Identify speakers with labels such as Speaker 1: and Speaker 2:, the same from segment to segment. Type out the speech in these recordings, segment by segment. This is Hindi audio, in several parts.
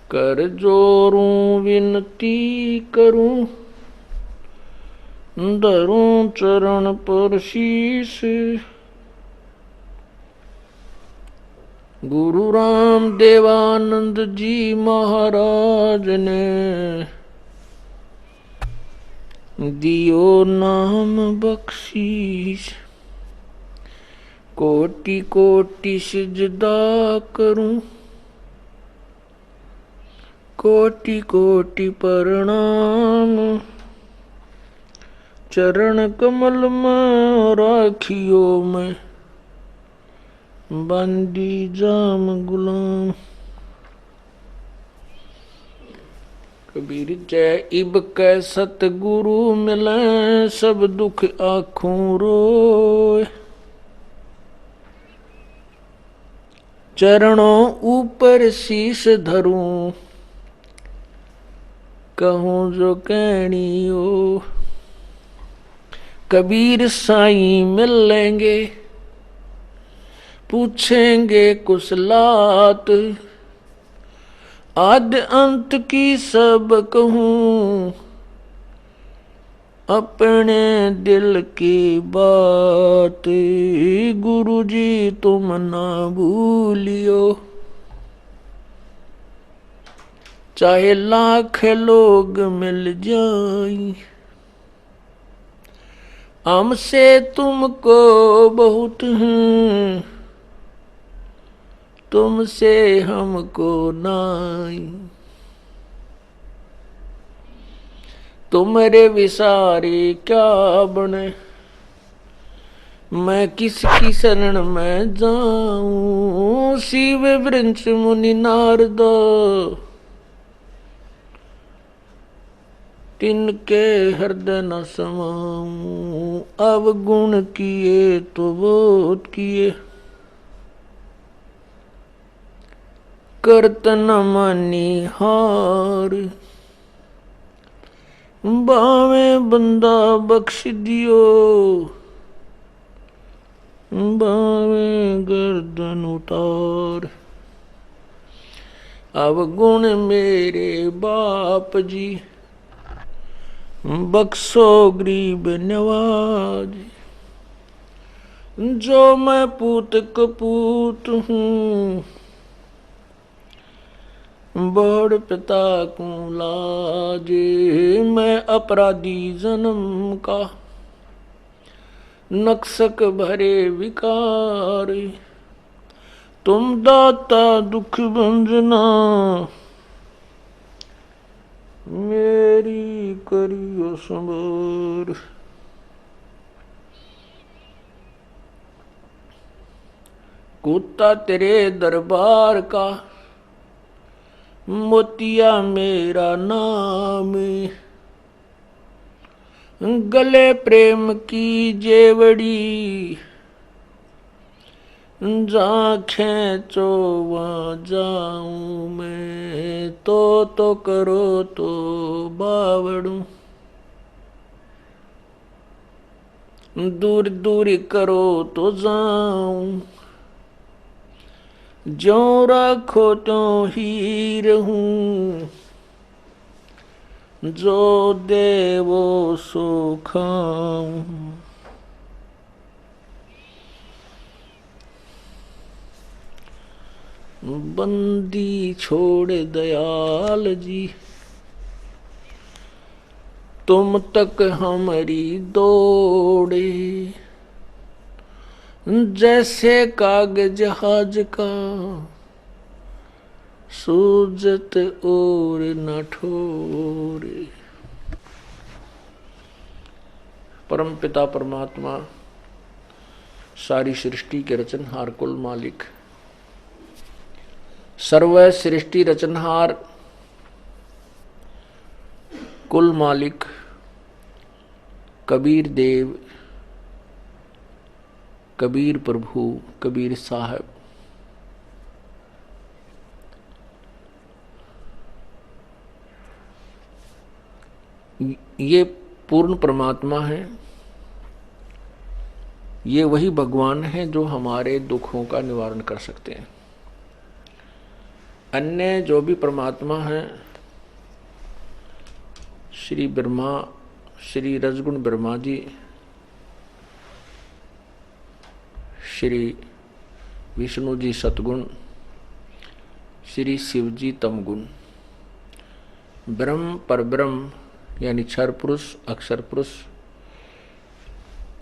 Speaker 1: कर जोरूं विनती करूं, धरूं चरण पर शीश। गुरु राम देवानंद जी महाराज ने दियो नाम बख्शीश। कोटि कोटि सिजदा करूं, कोटि कोटि प्रणाम। चरण कमल में राखियो मैं, बंदी जाम गुलाम। कबीर जय इब कै सतगुरु मिले, सब दुख आँखों रोए। चरणों ऊपर शीश धरूं, कहूँ जो कहनियो। कबीर साईं मिल लेंगे, पूछेंगे कुशलात। आद्य अंत की सब कहूँ, अपने दिल की बात। गुरु जी तुम ना भूलियो, चाहे लाख लोग मिल जाएं। हमसे तुमको बहुत हैं, तुमसे हमको नाई। तुम्हारे विसारे क्या बने, मैं किसकी शरण में जाऊं। शिव वृंश मुनि नारद, तिनके हृदय न समाऊं। अवगुण किए तो बहुत किए, करत न मानी हार। बावे बंदा बख्श दियो, बावे गर्दन उतार। अवगुण मेरे बाप जी, बख्शो गरीब नवाज। जो मैं पूत कपूत हूँ, बड़ पिता को लाज। मैं अपराधी जन्म का, नक्सक भरे विकार। तुम दाता दुख भंजना, मेरी करियो संभार। कुत्ता तेरे दरबार का, मोतिया मेरा नाम। गले प्रेम की जेवड़ी, जहाँ खेचो वहाँ जाऊं मैं। तो करो तो बावड़ू, दूर दूर करो तो जाऊं। जो रखो तो ही रहूं, जो देवो सो खाऊं। बंदी छोड़ दयाल जी, तुम तक हमारी दौड़े। जैसे कागज जहाज का, सूजत और न ठोरे। परम पिता परमात्मा, सारी सृष्टि के रचनहार कुल मालिक, सर्व सृष्टि रचनहार कुल मालिक कबीर देव, कबीर प्रभु, कबीर साहब, ये पूर्ण परमात्मा है। ये वही भगवान है जो हमारे दुखों का निवारण कर सकते हैं। अन्य जो भी परमात्मा हैं, श्री ब्रह्मा, श्री रजगुण ब्रह्मा जी, श्री विष्णु जी सतगुण, श्री शिव जी तमगुण, ब्रह्म परब्रह्म यानी क्षर पुरुष अक्षर पुरुष,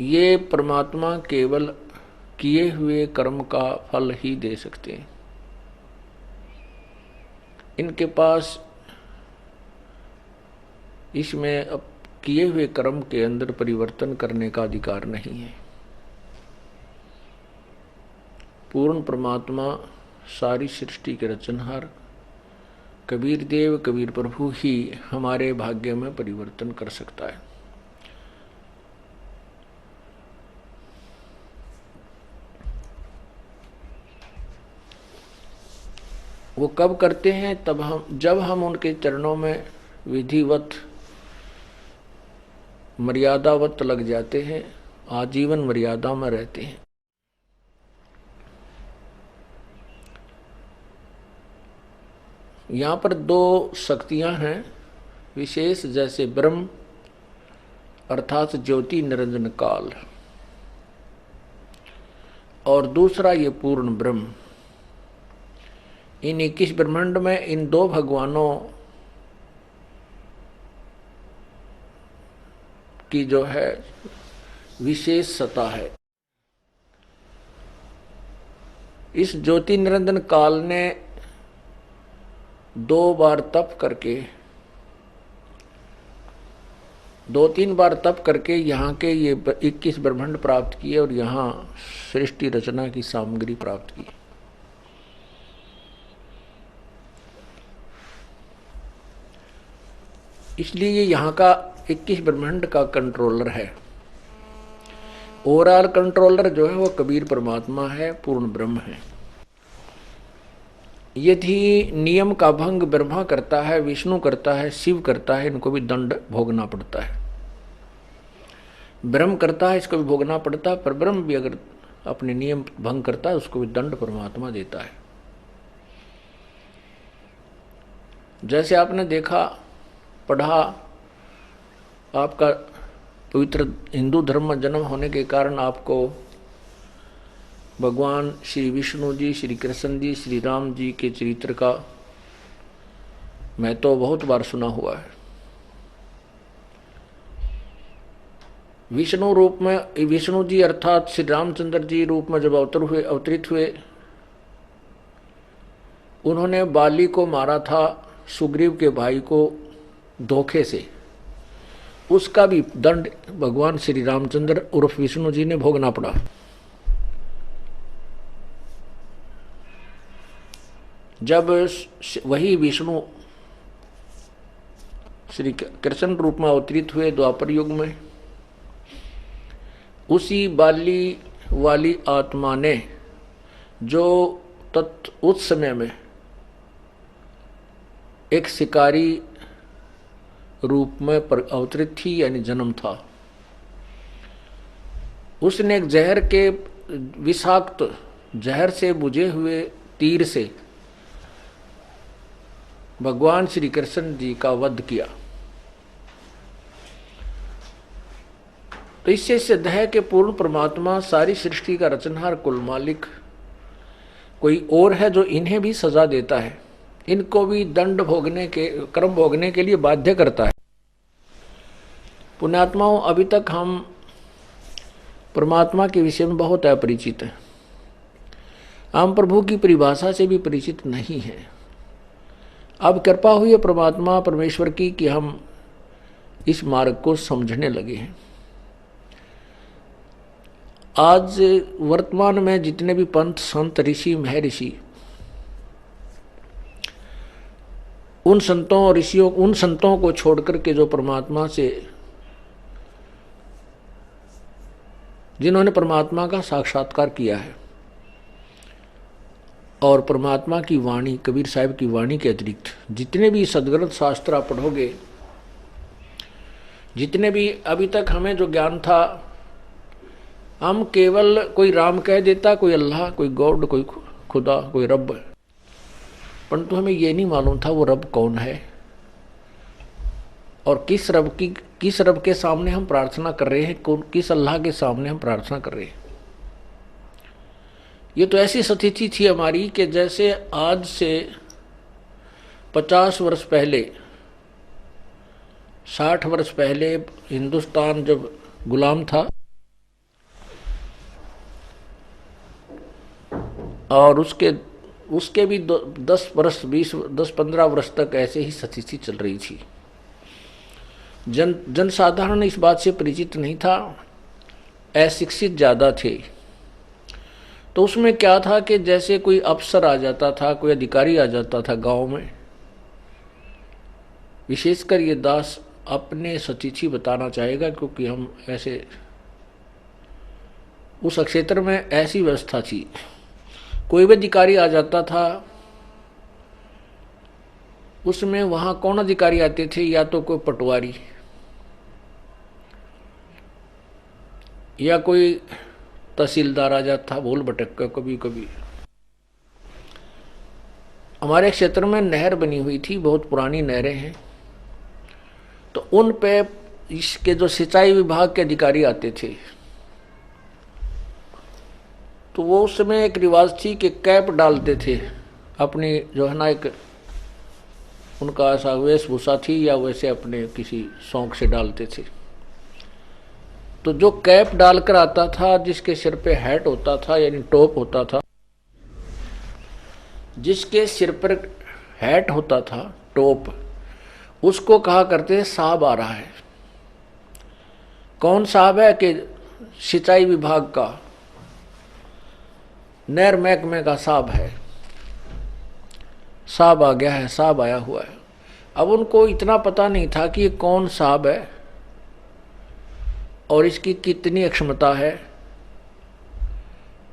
Speaker 1: ये परमात्मा केवल किए हुए कर्म का फल ही दे सकते हैं। इनके पास इसमें अब किए हुए कर्म के अंदर परिवर्तन करने का अधिकार नहीं है। पूर्ण परमात्मा सारी सृष्टि के रचनहार कबीर देव कबीर प्रभु ही हमारे भाग्य में परिवर्तन कर सकता है। वो कब करते हैं? जब हम उनके चरणों में विधिवत मर्यादावत लग जाते हैं, आजीवन मर्यादा में रहते हैं। यहाँ पर दो शक्तियां हैं विशेष, जैसे ब्रह्म अर्थात ज्योति निरंजन काल, और दूसरा ये पूर्ण ब्रह्म। इन 21 ब्रह्मांड में इन दो भगवानों की जो है विशेष सत्ता है। इस ज्योति निरंजन काल ने 2 बार तप करके, 2-3 बार तप करके यहाँ के ये 21 ब्रह्मांड प्राप्त किए और यहाँ सृष्टि रचना की सामग्री प्राप्त की। इसलिए ये यहाँ का 21 ब्रह्मांड का कंट्रोलर है। ओवरऑल कंट्रोलर जो है वो कबीर परमात्मा है, पूर्ण ब्रह्म है। यदि नियम का भंग ब्रह्मा करता है, विष्णु करता है, शिव करता है, इनको भी दंड भोगना पड़ता है। ब्रह्म करता है, इसको भी भोगना पड़ता है, पर ब्रह्म भी अगर अपने नियम भंग करता है उसको भी दंड परमात्मा देता है। जैसे आपने देखा पढ़ा, आपका पवित्र हिंदू धर्म में जन्म होने के कारण आपको भगवान श्री विष्णु जी, श्री कृष्ण जी, श्री राम जी के चरित्र का मैं तो बहुत बार सुना हुआ है। विष्णु रूप में, विष्णु जी अर्थात श्री रामचंद्र जी रूप में जब अवतरित हुए, उन्होंने बाली को मारा था, सुग्रीव के भाई को धोखे से। उसका भी दंड भगवान श्री रामचंद्र उर्फ विष्णु जी ने भोगना पड़ा। जब वही विष्णु श्री कृष्ण रूप में अवतरित हुए द्वापर युग में, उसी बाली वाली आत्मा ने जो उस समय में एक शिकारी रूप में अवतरित थी, यानी जन्म था, उसने एक जहर के विषाक्त जहर से बुझे हुए तीर से भगवान श्री कृष्ण जी का वध किया। तो इससे सिद्ध है कि पूर्ण परमात्मा सारी सृष्टि का रचनहार कुल मालिक कोई और है जो इन्हें भी सजा देता है, इनको भी दंड भोगने के, कर्म भोगने के लिए बाध्य करता है। पुण्यात्माओं, अभी तक हम परमात्मा के विषय में बहुत अपरिचित हैं। हम प्रभु की परिभाषा से भी परिचित नहीं हैं। अब कृपा हुई है परमात्मा परमेश्वर की कि हम इस मार्ग को समझने लगे हैं। आज वर्तमान में जितने भी पंथ, संत, ऋषि, महर्षि, उन संतों और ऋषियों, उन संतों को छोड़कर के जो परमात्मा से, जिन्होंने परमात्मा का साक्षात्कार किया है और परमात्मा की वाणी, कबीर साहब की वाणी के अतिरिक्त जितने भी सदग्रंथ शास्त्र आप पढ़ोगे, जितने भी अभी तक हमें जो ज्ञान था, हम केवल कोई राम कह देता, कोई अल्लाह, कोई गॉड, कोई खुदा, कोई रब, परंतु हमें ये नहीं मालूम था वो रब कौन है और किस रब के सामने हम प्रार्थना कर रहे हैं, किस अल्लाह के सामने हम प्रार्थना कर रहे हैं। ये तो ऐसी स्थिति थी हमारी कि जैसे आज से 50 वर्ष पहले, 60 वर्ष पहले हिंदुस्तान जब गुलाम था और उसके भी 10-15 वर्ष तक ऐसे ही स्थिति चल रही थी। जनसाधारण इस बात से परिचित नहीं था, अशिक्षित ज़्यादा थे। तो उसमें क्या था कि जैसे कोई अफसर आ जाता था, कोई अधिकारी आ जाता था गांव में, विशेषकर ये दास अपने स्थिति बताना चाहेगा क्योंकि हम ऐसे उस क्षेत्र में ऐसी व्यवस्था थी। कोई भी अधिकारी आ जाता था, उसमें वहाँ कौन अधिकारी आते थे, या तो कोई पटवारी या कोई तहसीलदार आ जाता था भूल भटक कर कभी कभी। हमारे क्षेत्र में नहर बनी हुई थी, बहुत पुरानी नहरें हैं, तो उन पे इसके जो सिंचाई विभाग के अधिकारी आते थे, तो वो उस समय एक रिवाज थी कि कैप डालते थे अपनी, जो है ना, एक उनका ऐसा वेशभूषा थी या वैसे अपने किसी शौक से डालते थे। तो जो कैप डालकर आता था, जिसके सिर पे हैट होता था यानी टोप होता था, जिसके सिर पर हैट होता था, टोप, उसको कहा करते साहब आ रहा है। कौन साहब है कि सिंचाई विभाग का, नहर महकमे का साहब है, साहब आ गया है, साहब आया हुआ है। अब उनको इतना पता नहीं था कि ये कौन साहब है और इसकी कितनी क्षमता है,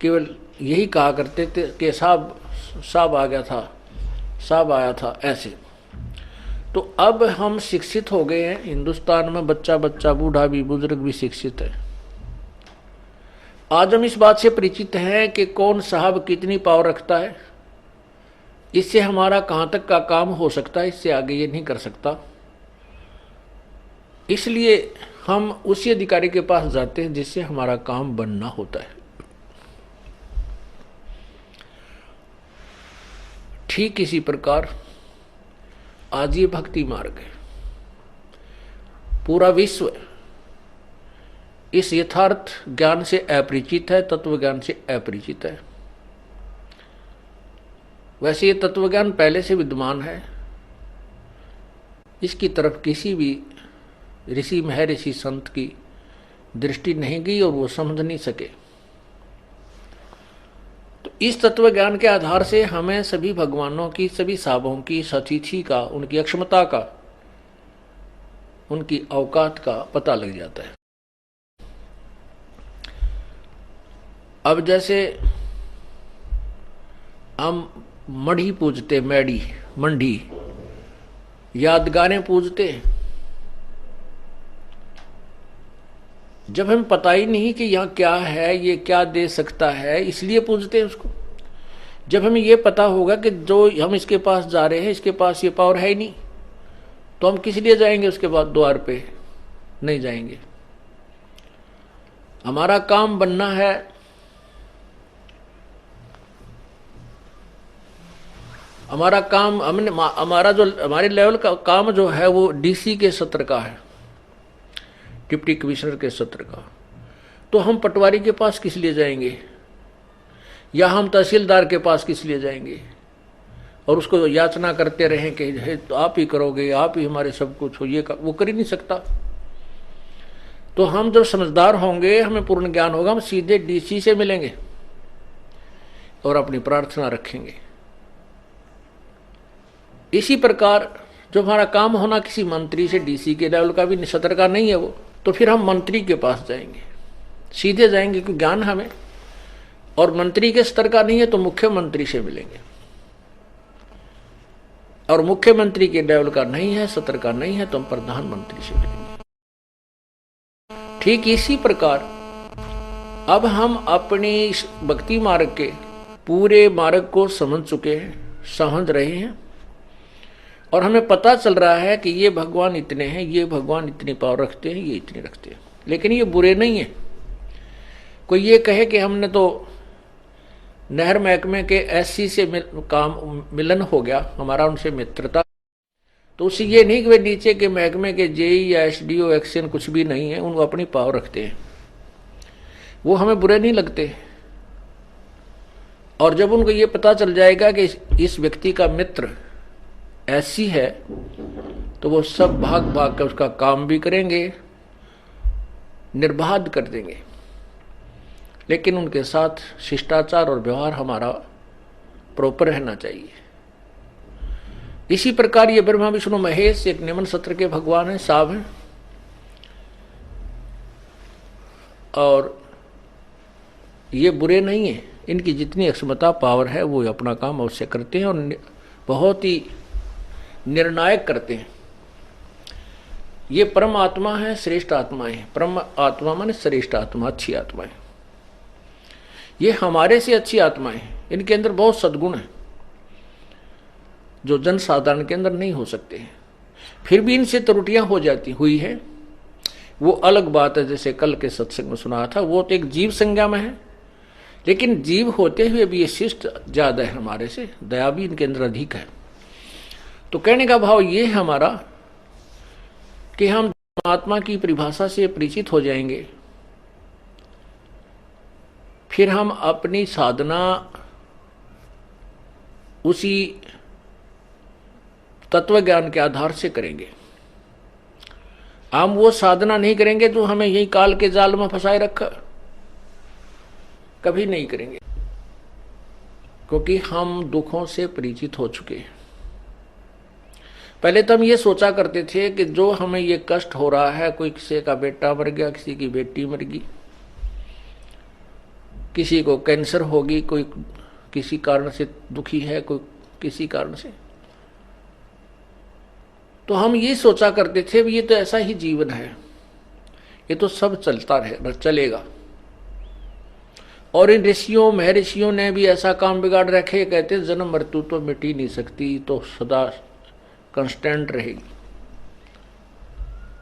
Speaker 1: केवल यही कहा करते थे कि साहब आ गया था, साहब आया था, ऐसे। तो अब हम शिक्षित हो गए हैं हिंदुस्तान में, बच्चा बच्चा, बूढ़ा भी, बुजुर्ग भी शिक्षित है। आज हम इस बात से परिचित हैं कि कौन साहब कितनी पावर रखता है, इससे हमारा कहाँ तक का काम हो सकता है, इससे आगे ये नहीं कर सकता। इसलिए हम उसी अधिकारी के पास जाते हैं जिससे हमारा काम बनना होता है। ठीक इसी प्रकार आज ये भक्ति मार्ग है। पूरा विश्व इस यथार्थ ज्ञान से अपरिचित है, तत्व ज्ञान से अपरिचित है। वैसे ये तत्व ज्ञान पहले से विद्यमान है, इसकी तरफ किसी भी ऋषि महर्षि संत की दृष्टि नहीं गई और वो समझ नहीं सके। तो इस तत्व ज्ञान के आधार से हमें सभी भगवानों की, सभी साहबों की सतिथि का, उनकी अक्षमता का, उनकी औकात का पता लग जाता है। अब जैसे हम मढ़ी पूजते, मैडी, मंडी, यादगारें पूजते, जब हमें पता ही नहीं कि यहाँ क्या है, ये क्या दे सकता है, इसलिए पूजते हैं उसको। जब हमें ये पता होगा कि जो हम इसके पास जा रहे हैं, इसके पास ये पावर है ही नहीं, तो हम किस लिए जाएंगे उसके बाद द्वार पे? नहीं जाएंगे। हमारा काम बनना है, हमारा काम, हमारा जो हमारे लेवल का काम जो है वो डीसी के सत्र का है, डिप्टी कमिश्नर के सत्र का। तो हम पटवारी के पास किस लिए जाएंगे, या हम तहसीलदार के पास किस लिए जाएंगे और उसको याचना करते रहें कि तो आप ही करोगे, आप ही हमारे सब कुछ हो, ये वो कर ही नहीं सकता। तो हम जब समझदार होंगे, हमें पूर्ण ज्ञान होगा, हम सीधे डीसी से मिलेंगे और अपनी प्रार्थना रखेंगे। इसी प्रकार जो हमारा काम होना किसी मंत्री से, डीसी के लेवल का भी सत्र का नहीं है वो, तो फिर हम मंत्री के पास जाएंगे, सीधे जाएंगे, क्योंकि ज्ञान हमें, और मंत्री के स्तर का नहीं है तो मुख्यमंत्री से मिलेंगे, और मुख्यमंत्री के लेवल का नहीं है, सत्र का नहीं है, तो हम प्रधानमंत्री से मिलेंगे। ठीक इसी प्रकार अब हम अपनी भक्ति मार्ग के पूरे मार्ग को समझ चुके हैं, समझ रहे हैं और हमें पता चल रहा है कि ये भगवान इतने हैं, ये भगवान इतनी पावर रखते हैं, ये इतनी रखते हैं, लेकिन ये बुरे नहीं है। कोई ये कहे कि हमने तो नहर महकमे के एससी से मिलन हो गया, हमारा उनसे मित्रता, तो उससे ये नहीं कि वे नीचे के महकमे के जेई या एसडीओ एक्शन कुछ भी नहीं है, उनको अपनी पावर रखते हैं, वो हमें बुरे नहीं लगते। और जब उनको ये पता चल जाएगा कि इस व्यक्ति का मित्र ऐसी है, तो वो सब भाग भाग कर उसका काम भी करेंगे, निर्बाध कर देंगे, लेकिन उनके साथ शिष्टाचार और व्यवहार हमारा प्रॉपर रहना चाहिए। इसी प्रकार ये ब्रह्मा विष्णु महेश एक निमन सत्र के भगवान हैं, साहब हैं, और ये बुरे नहीं हैं। इनकी जितनी अक्षमता पावर है वो अपना काम अवश्य करते हैं और बहुत ही निर्णायक करते हैं। ये परम आत्मा है, श्रेष्ठ आत्माएं हैं। परम आत्मा माने श्रेष्ठ आत्मा, अच्छी आत्माएं। ये हमारे से अच्छी आत्माएं हैं, इनके अंदर बहुत सद्गुण है जो जन साधारण के अंदर नहीं हो सकते हैं। फिर भी इनसे त्रुटियां हो जाती हुई है, वो अलग बात है। जैसे कल के सत्संग में सुना था, वो तो एक जीव संज्ञा में है, लेकिन जीव होते हुए भी ये शिष्ट ज्यादा है हमारे से, दया भी इनके अंदर अधिक है। तो कहने का भाव ये है हमारा कि हम आत्मा की परिभाषा से परिचित हो जाएंगे, फिर हम अपनी साधना उसी तत्व ज्ञान के आधार से करेंगे। हम वो साधना नहीं करेंगे जो हमें यही काल के जाल में फंसाए रखा, कभी नहीं करेंगे, क्योंकि हम दुखों से परिचित हो चुके हैं। पहले तो हम ये सोचा करते थे कि जो हमें ये कष्ट हो रहा है, कोई किसी का बेटा मर गया, किसी की बेटी मर गई, किसी को कैंसर होगी, कोई किसी कारण से दुखी है, कोई किसी कारण से, तो हम ये सोचा करते थे ये तो ऐसा ही जीवन है, ये तो सब चलता रहे चलेगा। और इन ऋषियों महर्षियों ने भी ऐसा काम बिगाड़ रखे, कहते जन्म मृत्यु तो मिट ही नहीं सकती, तो सदा कांस्टेंट रहेगी।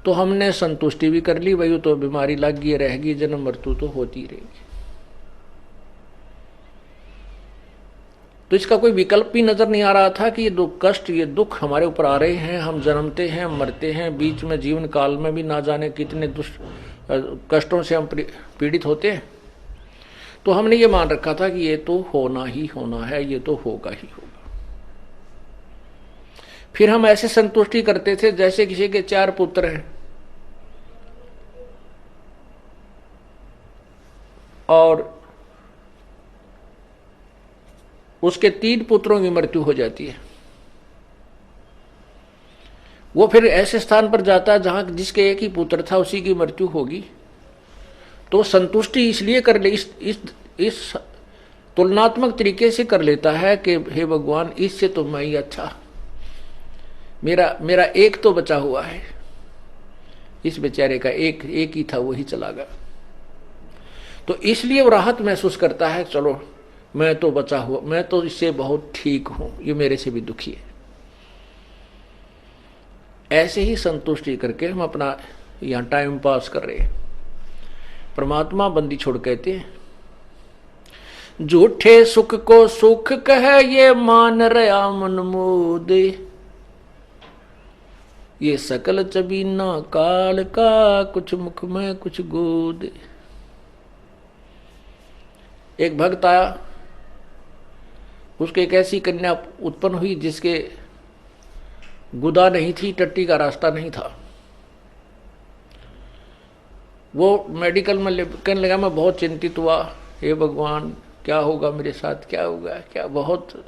Speaker 1: तो हमने संतुष्टि भी कर ली, वही तो बीमारी लग गई रहेगी, जन्म मृत्यु तो होती रहेगी। तो इसका कोई विकल्प भी नजर नहीं आ रहा था कि ये दुख कष्ट, ये दुख हमारे ऊपर आ रहे हैं, हम जन्मते हैं मरते हैं, बीच में जीवन काल में भी ना जाने कितने कष्टों से हम पीड़ित होते हैं। तो हमने ये मान रखा था कि ये तो होना ही होना है, ये तो होगा ही होगा। फिर हम ऐसे संतुष्टि करते थे जैसे किसी के 4 पुत्र हैं और उसके 3 पुत्रों की मृत्यु हो जाती है। वो फिर ऐसे स्थान पर जाता है जहां जिसके एक ही पुत्र था उसी की मृत्यु होगी, तो संतुष्टि इसलिए कर ले, इस तुलनात्मक तरीके से कर लेता है कि हे भगवान, इससे तो मैं ही अच्छा, मेरा एक तो बचा हुआ है, इस बेचारे का एक ही था, वही चला गया। तो इसलिए वो राहत महसूस करता है, चलो मैं तो बचा हुआ, मैं तो इससे बहुत ठीक हूं, ये मेरे से भी दुखी है। ऐसे ही संतुष्टि करके हम अपना यहां टाइम पास कर रहे हैं। परमात्मा बंदी छोड़ कहते हैं, झूठे सुख को सुख कह ये मान रहा मन मोदे, ये सकल चबीना काल का, कुछ मुख में कुछ गोदे। एक भक्त आया, उसके एक ऐसी कन्या उत्पन्न हुई जिसके गुदा नहीं थी, टट्टी का रास्ता नहीं था। वो मेडिकल में कहने लगा, मैं बहुत चिंतित हुआ, हे भगवान क्या होगा मेरे साथ, क्या होगा, क्या, बहुत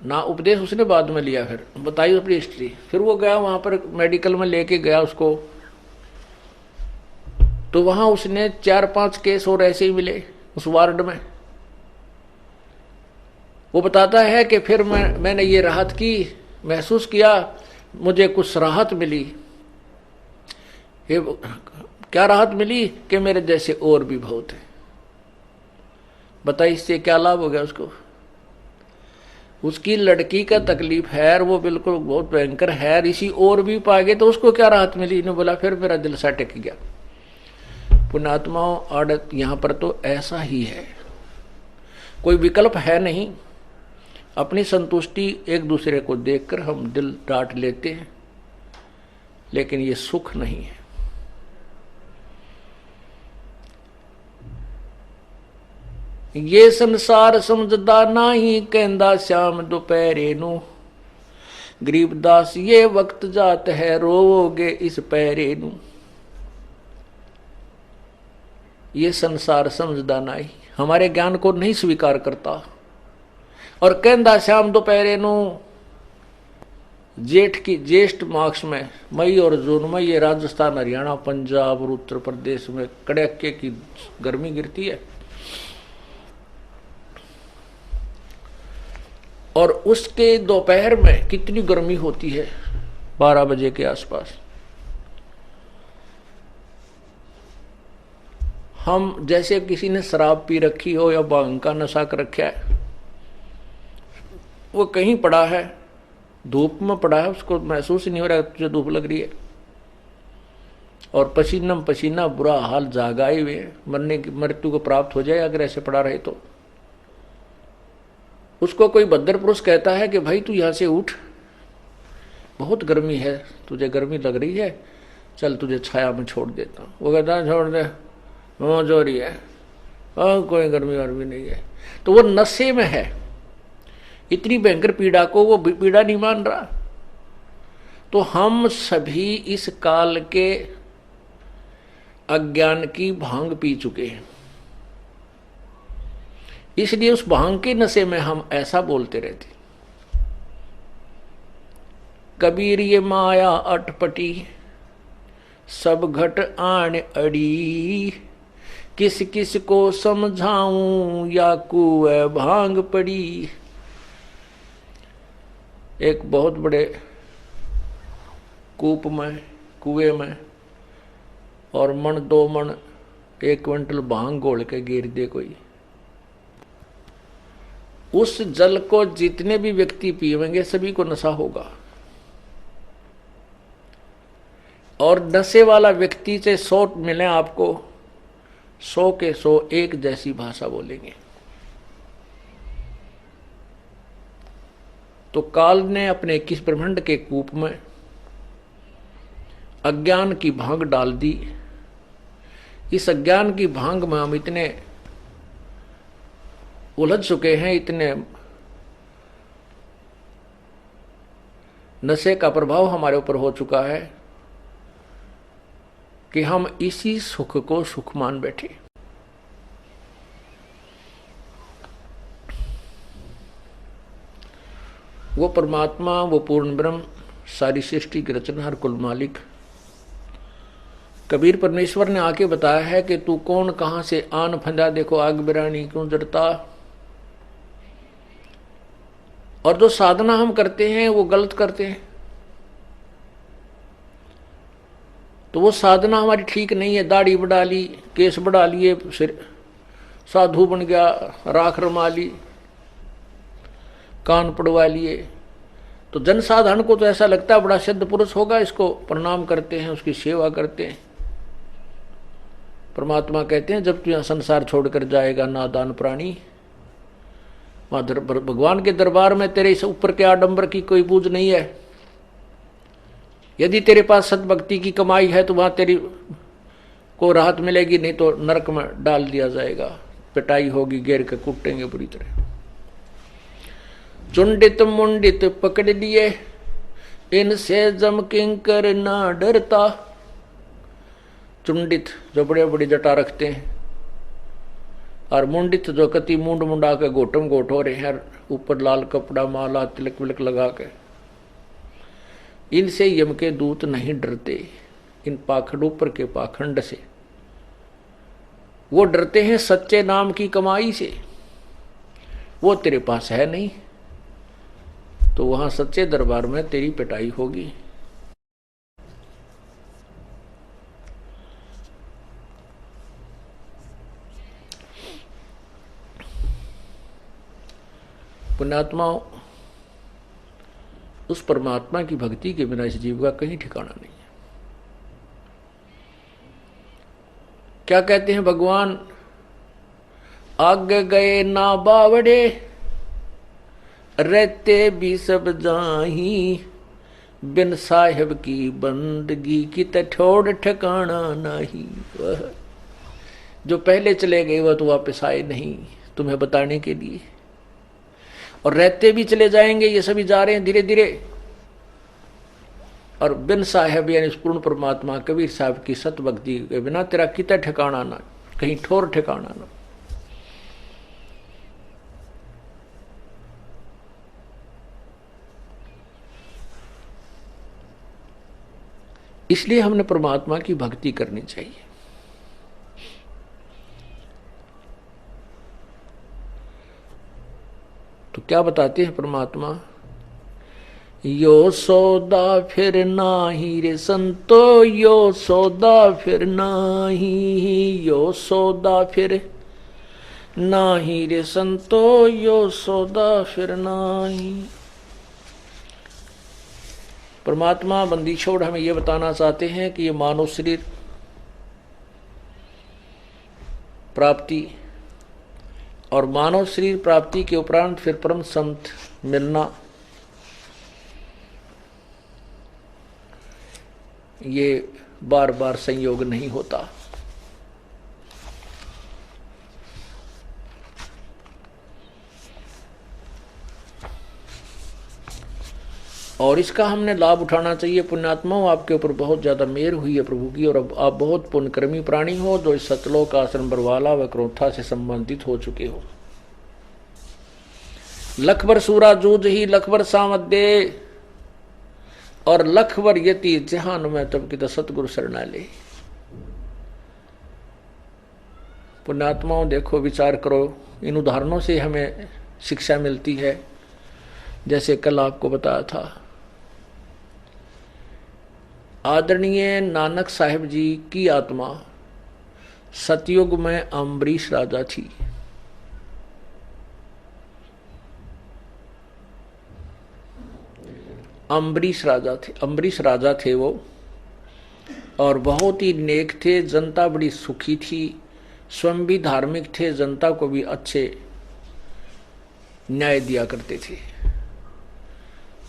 Speaker 1: ना उपदेश उसने बाद में लिया। फिर बताई अपनी हिस्ट्री। फिर वो गया वहां पर मेडिकल में लेके गया उसको, तो वहां उसने 4-5 केस और ऐसे ही मिले उस वार्ड में। वो बताता है कि फिर मैंने ये राहत की, महसूस किया, मुझे कुछ राहत मिली। क्या राहत मिली कि मेरे जैसे और भी बहुत है। बताइए इससे क्या लाभ हो गया उसको। उसकी लड़की का तकलीफ है और वो बिल्कुल बहुत भयंकर है, इसी और भी पा गए तो उसको क्या राहत मिली। इन्होंने बोला फिर मेरा दिल सा टिक गया। पुण्यात्माओं, आदत यहां पर तो ऐसा ही है, कोई विकल्प है नहीं। अपनी संतुष्टि एक दूसरे को देखकर हम दिल डांट लेते हैं, लेकिन ये सुख नहीं है। ये संसार समझदा नाही, कहंदा श्याम दोपहरे नू, गरीबदास ये वक्त जात है, रोवोगे इस पैरे नू। ये संसार समझदा नहीं, हमारे ज्ञान को नहीं स्वीकार करता। और कहंदा श्याम दोपहरे नू, ज्येष्ठ मास में, मई और जून में ये राजस्थान, हरियाणा, पंजाब और उत्तर प्रदेश में कड़ाके की गर्मी गिरती है, और उसके दोपहर में कितनी गर्मी होती है 12 बजे के आसपास। हम जैसे किसी ने शराब पी रखी हो या भांग का नशा कर रखा है, वो कहीं पड़ा है, धूप में पड़ा है, उसको महसूस ही नहीं हो रहा तुझे धूप लग रही है, और पसीना पसीना बुरा हाल, जागाए हुए मरने की मृत्यु को प्राप्त हो जाए अगर ऐसे पड़ा रहे तो। उसको कोई भद्र पुरुष कहता है कि भाई तू यहां से उठ, बहुत गर्मी है, तुझे गर्मी लग रही है, चल तुझे छाया में छोड़ देता हूं। वो कहता है छोड़ दे, जो रही है, कोई गर्मी वर्मी नहीं है। तो वो नशे में है, इतनी भयंकर पीड़ा को वो पीड़ा नहीं मान रहा। तो हम सभी इस काल के अज्ञान की भांग पी चुके हैं, इसलिए उस भांग के नशे में हम ऐसा बोलते रहते। कबीर ये माया अटपटी, सब घट आन अड़ी, किस किस को समझाऊं या कुएं भांग पड़ी। एक बहुत बड़े कुएं में और मन 2 मन 1 क्विंटल भांग घोल के गिर दे कोई, उस जल को जितने भी व्यक्ति पीवेंगे सभी को नशा होगा। और नशे वाला व्यक्ति से 100 मिले आपको, 100 के 100 एक जैसी भाषा बोलेंगे। तो काल ने अपने 21 ब्रह्मांड के कूप में अज्ञान की भांग डाल दी। इस अज्ञान की भांग में हम इतने उलझ चुके हैं, इतने नशे का प्रभाव हमारे ऊपर हो चुका है कि हम इसी सुख को सुख मान बैठे। वो परमात्मा, वो पूर्ण ब्रह्म, सारी सृष्टि के रचनहार, कुल मालिक कबीर परमेश्वर ने आके बताया है कि तू कौन, कहां से आन फंदा, देखो आग बिरानी क्यों जड़ता। और जो साधना हम करते हैं वो गलत करते हैं, तो वो साधना हमारी ठीक नहीं है। दाढ़ी बढ़ा ली, केस बढ़ा लिए, सिर साधु बन गया, राख रमा ली, कान पड़वा लिए, तो जनसाधारण को तो ऐसा लगता है बड़ा सिद्ध पुरुष होगा, इसको प्रणाम करते हैं, उसकी सेवा करते हैं। परमात्मा कहते हैं जब तू यहां संसार छोड़कर जाएगा नादान प्राणी, भगवान के दरबार में तेरे इस ऊपर के आडंबर की कोई पूज नहीं है। यदि तेरे पास सतभक्ति की कमाई है तो वहां तेरी को राहत मिलेगी, नहीं तो नरक में डाल दिया जाएगा, पिटाई होगी, घेर के कूटेंगे बुरी तरह। चुंडित मुंडित पकड़ लिए, इनसे जम किंकर ना डरता। चुंडित जो बड़े बड़ी जटा रखते हैं, और मुंडित जो कति मुंड मुंडा के घोटम घोट हो रहे हैं, ऊपर लाल कपड़ा माला तिलक विलक लगा के, इनसे यम के दूत नहीं डरते। इन पाखंडों पर के पाखंड से वो डरते हैं सच्चे नाम की कमाई से। वो तेरे पास है नहीं, तो वहां सच्चे दरबार में तेरी पिटाई होगी। पुण्यात्माओं, उस परमात्मा की भक्ति के बिना इस जीव का कहीं ठिकाना नहीं है। क्या कहते हैं भगवान, आगे गए ना बावड़े, रहते भी सब जाही, बिन साहिब की बंदगी की ठोड़ ठिकाना नहीं। वह जो पहले चले गए वह तो वापस आए नहीं तुम्हें बताने के लिए, और रहते भी चले जाएंगे, ये सभी जा रहे हैं धीरे धीरे। और बिन साहेब यानी पूर्ण परमात्मा कबीर साहब की सत भक्ति के बिना तेरा कितना ठिकाना ना, कहीं ठोर ठिकाना ना। इसलिए हमने परमात्मा की भक्ति करनी चाहिए। तो क्या बताते हैं परमात्मा, यो सौदा फिर नाही रे संतो, यो सौदा फिर नाही, यो सौदा फिर नाही रे संतो, यो सौदा फिर नाही। परमात्मा बंदी छोड़ हमें यह बताना चाहते हैं कि ये मानव शरीर प्राप्ति और मानव शरीर प्राप्ति के उपरांत फिर परम संत मिलना, ये बार बार संयोग नहीं होता। और इसका हमने लाभ उठाना चाहिए। पुण्यात्माओं, आपके ऊपर बहुत ज्यादा मेहर हुई है प्रभु की, और अब आप बहुत पुण्यकर्मी प्राणी हो जो इस सतलोक आश्रम बरवाला व क्रोथा से संबंधित हो चुके हो। लखबर सूरा जूझ ही लखबर सामत दे, और लखबर यति जहान में तब की तो सतगुरु शरणा ले। पुण्यात्माओं, देखो विचार करो, इन उदाहरणों से हमें शिक्षा मिलती है। जैसे कल आपको बताया था, आदरणीय नानक साहिब जी की आत्मा सतयुग में अम्बरीश राजा थी। अम्बरीश राजा थे वो, और बहुत ही नेक थे। जनता बड़ी सुखी थी, स्वयं भी धार्मिक थे, जनता को भी अच्छे न्याय दिया करते थे।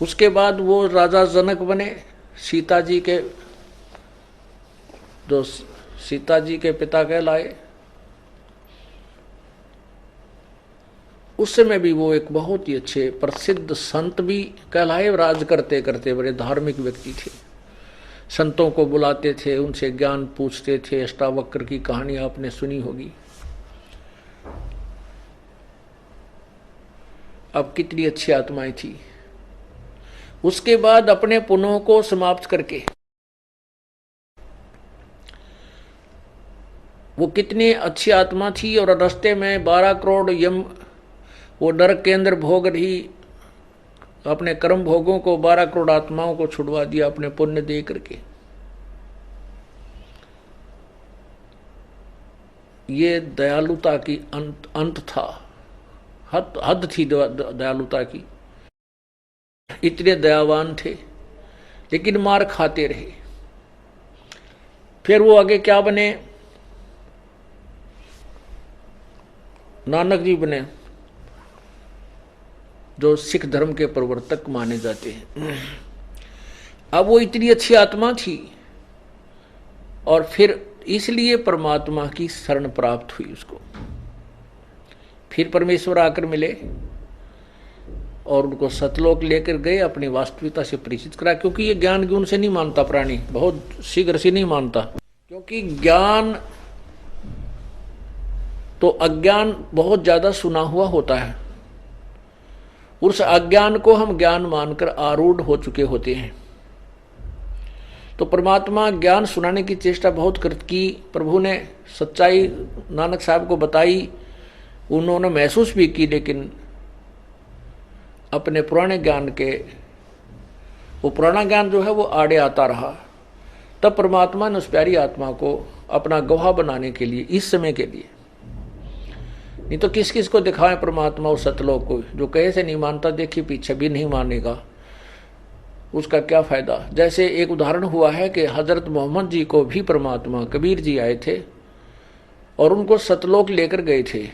Speaker 1: उसके बाद वो राजा जनक बने, सीता जी के पिता कहलाए। उस समय भी वो एक बहुत ही अच्छे प्रसिद्ध संत भी कहलाए। राज करते करते बड़े धार्मिक व्यक्ति थे, संतों को बुलाते थे, उनसे ज्ञान पूछते थे। अष्टावक्र की कहानी आपने सुनी होगी। अब कितनी अच्छी आत्माएं थी। उसके बाद अपने पुण्यों को समाप्त करके वो कितनी अच्छी आत्मा थी, और रास्ते में 12 करोड़ यम वो नरक के अंदर भोग रही, अपने कर्म भोगों को 12 करोड़ आत्माओं को छुड़वा दिया अपने पुण्य दे करके। ये दयालुता की अंत था, हद थी दयालुता की। इतने दयावान थे, लेकिन मार खाते रहे। फिर वो आगे क्या बने, नानक जी बने, जो सिख धर्म के प्रवर्तक माने जाते हैं। अब वो इतनी अच्छी आत्मा थी, और फिर इसलिए परमात्मा की शरण प्राप्त हुई उसको। फिर परमेश्वर आकर मिले और उनको सतलोक लेकर गए, अपनी वास्तविकता से परिचित करा। क्योंकि ये ज्ञान गुण से नहीं मानता प्राणी, बहुत शीघ्र से नहीं मानता। क्योंकि ज्ञान तो अज्ञान बहुत ज्यादा सुना हुआ होता है, उस अज्ञान को हम ज्ञान मानकर आरूढ़ हो चुके होते हैं। तो परमात्मा ज्ञान सुनाने की चेष्टा बहुत की। प्रभु ने सच्चाई नानक साहब को बताई, उन्होंने महसूस भी की, लेकिन अपने पुराने ज्ञान के, वो पुराना ज्ञान जो है वो आड़े आता रहा। तब परमात्मा ने उस प्यारी आत्मा को अपना गवाह बनाने के लिए, इस समय के लिए, नहीं तो किस किस को दिखाए परमात्मा उस सतलोक को। जो कहे से नहीं मानता, देखिए पीछे भी नहीं मानेगा। उसका क्या फायदा। जैसे एक उदाहरण हुआ है कि हजरत मोहम्मद जी को भी परमात्मा कबीर जी आए थे और उनको सतलोक लेकर गए थे,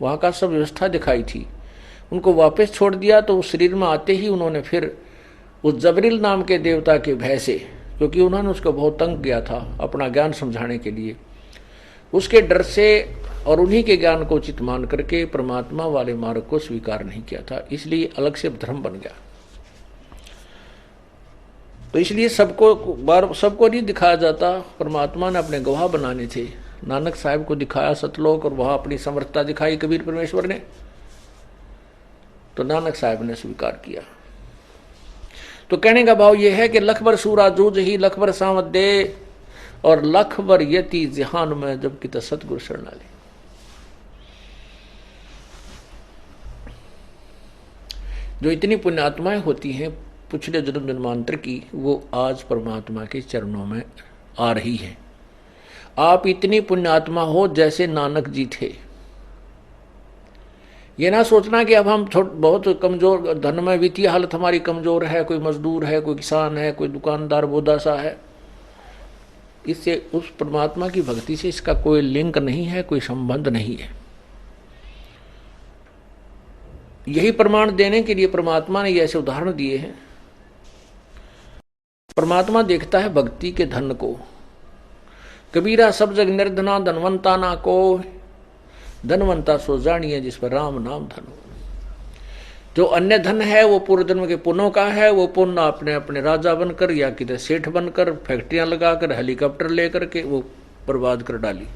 Speaker 1: वहाँ का सब व्यवस्था दिखाई थी, उनको वापस छोड़ दिया तो उस शरीर में आते ही उन्होंने फिर उस जबरील नाम के देवता के भय से, क्योंकि उन्होंने उसको बहुत तंग किया था अपना ज्ञान समझाने के लिए, उसके डर से और उन्हीं के ज्ञान को उचित मान करके परमात्मा वाले मार्ग को स्वीकार नहीं किया था, इसलिए अलग से धर्म बन गया। तो इसलिए सबको नहीं दिखाया जाता। परमात्मा ने अपने गवाह बनाने थे, नानक साहब को दिखाया सतलोक और वहां अपनी समर्थता दिखाई कबीर परमेश्वर ने, तो नानक साहब ने स्वीकार किया। तो कहने का भाव यह है कि लखबर सूरा जूझ ही लखबर सावत दे और लखबर यति जहान में जब कि सतगुरु शरणाले। जो इतनी पुण्यात्माएं होती हैं पिछले जन्म जन्मांतर की, वो आज परमात्मा के चरणों में आ रही है। आप इतनी पुण्यात्मा हो जैसे नानक जी थे। ये ना सोचना कि अब हम बहुत कमजोर, धन में वित्तीय हालत हमारी कमजोर है, कोई मजदूर है, कोई किसान है, कोई दुकानदार बोधा सा है, इससे उस परमात्मा की भक्ति से इसका कोई लिंक नहीं है, कोई संबंध नहीं है। यही प्रमाण देने के लिए परमात्मा ने ऐसे उदाहरण दिए हैं। परमात्मा देखता है भक्ति के धन को। कबीरा सब जग निर्धना धनवंता ना को, धनवंता सो जानिए जिस पर राम नाम धन हो। जो अन्य धन है वो पूर्व जन्म के पुण्यों का है, वो पुण्य आपने अपने राजा बनकर या किधर सेठ बनकर फैक्ट्रियां लगाकर हेलीकॉप्टर लेकर के वो बर्बाद कर डाली।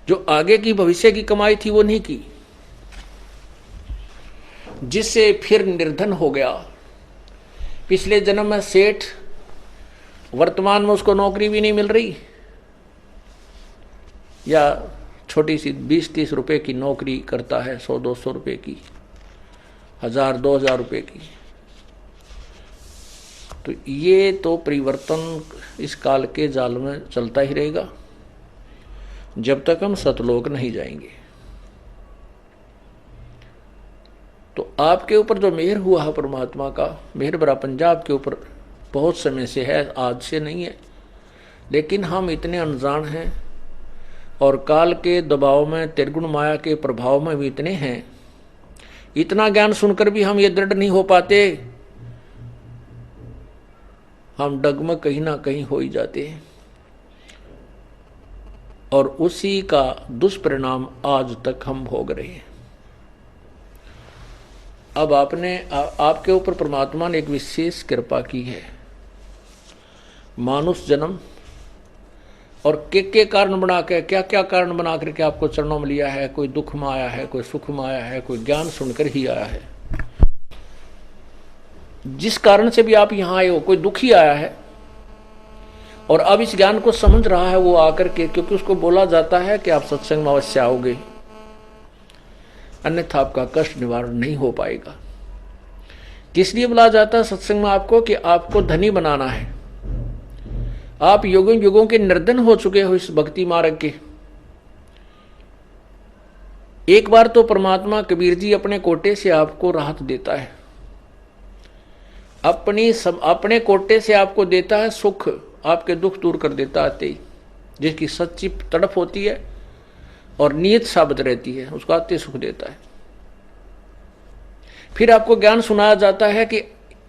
Speaker 1: जो आगे की भविष्य की कमाई थी वो नहीं की, जिससे फिर निर्धन हो गया। पिछले जन्म में सेठ, वर्तमान में उसको नौकरी भी नहीं मिल रही, या छोटी सी 20-30 रुपए की नौकरी करता है, 100-200 रुपए की, 1000-2000 रुपए की। तो ये तो परिवर्तन इस काल के जाल में चलता ही रहेगा जब तक हम सतलोक नहीं जाएंगे। तो आपके ऊपर जो मेहर हुआ है परमात्मा का, मेहर भरा पंजाब के ऊपर बहुत समय से है, आज से नहीं है, लेकिन हम इतने अनजान हैं और काल के दबाव में, त्रिगुण माया के प्रभाव में भी इतने हैं, इतना ज्ञान सुनकर भी हम ये दृढ़ नहीं हो पाते, हम डगमग कहीं ना कहीं हो ही जाते हैं। और उसी का दुष्परिणाम आज तक हम भोग रहे हैं। अब आपके ऊपर परमात्मा ने एक विशेष कृपा की है, मानुष जन्म और के कारण बना के, क्या क्या कारण बना करके आपको चरणों में लिया है। कोई दुख में आया है, कोई सुख में आया है, कोई ज्ञान सुनकर ही आया है। जिस कारण से भी आप यहां आए हो, कोई दुख ही आया है और अब इस ज्ञान को समझ रहा है वो आकर के, क्योंकि उसको बोला जाता है कि आप सत्संग में अवश्य आओगे, अन्यथा आपका कष्ट निवारण नहीं हो पाएगा। किस लिए बुलाया जाता है सत्संग में आपको? कि आपको धनी बनाना है। आप युगों युगों के निर्धन हो चुके हो इस भक्ति मार्ग के। एक बार तो परमात्मा कबीर जी अपने कोटे से आपको राहत देता है, अपने कोटे से आपको देता है सुख, आपके दुख दूर कर देता है, जिसकी सच्ची तड़प होती है और नियत साबित रहती है, उसको आते सुख देता है। फिर आपको ज्ञान सुनाया जाता है कि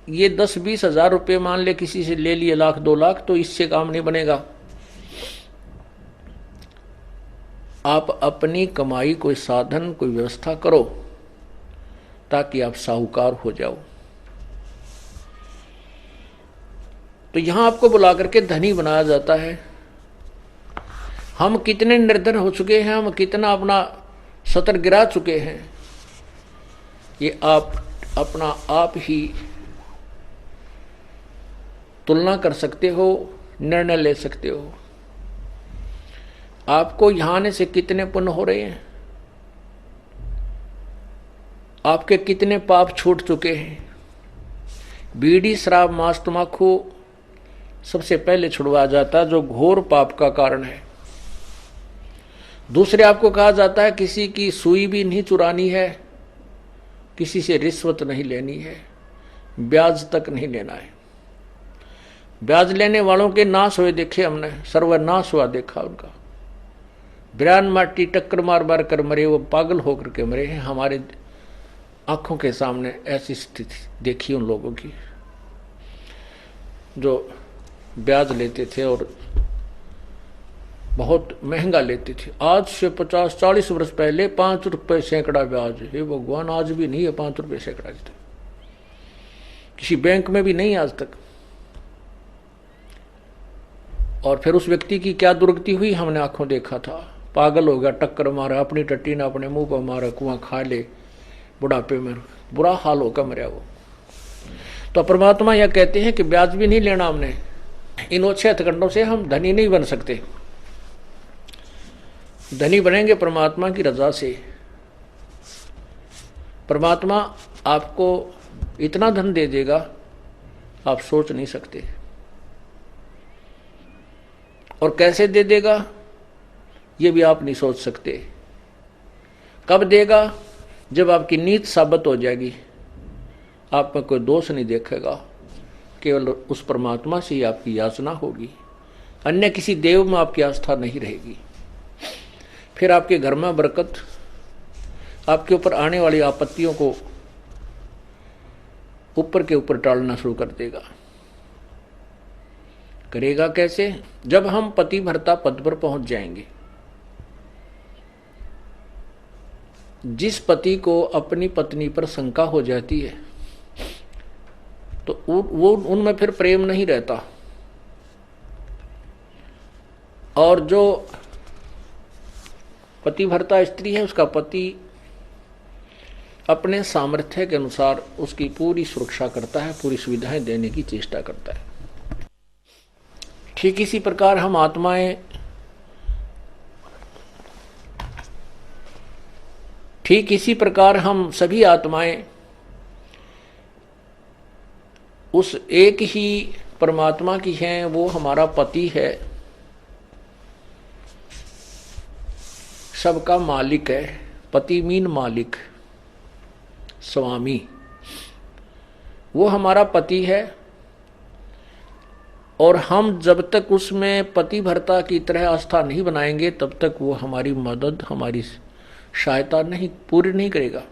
Speaker 1: ये 10-20 हजार रुपये मान ले किसी से ले लिए, 1,00,000 2,00,000, तो इससे काम नहीं बनेगा। आप अपनी कमाई कोई साधन, कोई व्यवस्था करो ताकि आप साहूकार हो जाओ। तो यहां आपको बुला करके धनी बनाया जाता है। हम कितने निर्धन हो चुके हैं, हम कितना अपना सतर गिरा चुके हैं, ये आप अपना आप ही तुलना कर सकते हो, निर्णय ले सकते हो। आपको यहां आने से कितने पुण्य हो रहे हैं, आपके कितने पाप छूट चुके हैं। बीड़ी, शराब, मांस, तंबाकू सबसे पहले छुड़वाया जाता है, जो घोर पाप का कारण है। दूसरे आपको कहा जाता है किसी की सुई भी नहीं चुरानी है, किसी से रिश्वत नहीं लेनी है, ब्याज तक नहीं लेना है। ब्याज लेने वालों के नाश हुए देखे हमने, सर्वनाश हुआ देखा उनका। बिरान माटी टक्कर मार मार कर मरे, वो पागल होकर के मरे हैं। हमारे आंखों के सामने ऐसी स्थिति देखी उन लोगों की जो ब्याज लेते थे और बहुत महंगा लेते थे। आज से 50-40 वर्ष पहले 5 रुपए सैकड़ा ब्याज। हे भगवान, आज भी नहीं है 5 रुपए सैकड़ा, किसी बैंक में भी नहीं आज तक। और फिर उस व्यक्ति की क्या दुर्गति हुई हमने आंखों देखा था। पागल हो गया, टक्कर मारा, अपनी टट्टी ने अपने मुंह पर मारा, कुआं खा ले, बुढ़ापे में बुरा हाल होकर मरा वो। तो परमात्मा यह कहते हैं कि ब्याज भी नहीं लेना हमने। इन ओछे हथकंडों से हम धनी नहीं बन सकते। धनी बनेंगे परमात्मा की रजा से। परमात्मा आपको इतना धन दे देगा आप सोच नहीं सकते। और कैसे दे देगा ये भी आप नहीं सोच सकते। कब देगा? जब आपकी नीत साबित हो जाएगी, आप में कोई दोष नहीं देखेगा, केवल उस परमात्मा से ही आपकी याचना होगी, अन्य किसी देव में आपकी आस्था नहीं रहेगी। फिर आपके घर में बरकत, आपके ऊपर आने वाली आपत्तियों को ऊपर के ऊपर टालना शुरू कर देगा। करेगा कैसे? जब हम पति भर्ता पद पर पहुंच जाएंगे। जिस पति को अपनी पत्नी पर शंका हो जाती है तो वो उनमें फिर प्रेम नहीं रहता। और जो पतिव्रता स्त्री है उसका पति अपने सामर्थ्य के अनुसार उसकी पूरी सुरक्षा करता है, पूरी सुविधाएं देने की चेष्टा करता है। ठीक इसी प्रकार हम आत्माएं, ठीक इसी प्रकार हम सभी आत्माएं उस एक ही परमात्मा की हैं, वो हमारा पति है, सबका मालिक है। पति मीन मालिक, स्वामी, वो हमारा पति है। और हम जब तक उसमें पतिव्रता की तरह आस्था नहीं बनाएंगे तब तक वो हमारी मदद, हमारी सहायता नहीं पूरी नहीं करेगा।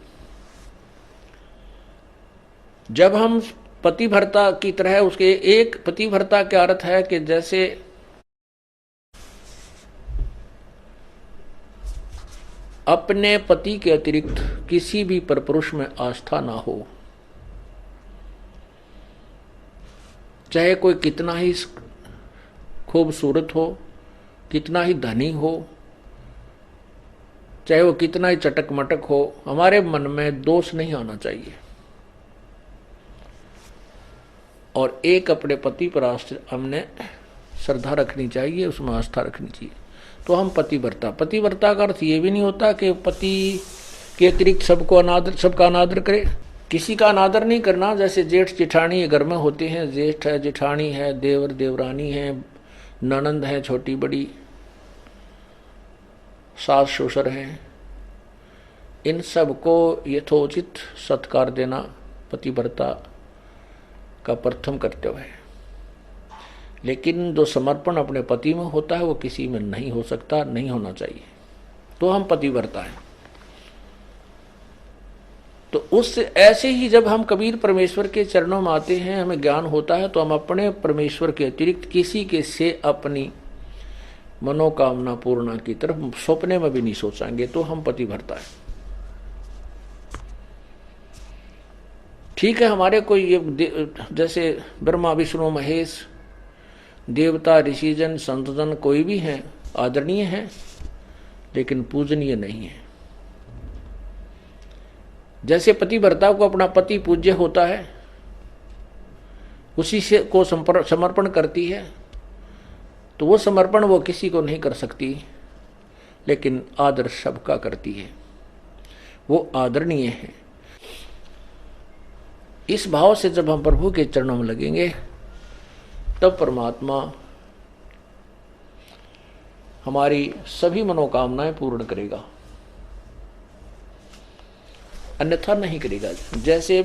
Speaker 1: जब हम पतिव्रता की तरह उसके, एक पतिव्रता का अर्थ है कि जैसे अपने पति के अतिरिक्त किसी भी परपुरुष में आस्था ना हो, चाहे कोई कितना ही खूबसूरत हो, कितना ही धनी हो, चाहे वो कितना ही चटक मटक हो, हमारे मन में दोष नहीं आना चाहिए। और एक अपने पति पर हमने श्रद्धा रखनी चाहिए, उसमें आस्था रखनी चाहिए, तो हम पतिव्रता। पतिव्रता का अर्थ ये भी नहीं होता कि पति के अतिरिक्त सबका अनादर करे। किसी का अनादर नहीं करना। जैसे जेठ जेठानी घर में होते हैं, जेठ है, जेठानी है, देवर देवरानी है, ननंद है छोटी बड़ी, सास ससुर हैं, इन सबको यथोचित सत्कार देना पतिव्रता का प्रथम कर्तव्य है। लेकिन जो समर्पण अपने पति में होता है वो किसी में नहीं हो सकता, नहीं होना चाहिए। तो हम पतिव्रता हैं। तो उस ऐसे ही जब हम कबीर परमेश्वर के चरणों में आते हैं, हमें ज्ञान होता है, तो हम अपने परमेश्वर के अतिरिक्त किसी के से अपनी मनोकामना पूर्णा की तरफ सपने में भी नहीं सोचेंगे, तो हम पतिव्रता है। ठीक है, हमारे कोई जैसे ब्रह्मा विष्णु महेश, देवता ऋषिजन संतजन कोई भी हैं, आदरणीय हैं, लेकिन पूजनीय नहीं है। जैसे पतिव्रता को अपना पति पूज्य होता है, उसी से को समर्पण करती है, तो वो समर्पण वो किसी को नहीं कर सकती, लेकिन आदर सबका करती है, वो आदरणीय है। इस भाव से जब हम प्रभु के चरणों में लगेंगे तब परमात्मा हमारी सभी मनोकामनाएं पूर्ण करेगा, अन्यथा नहीं करेगा। जैसे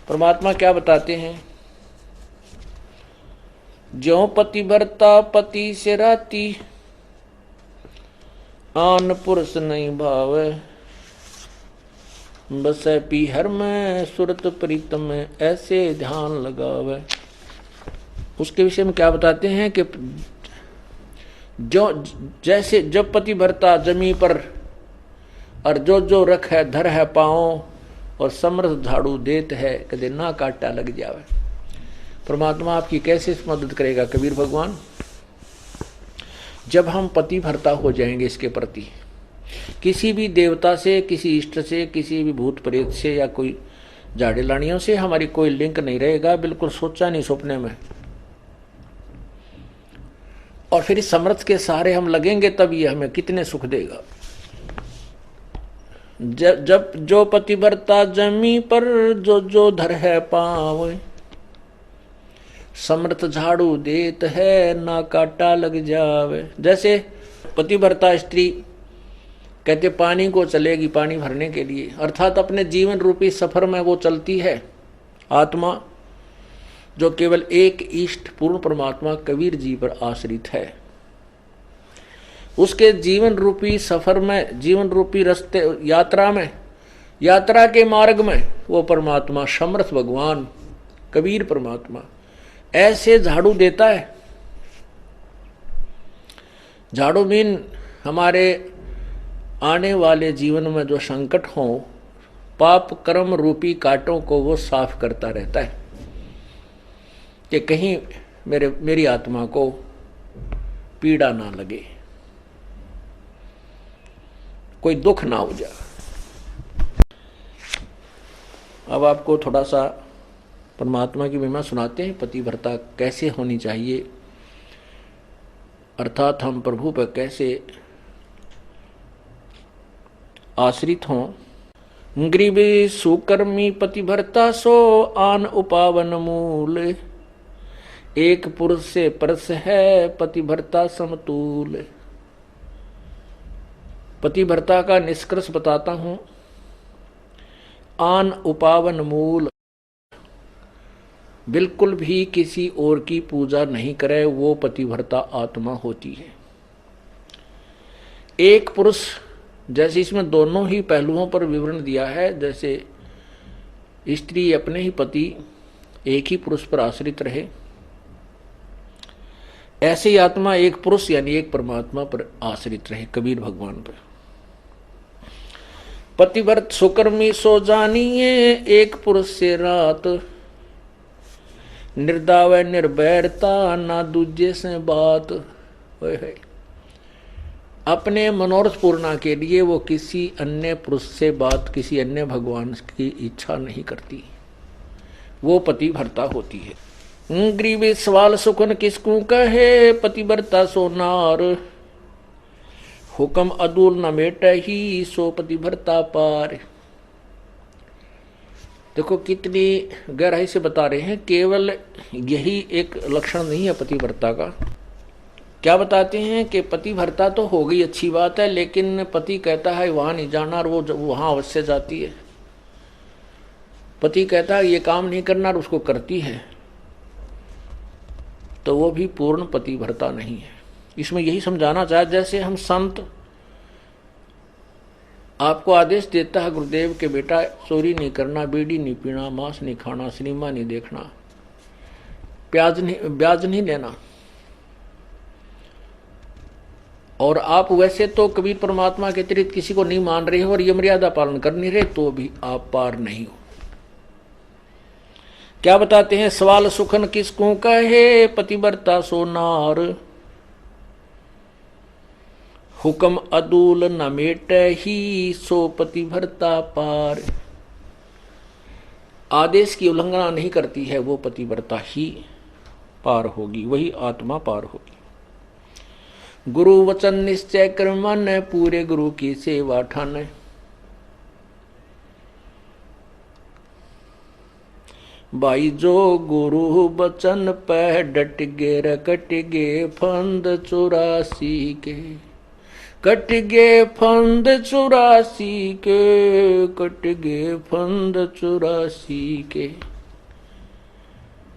Speaker 1: परमात्मा क्या बताते हैं? ज्यों पति भरता पति से राती, आन पुरुष नहीं भावे, बसे पीहर में सुरत प्रीतम में, ऐसे ध्यान लगावे। उसके विषय में क्या बताते हैं कि जो जैसे जब पति भरता जमी पर, और जो जो रख है धर है पाओ, और समर्थ झाड़ू देत है कदे ना काटा लग जावे। परमात्मा आपकी कैसे मदद करेगा कबीर भगवान? जब हम पति भरता हो जाएंगे इसके प्रति, किसी भी देवता से, किसी इष्ट से, किसी भी भूत प्रेत से या कोई झाड़े लानियों से हमारी कोई लिंक नहीं रहेगा, बिल्कुल सोचा नहीं सपने में। और फिर इस समर्थ के सहारे हम लगेंगे तब ये हमें कितने सुख देगा। जब जो पति भरता जमी पर, जो जो धर है पाँव, समर्थ झाड़ू देत है ना काटा लग जावे। जैसे पति भरता स्त्री कहते पानी को चलेगी पानी भरने के लिए, अर्थात अपने जीवन रूपी सफर में वो चलती है आत्मा, जो केवल एक इष्ट पूर्ण परमात्मा कबीर जी पर आश्रित है। उसके जीवन रूपी सफर में, जीवन रूपी रास्ते यात्रा में, यात्रा के मार्ग में वो परमात्मा समर्थ भगवान कबीर परमात्मा ऐसे झाड़ू देता है। झाड़ू मीन हमारे आने वाले जीवन में जो संकट हो, पाप कर्म रूपी कांटों को वो साफ करता रहता है कि कहीं मेरी आत्मा को पीड़ा ना लगे, कोई दुख ना हो जाए। अब आपको थोड़ा सा परमात्मा की महिमा सुनाते हैं, पतिव्रता कैसे होनी चाहिए, अर्थात हम प्रभु पर कैसे आश्रित हों। ग्रीव सुकर्मी पतिव्रता सो आन उपावन मूल, एक पुरुष से परस है पतिव्रता समतूल। पतिव्रता का निष्कर्ष बताता हूं। आन उपावन मूल, बिल्कुल भी किसी और की पूजा नहीं करे, वो पतिव्रता आत्मा होती है। एक पुरुष, जैसे इसमें दोनों ही पहलुओं पर विवरण दिया है, जैसे स्त्री अपने ही पति एक ही पुरुष पर आश्रित रहे, ऐसे ही आत्मा एक पुरुष यानी एक परमात्मा पर आश्रित रहे, कबीर भगवान पर। पतिव्रत सुकर्मी सो जानिए, एक पुरुष से रात, निर्दाव निर्भैरता ना दूजे से बात। अपने मनोरथ पूर्णा के लिए वो किसी अन्य पुरुष से बात, किसी अन्य भगवान की इच्छा नहीं करती, वो पतिव्रता होती है। ग्रीवे सवाल सुखन किसकू कहे, पतिव्रता सो नार, हुक्म अदूल न मेट ही सो पतिव्रता पार। देखो कितनी गहराई से बता रहे हैं, केवल यही एक लक्षण नहीं है पतिव्रता का। क्या बताते हैं कि पतिव्रता तो हो गई, अच्छी बात है, लेकिन पति कहता है वहां नहीं जाना और वो वहां अवश्य जाती है। पति कहता है ये काम नहीं करना और उसको करती है, तो वो भी पूर्ण पतिव्रता नहीं है। इसमें यही समझाना चाहे, जैसे हम संत आपको आदेश देता है गुरुदेव के बेटा चोरी नहीं करना, बीड़ी नहीं पीना, मांस नहीं खाना, सिनेमा नहीं देखना, ब्याज नहीं लेना, और आप वैसे तो कबीर परमात्मा के अतिरिक्त किसी को नहीं मान रहे हो और ये मर्यादा पालन कर नहीं रहे, तो भी आप पार नहीं हो। क्या बताते हैं, सवाल सुखन किसको कहे, पतिव्रता सो नार, हुक्म अदूल न मेट ही सो पतिव्रता पार। आदेश की उल्लंघना नहीं करती है वो पतिव्रता ही पार होगी, वही आत्मा पार होगी। गुरु वचन निश्चय कर मन, पूरे गुरु की सेवा ठान, भाई जो गुरु वचन पे डट गे रकट गे फंद 84 के, कट गे फंद 84 के, कट गे फंद 84 के।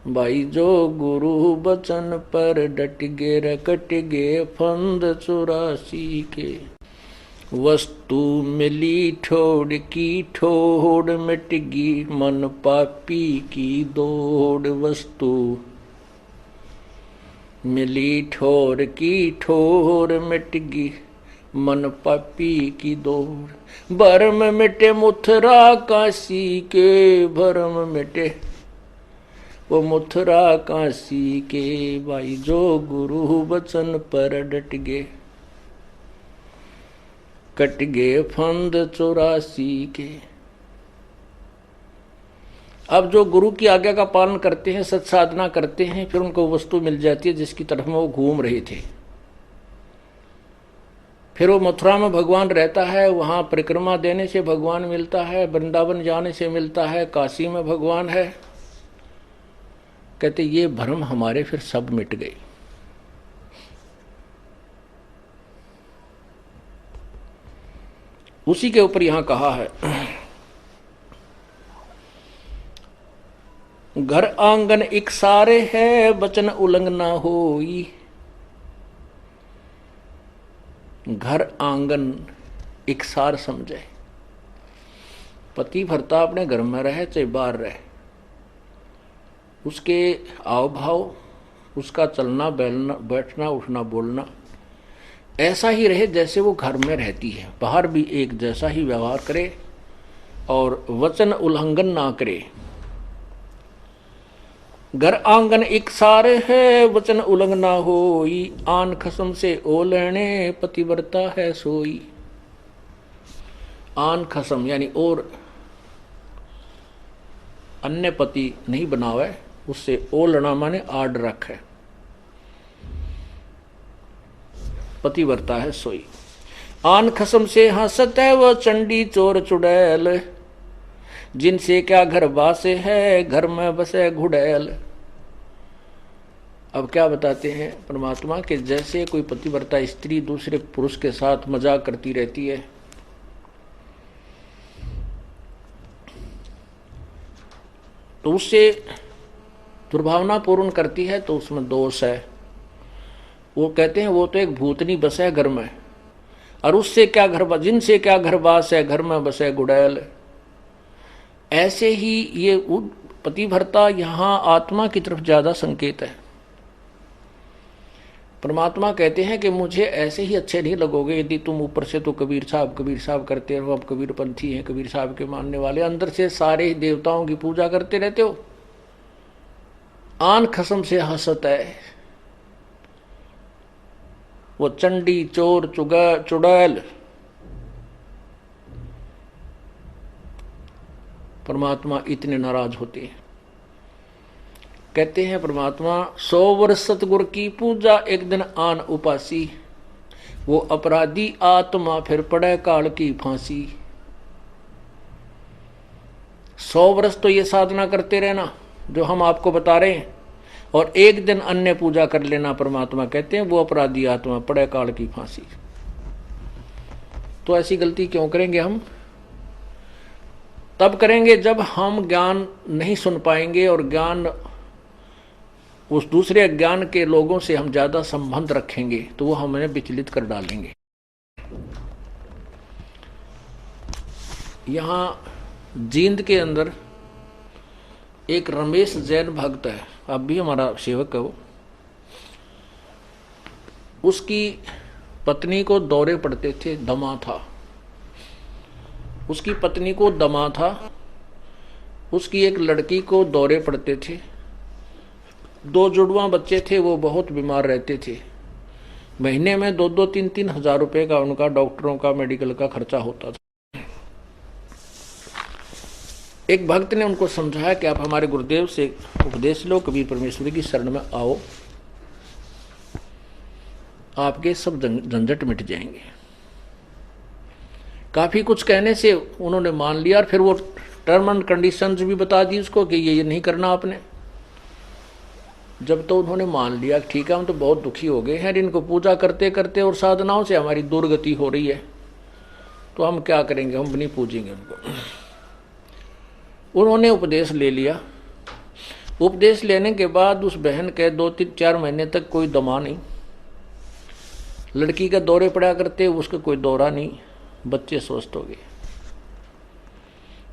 Speaker 1: भाई जो गुरु बचन पर डट गे रे कट गे फंद 84 के। वस्तु मिली ठोड़ की ठोड़ मिट गई मन पापी की दौड़। वस्तु मिली ठोर की ठोर मिट गई मन पापी की दौड़। भरम मिटे मुथरा काशी के भरम मिटे वो मुथरा काशी के। भाई जो गुरु बचन पर डट गे कट गे फंद 84 के। अब जो गुरु की आज्ञा का पालन करते हैं, सत साधना करते हैं, फिर उनको वस्तु मिल जाती है जिसकी तरफ में वो घूम रहे थे। फिर वो मथुरा में भगवान रहता है, वहां परिक्रमा देने से भगवान मिलता है, वृंदावन जाने से मिलता है, काशी में भगवान है। कहते ये भ्रम हमारे फिर सब मिट गए। उसी के ऊपर यहां कहा है, घर आंगन एक सारे है वचन उल्लंघना होई। घर आंगन एक सार समझे। पति भर्ता अपने घर में रहे चाहे बाहर रहे, उसके आव भाव, उसका चलना बैठना उठना बोलना ऐसा ही रहे जैसे वो घर में रहती है। बाहर भी एक जैसा ही व्यवहार करे और वचन उल्लंघन ना करे। घर आंगन एक सारे है वचन उल्लंघना होई। आन खसम से ओ लेने पतिव्रता है सोई। आन खसम यानी और अन्य पति नहीं बनावे, उससे ओलना माने आड रखे, पतिव्रता है सोई। आन खसम से हंसत है वह चंडी चोर चुड़ैल। जिनसे क्या घर बासे है घर में बसे घुड़ैल। अब क्या बताते हैं परमात्मा के, जैसे कोई पतिव्रता स्त्री दूसरे पुरुष के साथ मजाक करती रहती है, तो उससे दुर्भावना पूर्ण करती है, तो उसमें दोष है। वो कहते हैं वो तो एक भूतनी बस है घर में, और उससे क्या घर, जिनसे क्या घर बास है घर में बसे गुड़ैल। ऐसे ही ये पतिव्रता यहाँ आत्मा की तरफ ज्यादा संकेत है। परमात्मा कहते हैं कि मुझे ऐसे ही अच्छे नहीं लगोगे यदि तुम ऊपर से तो कबीर साहब करते रहो, अब कबीर पंथी हैं, कबीर साहब के मानने वाले, अंदर से सारे देवताओं की पूजा करते रहते हो। आन खसम से हंसत है वो चंडी चोर चुड़ैल। परमात्मा इतने नाराज होते हैं। कहते हैं परमात्मा 100 वर्ष सतगुरु की पूजा एक दिन आन उपासी। वो अपराधी आत्मा फिर पड़े काल की फांसी। 100 वर्ष तो ये साधना करते रहना जो हम आपको बता रहे हैं, और एक दिन अन्य पूजा कर लेना। परमात्मा कहते हैं वो अपराधी आत्मा पड़े काल की फांसी। तो ऐसी गलती क्यों करेंगे हम? तब करेंगे जब हम ज्ञान नहीं सुन पाएंगे और ज्ञान उस दूसरे ज्ञान के लोगों से हम ज्यादा संबंध रखेंगे, तो वो हमें विचलित कर डालेंगे। यहां जींद के अंदर एक रमेश जैन भक्त है, अब भी हमारा सेवक है वो। उसकी पत्नी को दौरे पड़ते थे, दमा था उसकी पत्नी को, दमा था उसकी। एक लड़की को दौरे पड़ते थे। 2 जुड़वा बच्चे थे, वो बहुत बीमार रहते थे। महीने में 2-2, 3-3 हजार रुपए का उनका डॉक्टरों का मेडिकल का खर्चा होता था। एक भक्त ने उनको समझाया कि आप हमारे गुरुदेव से उपदेश लो, कबीर परमेश्वरी की शरण में आओ, आपके सब झंझट मिट जाएंगे। काफी कुछ कहने से उन्होंने मान लिया, और फिर वो टर्म एंड कंडीशंस भी बता दी उसको कि ये नहीं करना आपने। जब तो उन्होंने मान लिया ठीक है, हम तो बहुत दुखी हो गए हैं इनको पूजा करते करते और साधनाओं से हमारी दुर्गति हो रही है, तो हम क्या करेंगे, हम नहीं पूजेंगे उनको। उन्होंने उपदेश ले लिया उपदेश लेने के बाद उस बहन के 2-3-4 महीने तक कोई दमा नहीं, लड़की के दौरे पड़ा करते, उसका कोई दौरा नहीं, बच्चे स्वस्थ हो गए।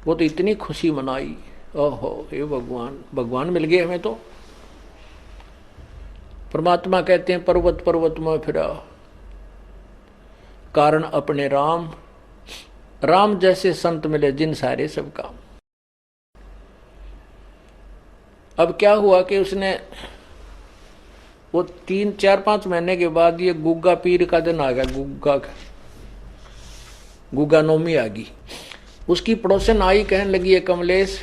Speaker 1: वो तो इतनी खुशी मनाई, ओहो हे भगवान, भगवान मिल गए हमें। तो परमात्मा कहते हैं पर्वत पर्वत में फिरा, कारण अपने राम, राम जैसे संत मिले जिन सारे सब काम। अब क्या हुआ कि उसने वो 3-4-5 महीने के बाद ये गुग्गा पीर का दिन आ गया, गुग्गा नौमी आ गई। उसकी पड़ोसन आई, कहने लगी है कमलेश,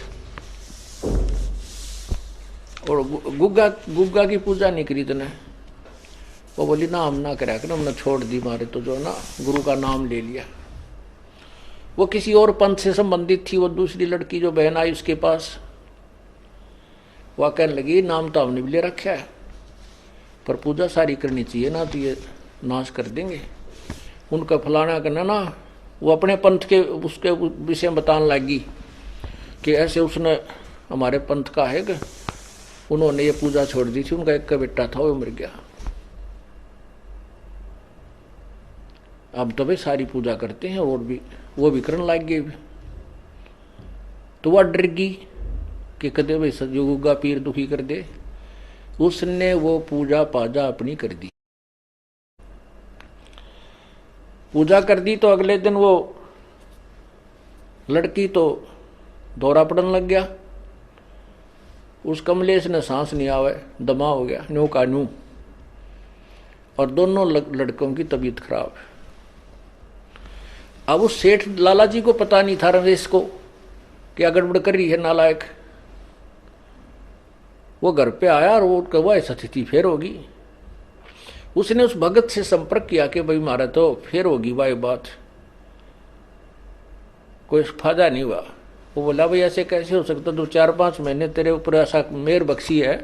Speaker 1: और गुग्गा की पूजा नहीं करी तूने। वो बोली ना हम ना करा कर, हमने छोड़ दी, मारे तो जो ना गुरु का नाम ले लिया। वो किसी और पंथ से संबंधित थी, वो दूसरी लड़की जो बहन आई उसके पास, वह कहने लगी नाम तो हमने भी ले रखा है, पर पूजा सारी करनी चाहिए ना, तो ये नाश कर देंगे। उनका फलाना करना ना, वो अपने पंथ के उसके विषय में बताने लगी कि ऐसे उसने हमारे पंथ का है कि उन्होंने ये पूजा छोड़ दी थी, उनका एक का बेटा था वो मर गया, अब तो भाई सारी पूजा करते हैं और भी वो भी करने लग गए। तो वह डर गई कि कदे भाई सजो गुग्गा पीर दुखी कर दे, उसने वो पूजा पाजा अपनी कर दी। पूजा कर दी तो अगले दिन वो लड़की तो दौरा पड़ने लग गया। उस कमलेश ने सांस नहीं आवे, दमा हो गया, न्यू का न्यू, और दोनों लड़कों की तबीयत खराब। अब उस सेठ लाला जी को पता नहीं था, रमेश को, क्या गड़बड़ कर रही है नालायक। वो घर पे आया और वो कहा ऐसा स्थिति फिर होगी। उसने उस भगत से संपर्क किया कि भाई मारा तो फिर होगी भाई बात, कोई फायदा नहीं हुआ। वो बोला भाई ऐसे कैसे हो सकता, 2-4-5 महीने तेरे ऊपर ऐसा मेहर बख्शी है,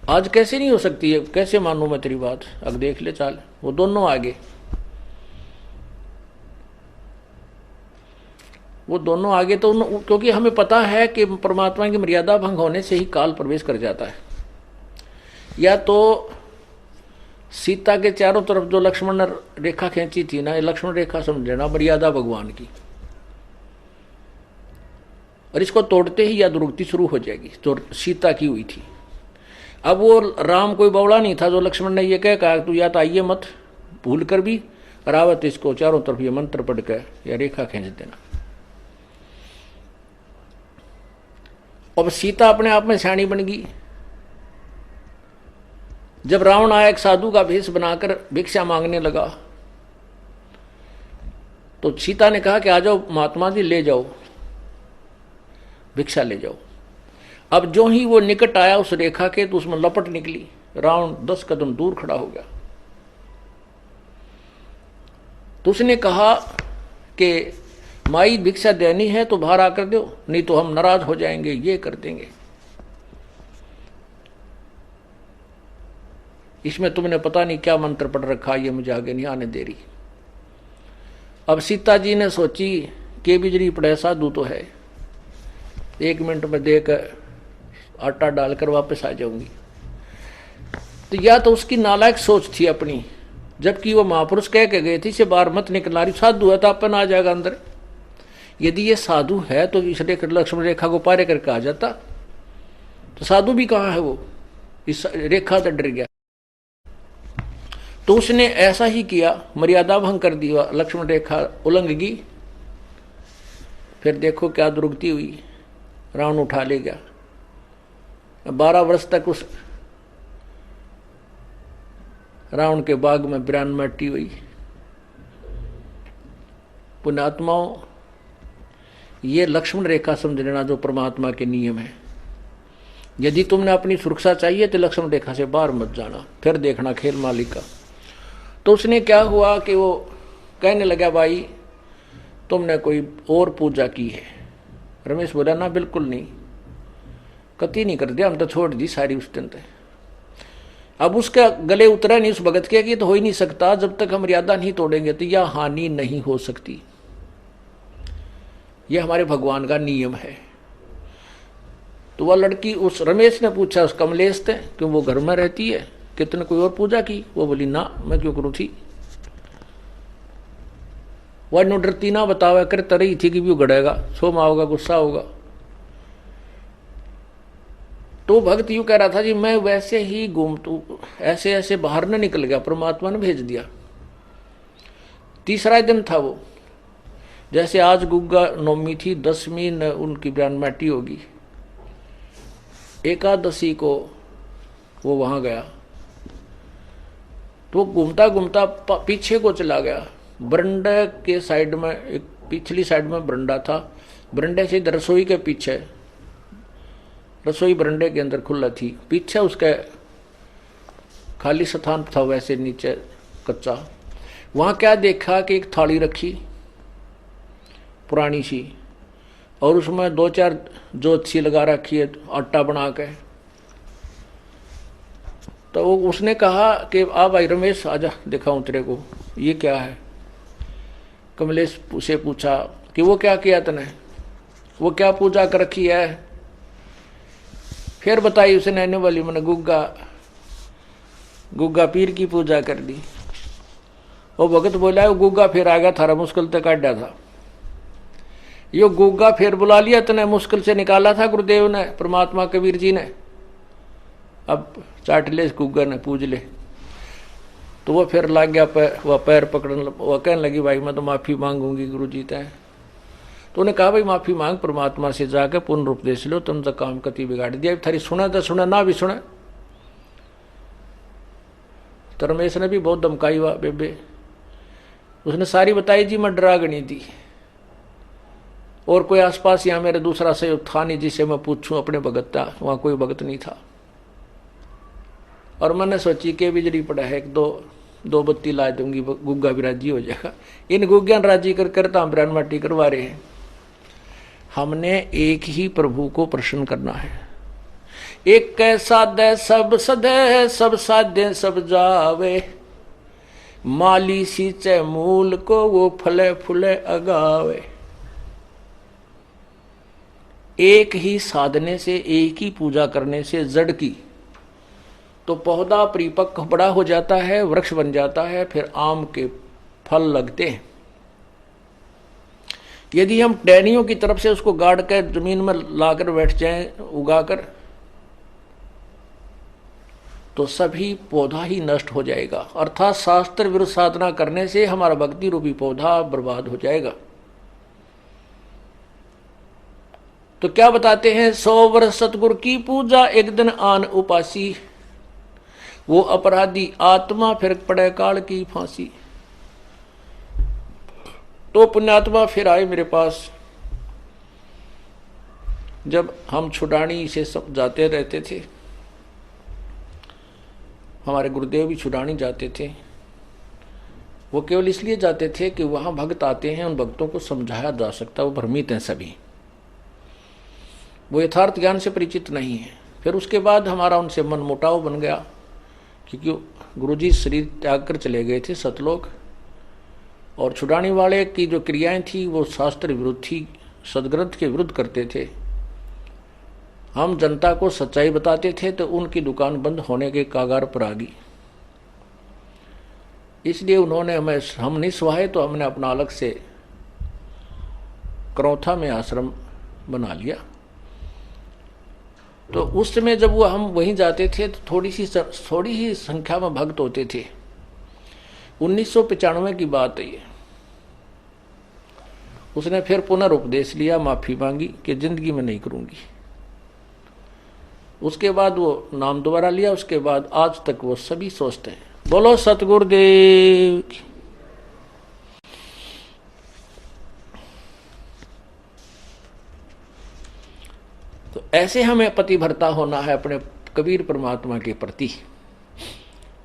Speaker 1: आज कैसे नहीं हो सकती है, कैसे मानूं मैं तेरी बात, अब देख ले चाल। वो दोनों आगे, वो दोनों आगे तो क्योंकि हमें पता है कि परमात्मा की मर्यादा भंग होने से ही काल प्रवेश कर जाता है। या तो सीता के चारों तरफ जो लक्ष्मण ने रेखा खींची थी ना, ये लक्ष्मण रेखा समझना मर्यादा भगवान की, और इसको तोड़ते ही या दुर्गति शुरू हो जाएगी, जो सीता की हुई थी। अब वो राम कोई बवड़ा नहीं था जो लक्ष्मण ने ये कहा तू या तो आइए मत, भूल कर भी रावत इसको चारों तरफ ये मंत्र पढ़ कर या रेखा खींच देना। अब सीता अपने आप में सियाणी बन गई। जब रावण आया एक साधु का भेष बनाकर भिक्षा मांगने लगा, तो सीता ने कहा कि आ जाओ महात्मा जी, ले जाओ भिक्षा ले जाओ। अब जो ही वो निकट आया उस रेखा के, तो उसमें लपट निकली, रावण 10 कदम दूर खड़ा हो गया। तो उसने कहा कि माई भिक्षा देनी है तो बाहर आकर दो, नहीं तो हम नाराज हो जाएंगे, ये कर देंगे। इसमें तुमने पता नहीं क्या मंत्र पढ़ रखा, ये मुझे आगे नहीं आने दे रही। अब सीता जी ने सोची कि बिजली पड़े साधु तो है, 1 मिनट में देकर आटा डालकर वापस आ जाऊंगी। तो या तो उसकी नालायक सोच थी अपनी, जबकि वो महापुरुष कह के गए थे से बाहर मत निकलना, रही साधु है तो अपन आ जाएगा अंदर। यदि ये साधु है तो इस लक्ष्मण रेखा को पारे करके आ जाता, तो साधु भी कहाँ है वो, इस रेखा से डर गया। तो उसने ऐसा ही किया, मर्यादा भंग कर दिया, लक्ष्मण रेखा उल्लंघ गई। फिर देखो क्या दुर्गति हुई, रावण उठा ले गया। 12 वर्ष तक उस रावण के बाग में बिरान मट्टी हुई। पुण्यात्माओं, ये लक्ष्मण रेखा समझ लेना जो परमात्मा के नियम है। यदि तुमने अपनी सुरक्षा चाहिए तो लक्ष्मण रेखा से बाहर मत जाना, फिर देखना खेल मालिक का। तो उसने क्या हुआ कि वो कहने लगा भाई तुमने कोई और पूजा की है। रमेश बोला ना बिल्कुल नहीं, कति नहीं कर दिया, हम तो छोड़ दी सारी उस दिन तक। अब उसका गले उतरा नहीं उस भगत के कि तो हो ही नहीं सकता, जब तक हम मर्यादा नहीं तोड़ेंगे तो यह हानि नहीं हो सकती। यह हमारे भगवान का नियम है। तो वह लड़की, उस रमेश ने पूछा उस कमलेश से, क्यों वो घर में रहती है, कितने कोई और पूजा की? वो बोली ना, मैं क्यों करूँ थी। वह नो डरती ना बतावा कर तरही थी कि भी गड़ेगा, सोमा होगा, गुस्सा होगा। तो भक्त यूं कह रहा था जी, मैं वैसे ही घूमतू ऐसे ऐसे बाहर न निकल गया, परमात्मा ने भेज दिया। तीसरा दिन था वो, जैसे आज गुग्गा नवमी थी, 10वीं न उनकी ब्रह्मटी होगी, एकादशी को वो वहां गया। तो घूमता घूमता पीछे को चला गया, बरंडे के साइड में, एक पिछली साइड में बरंडा था, बरंडे से इधर रसोई के पीछे, रसोई बरंडे के अंदर खुला थी, पीछे उसके खाली स्थान था, वैसे नीचे कच्चा। वहां क्या देखा कि एक थाली रखी पुरानी सी, और उसमें 2-4 जोत सी लगा रखी है आटा बना के। तो उसने कहा कि आ भाई रमेश आजा, दिखाऊं तेरे को ये क्या है। कमलेश से पूछा कि वो क्या किया तने, वो क्या पूजा कर रखी है। फिर बताई उसने, आने वाली मैंने गुग्गा पीर की पूजा कर दी। वो भगत बोला वो गुग्गा फिर आ गया, थारा मुश्किल तक काटा था। यो गुग्गा फिर बुला लिया तने, मुश्किल से निकाला था गुरुदेव ने, परमात्मा कबीर जी ने, अब चाट ले इस गुग्गा ने, पूज ले। तो वो फिर लग गया वह पैर पकड़ने, वह कहने लगी भाई मैं तो माफी मांगूंगी गुरु जी तय। तो उन्हें कहा भाई माफी मांग, परमात्मा से जाकर पूर्ण उपदेश लो, तुम तो काम कति बिगाड़ दिया, थारी सुना तो सुना, ना भी सुना। तो रमेश ने भी बहुत धमकाई हुआ बेबे, उसने सारी बताई जी, मैं डरा गणी थी, और कोई आसपास यहाँ मेरे दूसरा सहयोग था नहीं जिसे मैं पूछूं अपने भगत था, वहां कोई भगत नहीं था। और मैंने सोची कि बिजली पड़ा है, एक दो बत्ती ला दूंगी, गुग्गा भी राजी हो जाएगा। इन गुग्गा राजी करता हम ब्राह्मण माटी करवा रहे हैं। हमने एक ही प्रभु को प्रसन्न करना है। एक कैसा दे सब सदे, सब साधे सब जावे, माली सींचे मूल को वो फले फूले अगावे। एक ही साधने से, एक ही पूजा करने से जड़ की तो पौधा परिपक्व बड़ा हो जाता है, वृक्ष बन जाता है, फिर आम के फल लगते हैं। यदि हम टहनियों की तरफ से उसको गाड़ कर जमीन में लाकर बैठ जाएं, उगाकर, तो सभी पौधा ही नष्ट हो जाएगा। अर्थात शास्त्र विरुद्ध साधना करने से हमारा भक्ति रूपी पौधा बर्बाद हो जाएगा। तो क्या बताते हैं, 100 वर्ष सतगुरु की पूजा, एक दिन आन उपासी, वो अपराधी आत्मा फिर पड़े काल की फांसी। तो पुण्यात्मा फिर आए मेरे पास, जब हम छुड़ानी से सब जाते रहते थे, हमारे गुरुदेव भी छुड़ानी जाते थे। वो केवल इसलिए जाते थे कि वहां भक्त आते हैं, उन भक्तों को समझाया जा सकता, वो भ्रमित हैं सभी, वो यथार्थ ज्ञान से परिचित नहीं है। फिर उसके बाद हमारा उनसे मनमुटाव बन गया, क्योंकि गुरुजी शरीर त्याग कर चले गए थे सतलोक, और छुड़ाने वाले की जो क्रियाएं थी वो शास्त्र विरुद्ध थी, सदग्रंथ के विरुद्ध करते थे। हम जनता को सच्चाई बताते थे तो उनकी दुकान बंद होने के कागार पर आ गई। इसलिए उन्होंने हम नहीं सुहाए, तो हमने अपना अलग से करौथा में आश्रम बना लिया। तो उस समय जब वो हम वहीं जाते थे तो थोड़ी ही संख्या में भक्त होते थे। 1995 की बात है ये। उसने फिर पुनर्उपदेश लिया, माफी मांगी कि जिंदगी में नहीं करूंगी। उसके बाद वो नाम दोबारा लिया, उसके बाद आज तक वो सभी सोचते हैं। बोलो सतगुरुदेव की। तो ऐसे हमें पतिव्रता होना है अपने कबीर परमात्मा के प्रति।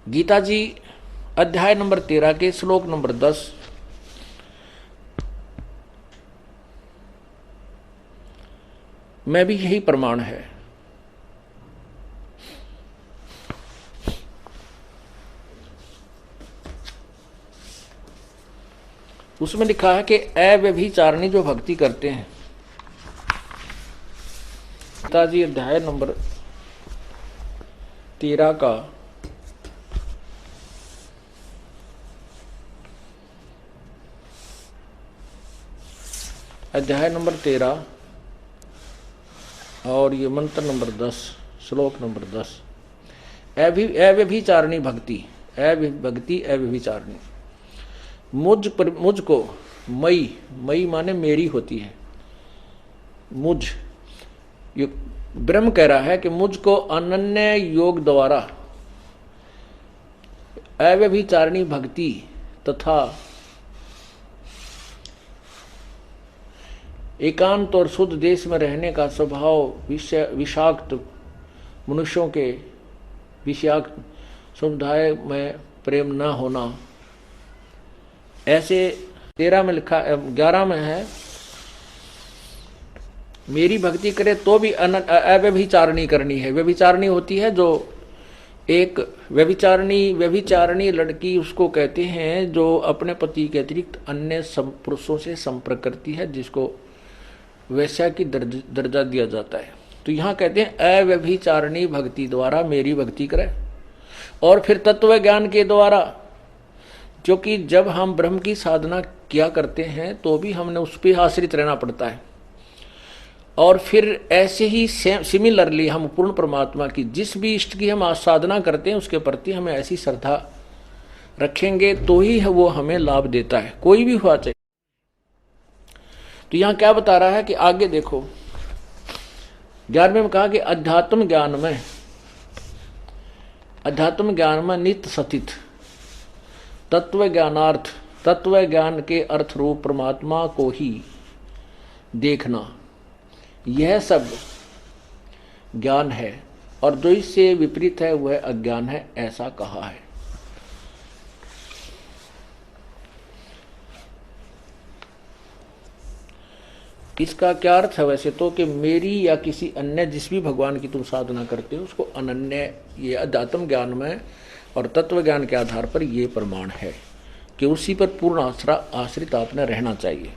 Speaker 1: गीता जी अध्याय नंबर 13 के श्लोक नंबर 10, में भी यही प्रमाण है। उसमें लिखा है कि अव्यभिचारिणी जो भक्ति करते हैं, गीता जी अध्याय नंबर 13 का अध्याय नंबर 13 और ये मंत्र नंबर 10 श्लोक नंबर 10। अव्यभिचारिणी भक्ति, भक्ति अव्यभिचारिणी। मुझको मई माने मेरी होती है। मुझ ये ब्रह्म कह रहा है कि मुझको अनन्य योग द्वारा अव्यभिचारिणी भक्ति तथा एकांत और शुद्ध देश में रहने का स्वभाव विषाक्त मनुष्यों के विषाक्त समुदाय में प्रेम न होना, ऐसे 13 में लिखा, 11 में है मेरी भक्ति करे तो भी अव्यभिचारिणी करनी है। व्यभिचारिणी होती है जो एक व्यभिचारिणी लड़की उसको कहते हैं जो अपने पति के अतिरिक्त अन्य पुरुषों से संपर्क करती है, जिसको वैश्या की दर्जा दिया जाता है। तो यहाँ कहते हैं अव्यभिचारिणी भक्ति द्वारा मेरी भक्ति करे। और फिर तत्व ज्ञान के द्वारा, क्योंकि जब हम ब्रह्म की साधना किया करते हैं तो भी हमने उस पर आश्रित रहना पड़ता है। और फिर ऐसे ही सिमिलरली हम पूर्ण परमात्मा की जिस भी इष्ट की हम साधना करते हैं उसके प्रति हमें ऐसी श्रद्धा रखेंगे तो ही वो हमें लाभ देता है, कोई भी हुआ चाहिए। तो यहाँ क्या बता रहा है कि आगे देखो 11वें में कहा कि अध्यात्म ज्ञान में नित्य सतित तत्व ज्ञान के अर्थ रूप परमात्मा को ही देखना, यह सब ज्ञान है, और जो इससे विपरीत है वह अज्ञान है, ऐसा कहा है। इसका क्या अर्थ है वैसे तो, कि मेरी या किसी अन्य जिस भी भगवान की तुम साधना करते हो उसको अनन्य, ये अध्यात्म ज्ञान में और तत्व ज्ञान के आधार पर ये प्रमाण है कि उसी पर पूर्ण आश्रित आपने रहना चाहिए।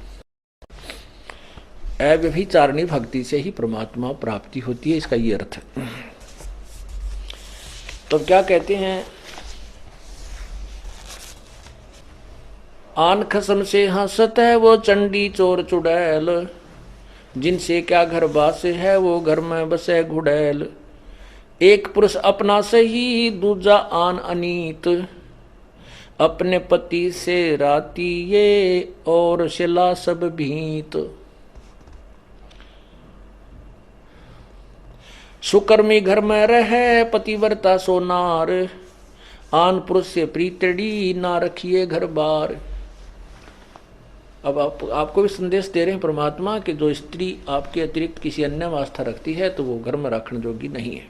Speaker 1: अव्यभिचारिणी भक्ति से ही परमात्मा प्राप्ति होती है, इसका ये अर्थ है। तो क्या कहते हैं, आन खसम से हंसत है वो चंडी चोर चुड़ैल, जिनसे क्या घर बास है वो घर में बसे घुड़ैल। एक पुरुष अपना सही दूजा आन अनीत, अपने पति से राती ये और शिला सब भीत। सुकर्मी घर में रहे पतिव्रता सोनार, आन पुरुष से प्रीतड़ी ना रखिए घर बार। अब आपको भी संदेश दे रहे हैं परमात्मा कि जो स्त्री आपके अतिरिक्त किसी अन्य में आस्था रखती है तो वो घर में रखने योग्य नहीं है।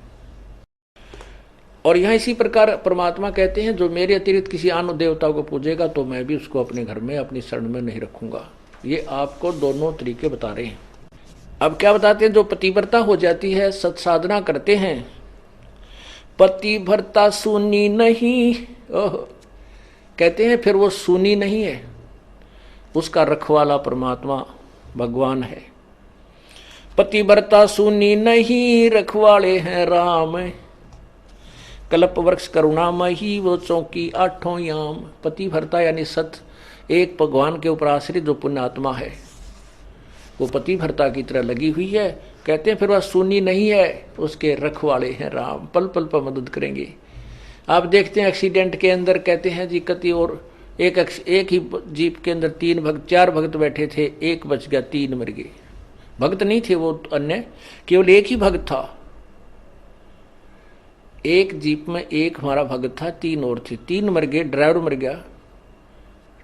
Speaker 1: और यहाँ इसी प्रकार परमात्मा कहते हैं जो मेरे अतिरिक्त किसी अन्य देवता को पूजेगा तो मैं भी उसको अपने घर में अपनी शरण में नहीं रखूंगा। ये आपको दोनों तरीके बता रहे हैं। अब क्या बताते हैं, जो पतिव्रता हो जाती है, सत्साधना करते हैं, पतिव्रता सुनी नहीं, कहते हैं फिर वो सुनी नहीं है, उसका रखवाला परमात्मा भगवान है। पतिव्रता सुनी नहीं रखवाले हैं राम, कल्प वृक्ष करुणामयी वो चौकी आठों याम। पतिव्रता यानी सत एक भगवान के ऊपर आश्रित जो पुण्यात्मा है वो पतिव्रता की तरह लगी हुई है। कहते हैं फिर वह सुनी नहीं है, उसके रखवाले हैं राम, पल पल पर मदद करेंगे। आप देखते हैं एक्सीडेंट के अंदर कहते हैं जी कति और एक ही जीप के अंदर 4 भक्त बैठे थे, एक बच गया, 3 मर गए। भक्त नहीं थे वो अन्य, केवल एक ही भक्त था। एक जीप में एक हमारा भक्त था, 3 और थे, 3 मर गए, ड्राइवर मर गया,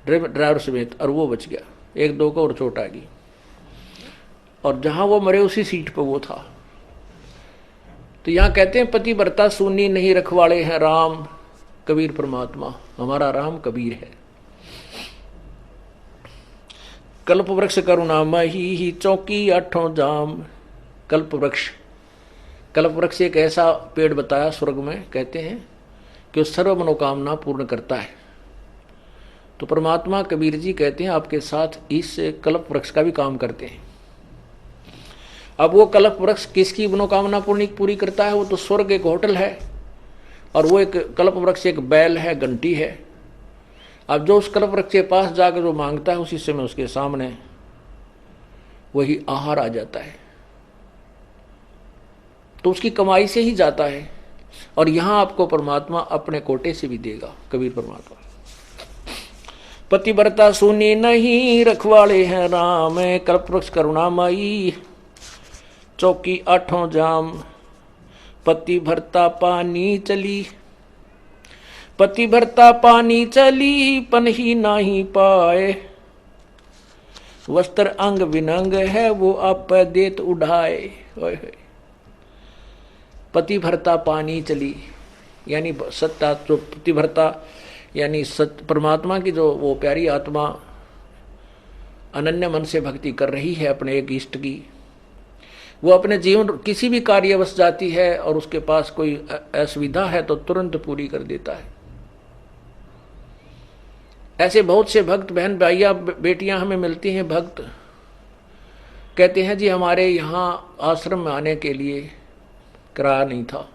Speaker 1: ड्राइवर समेत, और वो बच गया। 1-2 को और चोट आ गई, और जहां वो मरे उसी सीट पर वो था। तो यहां कहते हैं पतिव्रता सुनी नहीं रखवाले हैं राम, कबीर परमात्मा, हमारा राम कबीर है। कल्प वृक्ष करुणामयी ही चौकी आठों जाम। कल्प वृक्ष एक ऐसा पेड़ बताया स्वर्ग में, कहते हैं कि वो सर्व मनोकामना पूर्ण करता है। तो परमात्मा कबीर जी कहते हैं आपके साथ इस कल्प वृक्ष का भी काम करते हैं। अब वो कल्प वृक्ष किसकी मनोकामना पूरी करता है? वो तो स्वर्ग एक होटल है, और वो एक कल्प वृक्ष एक बैल है, घंटी है। अब जो उस कल्प वृक्ष के पास जाकर जो मांगता है, उसी समय उसके सामने वही आहार आ जाता है। तो उसकी कमाई से ही जाता है, और यहां आपको परमात्मा अपने कोटे से भी देगा। कबीर परमात्मा, पतिव्रता सुनी नहीं, रखवाले हैं राम, कल्पवृक्ष करुणामयी, चौकी आठों जाम, पतिव्रता पानी चली, पतिव्रता पानी चली, पन ही नाही पाए, वस्त्र अंग विनंग है, वो आप देत उड़ाए। पतिव्रता पानी चली, यानी सत्ता जो पतिव्रता यानी सत्य परमात्मा की जो वो प्यारी आत्मा अनन्य मन से भक्ति कर रही है अपने एक इष्ट की, वो अपने जीवन किसी भी कार्यवश जाती है और उसके पास कोई असुविधा है तो तुरंत पूरी कर देता है। ऐसे बहुत से भक्त बहन भाइया बेटियां हमें मिलती हैं। भक्त कहते हैं जी हमारे यहाँ आश्रम में आने के लिए किराया नहीं था,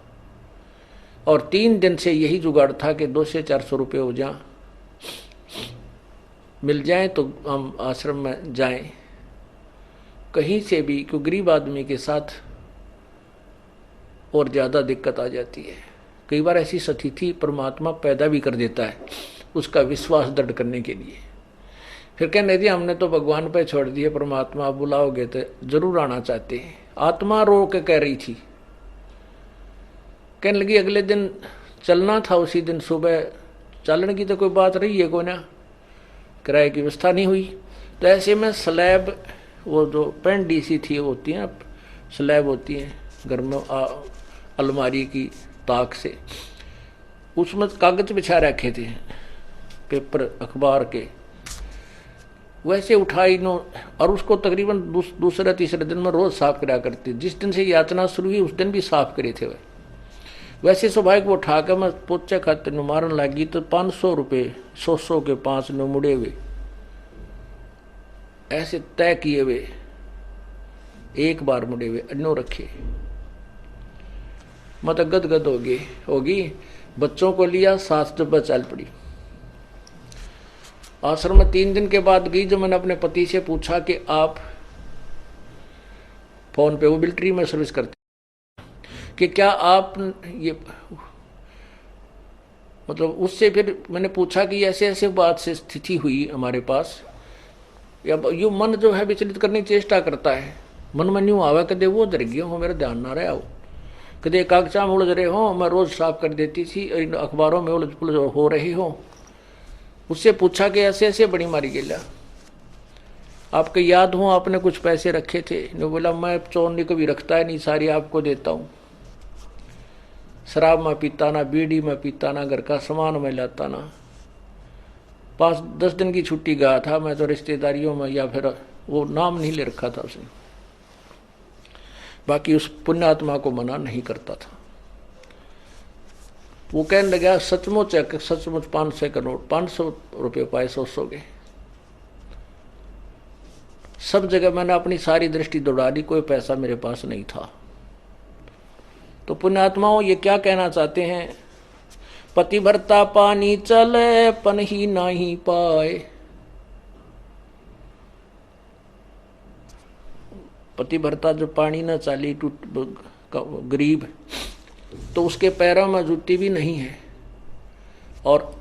Speaker 1: और 3 दिन से यही जुगाड़ था कि 200 से 400 रुपये हो जाए, मिल जाए तो हम आश्रम में जाएं। कहीं से भी क्यों गरीब आदमी के साथ और ज़्यादा दिक्कत आ जाती है। कई बार ऐसी स्थिति परमात्मा पैदा भी कर देता है उसका विश्वास दृढ़ करने के लिए। फिर कहने दिया हमने तो भगवान पे छोड़ दिए, परमात्मा आप बुलाओगे तो जरूर आना चाहते हैं। आत्मा रो के कह रही थी, कहने लगी अगले दिन चलना था, उसी दिन सुबह चलने की तो कोई बात रही है को ना, किराए की व्यवस्था नहीं हुई। तो ऐसे में स्लैब, वो जो पेंडी सी थी होती हैं स्लैब होती हैं घर में अलमारी की ताक से, उसमें कागज बिछा रखे थे पेपर अखबार के, वैसे उठाई नो, और उसको तकरीबन दूसरे तीसरे दिन में रोज साफ करा करती। जिस दिन से यातना शुरू हुई उस दिन भी साफ करे थे वैसे स्वाभाविक वो उठाकर मैं पोचे खाते नु मारन लगी तो 500 रुपये 100 के 5 नु मुड़े हुए ऐसे तय किए हुए, एक बार मुड़े हुए अन्नो रखे। मत गदगद होगी। बच्चों को लिया, सास जब चल पड़ी। आश्रम में 3 दिन के बाद गई, जब मैंने अपने पति से पूछा कि आप फोन पे वो मिलिट्री में सर्विस करते कि क्या आप ये, मतलब उससे फिर मैंने पूछा कि ऐसे ऐसे बात से स्थिति हुई हमारे पास, या यू मन जो है विचलित करने की चेष्टा करता है। मन में यूँ आवा कदे वो डर गया हो, मेरा ध्यान ना रहा हो, कदे कागजा में उलझ रहे हो, मैं रोज साफ कर देती थी, इन अखबारों में उलझ पुलझ हो रही हो। उससे पूछा कि ऐसे ऐसे बड़ी मारी गेला, आपको याद हो आपने कुछ पैसे रखे थे? ने बोला मैं चोरनी कभी रखता है नहीं, सारी आपको देता हूँ। शराब में पीता ना, बीड़ी में पीता ना, घर का सामान में लाता ना। 5-10 दिन की छुट्टी गया था मैं तो रिश्तेदारियों में, या फिर वो नाम नहीं ले रखा था उसने, बाकी उस पुण्यात्मा को मना नहीं करता था। वो कहने लगा सचमुच 500 का नोट, 500 रुपये पाए 100 के। सब जगह मैंने अपनी सारी दृष्टि दौड़ा दी, कोई पैसा मेरे पास नहीं था। तो पुण्यात्माओं ये क्या कहना चाहते हैं? पतिव्रता पानी चले पन ही नहीं पाए। पतिव्रता जो पानी न चाली, गरीब, तो उसके पैरों में जूती भी नहीं है और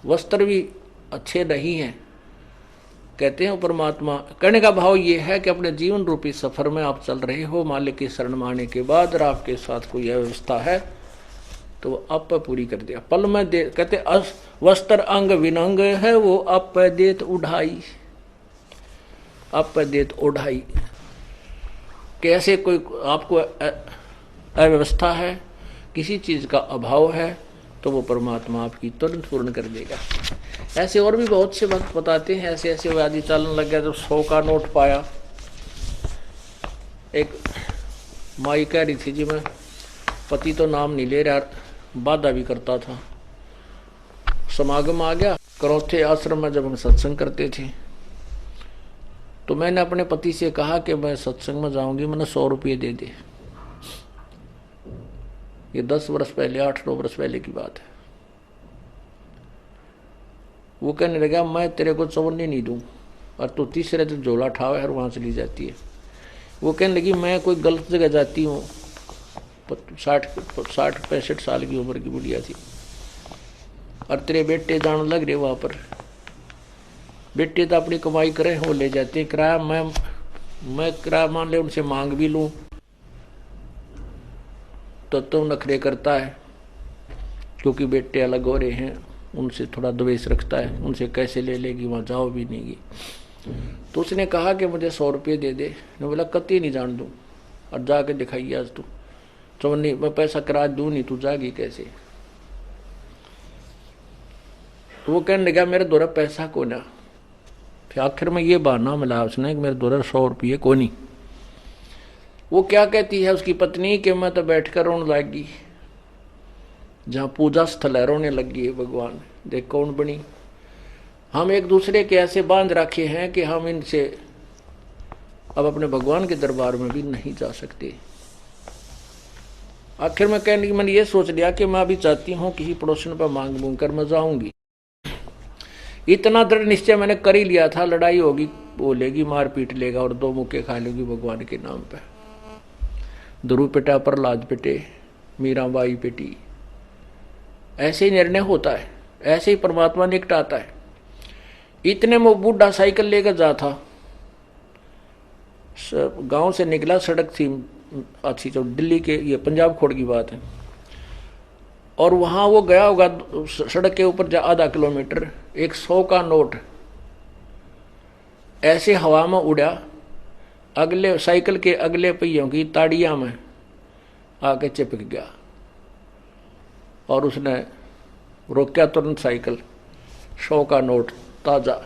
Speaker 1: वस्त्र भी अच्छे नहीं हैं। कहते हैं परमात्मा, कहने का भाव ये है कि अपने जीवन रूपी सफर में आप चल रहे हो, मालिक की शरण में आने के बाद आपके साथ कोई व्यवस्था है तो वो आप पर पूरी कर दिया। पल में दे, कहते वस्त्र अंग विनंग है, वो आप पर देत उढ़ाई, आप पर देत उढ़ाई। कैसे कोई आपको अव्यवस्था है, किसी चीज का अभाव है, तो वो परमात्मा आपकी तुरंत पूर्ण कर देगा। ऐसे और भी बहुत से भक्त बताते हैं, ऐसे ऐसे आदि चलन लग गया। जब 100 का नोट पाया, एक माई कह रही थी जी मैं पति तो नाम नहीं ले रहा, बाधा भी करता था। समागम आ गया, करौथे आश्रम में जब हम सत्संग करते थे तो मैंने अपने पति से कहा कि मैं सत्संग में जाऊंगी, मैंने 100 रुपये दे दे। ये 10 वर्ष पहले, 8-9 वर्ष पहले की बात है। वो कहने लगा मैं तेरे को 54 नहीं दूं, और तू तीसरे दिन झोला ठावे और वहां चली जाती है। वो कहने लगी मैं कोई गलत जगह जाती हूँ, 60-65 साल की उम्र की बुढ़िया थी, और तेरे बेटे जाने लग रहे वहां पर। बेटे तो अपनी कमाई करे, वो ले जाते हैं किराया। मैं किराया मान ले उनसे मांग भी लूं तो नखरे करता है, क्योंकि बेटे अलग हो रहे हैं, उनसे थोड़ा द्वेष रखता है, उनसे कैसे ले लेगी, वहां जाओ भी नहीं। तो उसने कहा कि मुझे 100 रुपये दे दे। मैं बोला कति नहीं जान दूं, और जाके दिखाइए आज तू। तो नहीं, मैं पैसा किराया दूं नहीं, तू जागी कैसे। तो वो कहने लगा मेरे द्वारा पैसा को ना। फिर आखिर में ये बहाना मिला उसने कि मेरे द्वारा 100 रुपये को नहीं। वो क्या कहती है उसकी पत्नी कि मैं तो बैठकर रोने लगी, जहां पूजा स्थल है रोने लगी है भगवान, देख कौन बनी। हम एक दूसरे के ऐसे बांध रखे हैं कि हम इनसे अब अपने भगवान के दरबार में भी नहीं जा सकते। आखिर में कहने की मैंने ये सोच लिया कि मैं अभी चाहती हूँ किसी पड़ोसन पर मांग मूंग कर मैं जाऊंगी। इतना दृढ़ निश्चय मैंने कर ही लिया था, लड़ाई होगी, बोलेगी, मार पीट लेगा और 2 मुक्के खा लेगी भगवान के नाम पे। ध्रुव पिटा, प्रहलाद पिटे, मीराबाई पिटी। ऐसे ही निर्णय होता है, ऐसे ही परमात्मा निकटाता है। इतने में बूढ़ा साइकिल लेकर जा था, गांव से निकला, सड़क थी अच्छी, तो दिल्ली के, ये पंजाब खोड़ की बात है, और वहां वो गया होगा सड़क के ऊपर आधा किलोमीटर, एक 100 का नोट ऐसे हवा में उड़ा, अगले साइकिल के अगले पहियों की ताड़ियां में आके चिपक गया, और उसने रोका तुरंत साइकिल। 100 का नोट ताजा,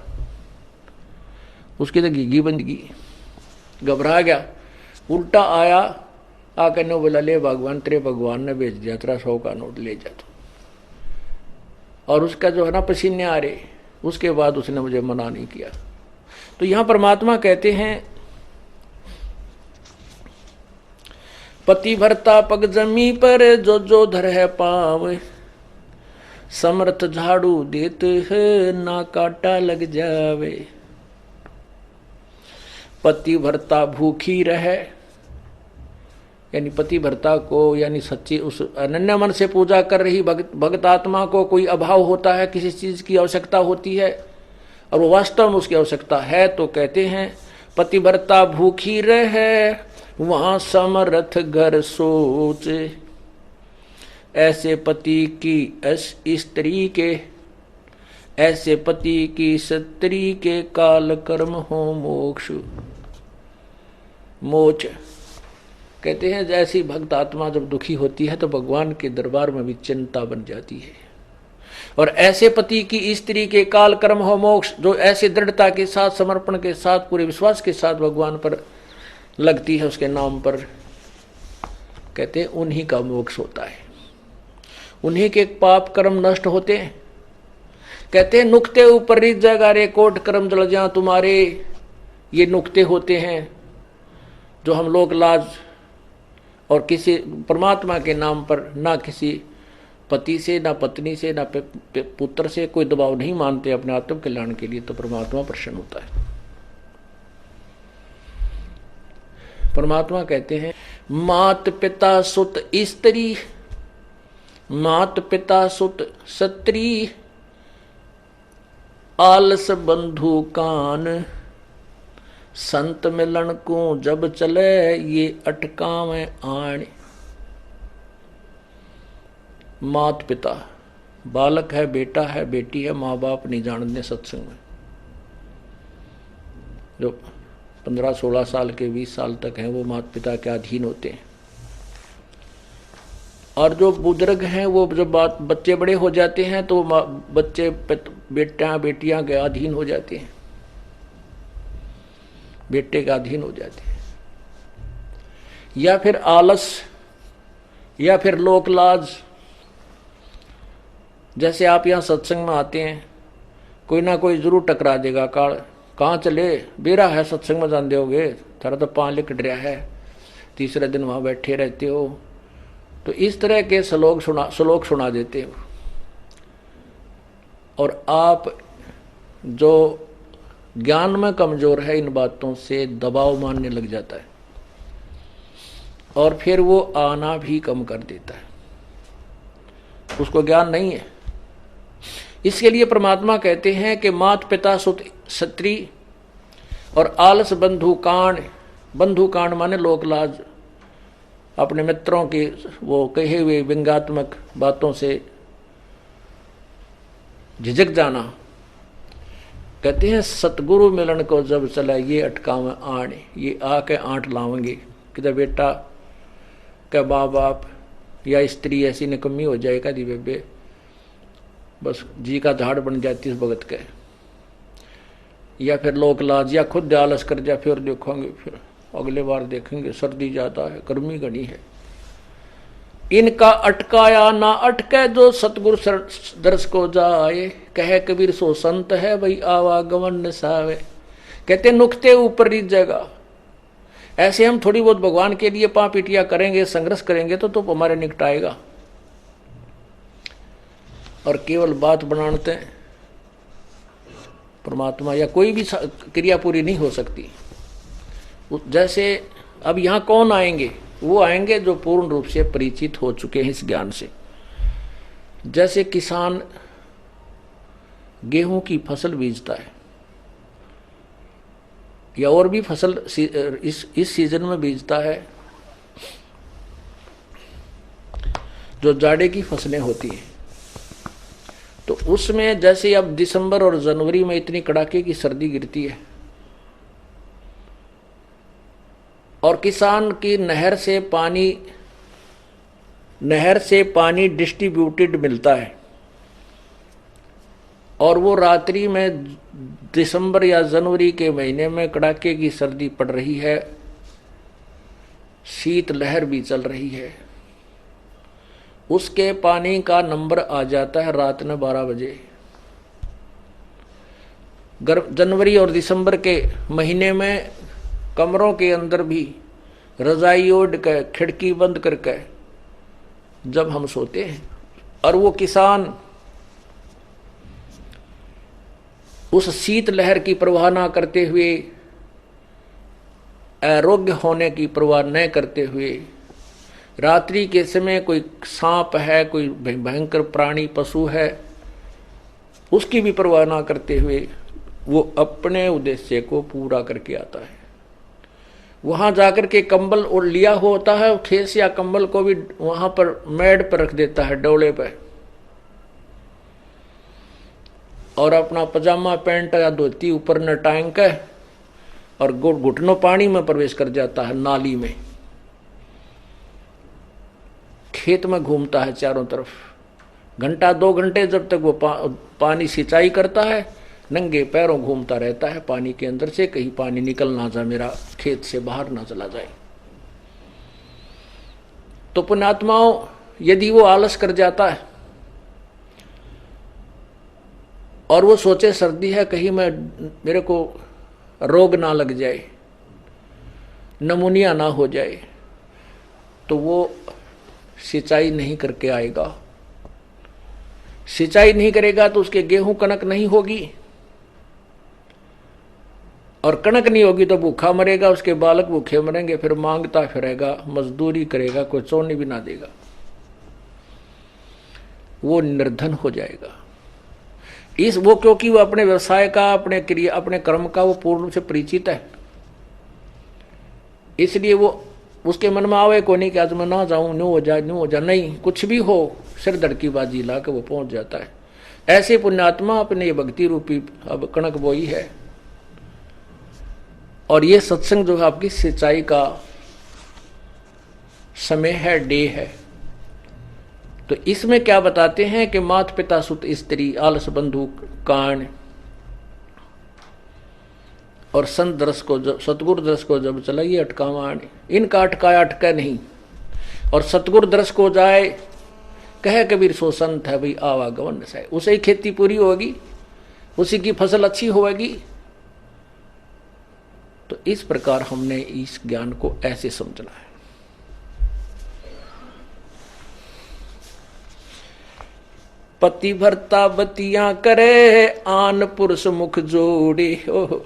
Speaker 1: उसकी तो घीघी बंद की, घबरा गया, उल्टा आया, आकर ने बोला ले भगवान, तेरे भगवान ने भेज दिया, तेरा 100 का नोट ले जा तो। और उसका जो है ना पसीने आ रहे, उसके बाद उसने मुझे मना नहीं किया। तो यहां परमात्मा कहते हैं पति भरता पग जमी पर जो जो धर है पाव, समर्थ झाड़ू देत है ना काटा लग जावे। पति भरता भूखी रहे, यानी पति भरता को, यानी सच्ची उस अनन्य मन से पूजा कर रही भक्त आत्मा को कोई अभाव होता है, किसी चीज की आवश्यकता होती है, और वो वास्तव में उसकी आवश्यकता है, तो कहते हैं पति भरता भूखी रहे वहां समर्थ घर सोच। ऐसे पति की स्त्री के, ऐसे पति की स्त्री के काल कर्म हो मोक्ष मोच। कहते हैं जैसी भक्त आत्मा जब दुखी होती है तो भगवान के दरबार में भी चिंता बन जाती है। और ऐसे पति की स्त्री के काल कर्म हो मोक्ष, जो ऐसे दृढ़ता के साथ, समर्पण के साथ, पूरे विश्वास के साथ भगवान पर लगती है, उसके नाम पर, कहते हैं उन्हीं का मोक्ष होता है, उन्हीं के पाप कर्म नष्ट होते हैं। कहते हैं नुक्ते ऊपर रित जगा रे कोट कर्म जल जा तुम्हारे। ये नुक्ते होते हैं जो हम लोग लाज और किसी परमात्मा के नाम पर ना किसी पति से, ना पत्नी से, ना पुत्र से कोई दबाव नहीं मानते अपने आत्म कल्याण के लिए, तो परमात्मा प्रसन्न होता है। परमात्मा कहते हैं मात पिता सुत स्त्री, मात पिता सुत सत्री, आलस बंधु कान, संत मिलन को जब चले ये अटकावे आण। मात पिता, बालक है, बेटा है, बेटी है, माँ बाप नहीं जानते सत्संग में। जो 15-16 साल के 20 साल तक हैं वो माता पिता के अधीन होते हैं, और जो बुजुर्ग हैं वो जब बच्चे बड़े हो जाते हैं तो बच्चे बेटियां के अधीन हो जाते हैं, बेटे के अधीन हो जाते हैं, या फिर आलस, या फिर लोक लाज। जैसे आप यहाँ सत्संग में आते हैं, कोई ना कोई जरूर टकरा देगा, काल कहाँ चले, बेरा है सत्संग में जान दोगे, थारा तो पाँव लिकट रहा है, तीसरे दिन वहाँ बैठे रहते हो। तो इस तरह के श्लोक सुना देते हो। और आप जो ज्ञान में कमजोर है, इन बातों से दबाव मानने लग जाता है और फिर वो आना भी कम कर देता है, उसको ज्ञान नहीं है। इसके लिए परमात्मा कहते हैं कि मात पिता सुत स्त्री और आलस बंधुकाण, बंधुकाण माने लोक लाज, अपने मित्रों के वो कहे हुए व्यंग्यात्मक बातों से झिझक जाना। कहते हैं सतगुरु मिलन को जब चला ये अटकाव आने, ये आके आंट लावेंगे कि बेटा क्या माँ बाप या स्त्री ऐसी निकम्मी हो जाए का दी बेबे, बस जी का झाड़ बन जाती इस भगत के, या फिर लोक लाज, या खुद आलस कर जाए, फिर देखोगे, फिर अगले बार देखेंगे, सर्दी ज़्यादा है, गर्मी घनी है। इनका अटकाया ना अटके जो सतगुरु दर्श को जाए, कहे कबीर सो संत है भाई आवागमन निसावे। कहते नुकते ऊपर रीत जगह। ऐसे हम थोड़ी बहुत भगवान के लिए पाँ पिटिया करेंगे, संघर्ष करेंगे तो हमारे निकटाएगा, और केवल बात बनाते हैं परमात्मा या कोई भी क्रिया पूरी नहीं हो सकती। जैसे अब यहाँ कौन आएंगे, वो आएंगे जो पूर्ण रूप से परिचित हो चुके हैं इस ज्ञान से। जैसे किसान गेहूं की फसल बीजता है या और भी फसल इस सीजन में बीजता है, जो जाड़े की फसलें होती हैं, तो उसमें जैसे अब दिसंबर और जनवरी में इतनी कड़ाके की सर्दी गिरती है और किसान की नहर से पानी डिस्ट्रीब्यूटेड मिलता है, और वो रात्रि में दिसंबर या जनवरी के महीने में कड़ाके की सर्दी पड़ रही है, शीत लहर भी चल रही है, उसके पानी का नंबर आ जाता है रात में 12 बजे। जनवरी और दिसंबर के महीने में कमरों के अंदर भी रजाई ओढ़ कर खिड़की बंद करके जब हम सोते हैं, और वो किसान उस शीत लहर की परवाह ना करते हुए, आरोग्य होने की परवाह न करते हुए, रात्रि के समय कोई सांप है, कोई भयंकर प्राणी पशु है, उसकी भी परवाह ना करते हुए वो अपने उद्देश्य को पूरा करके आता है। वहां जाकर के कंबल और लिया होता है, खेस या कंबल को भी वहां पर मेड पर रख देता है, डोले पे, और अपना पजामा पैंट या धोती ऊपर न टांग के और घुटनों पानी में प्रवेश कर जाता है, नाली में। खेत में घूमता है चारों तरफ, घंटा 2 घंटे जब तक वो पानी सिंचाई करता है, नंगे पैरों घूमता रहता है पानी के अंदर से, कहीं पानी निकल ना जाए, मेरा खेत से बाहर ना चला जाए। तो पुण्यात्माओं, यदि वो आलस कर जाता है और वो सोचे सर्दी है, कहीं मेरे को रोग ना लग जाए, नमूनिया ना हो जाए, तो वो सिंचाई नहीं करके आएगा। सिंचाई नहीं करेगा तो उसके गेहूं कनक नहीं होगी, और कणक नहीं होगी तो भूखा मरेगा, उसके बालक भूखे मरेंगे, फिर मांगता फिरेगा, मजदूरी करेगा, कोई चौनी भी ना देगा, वो निर्धन हो जाएगा। वो क्योंकि वो अपने व्यवसाय का, अपने क्रिया, अपने कर्म का वो पूर्ण रूप से परिचित है, इसलिए वो उसके मन में आवे को नहीं कि आज मैं ना जाऊं, न्यू हो जाए, नहीं, कुछ भी हो, सिर धड़की बाजी ला के वो पहुंच जाता है। ऐसे पुण्यात्मा अपने ये भक्ति रूपी अब कणक बोई है, और ये सत्संग जो है आपकी सिंचाई का समय है, डे है। तो इसमें क्या बताते हैं कि माता पिता सुत स्त्री आलस बंधु कान और संत दरस को जब, सतगुरु दरस को जब चलाइए अटकावान, इनका अटकाया अटका नहीं, और सतगुरु दरस को जाए, कहे कबीर सो संत है भाई आवागमन से, उसे ही खेती पूरी होगी, उसी की फसल अच्छी होगी, तो इस प्रकार हमने इस ज्ञान को ऐसे समझना है। पति भरता बतियां करे, आन पुरुष मुख जोड़े। ओह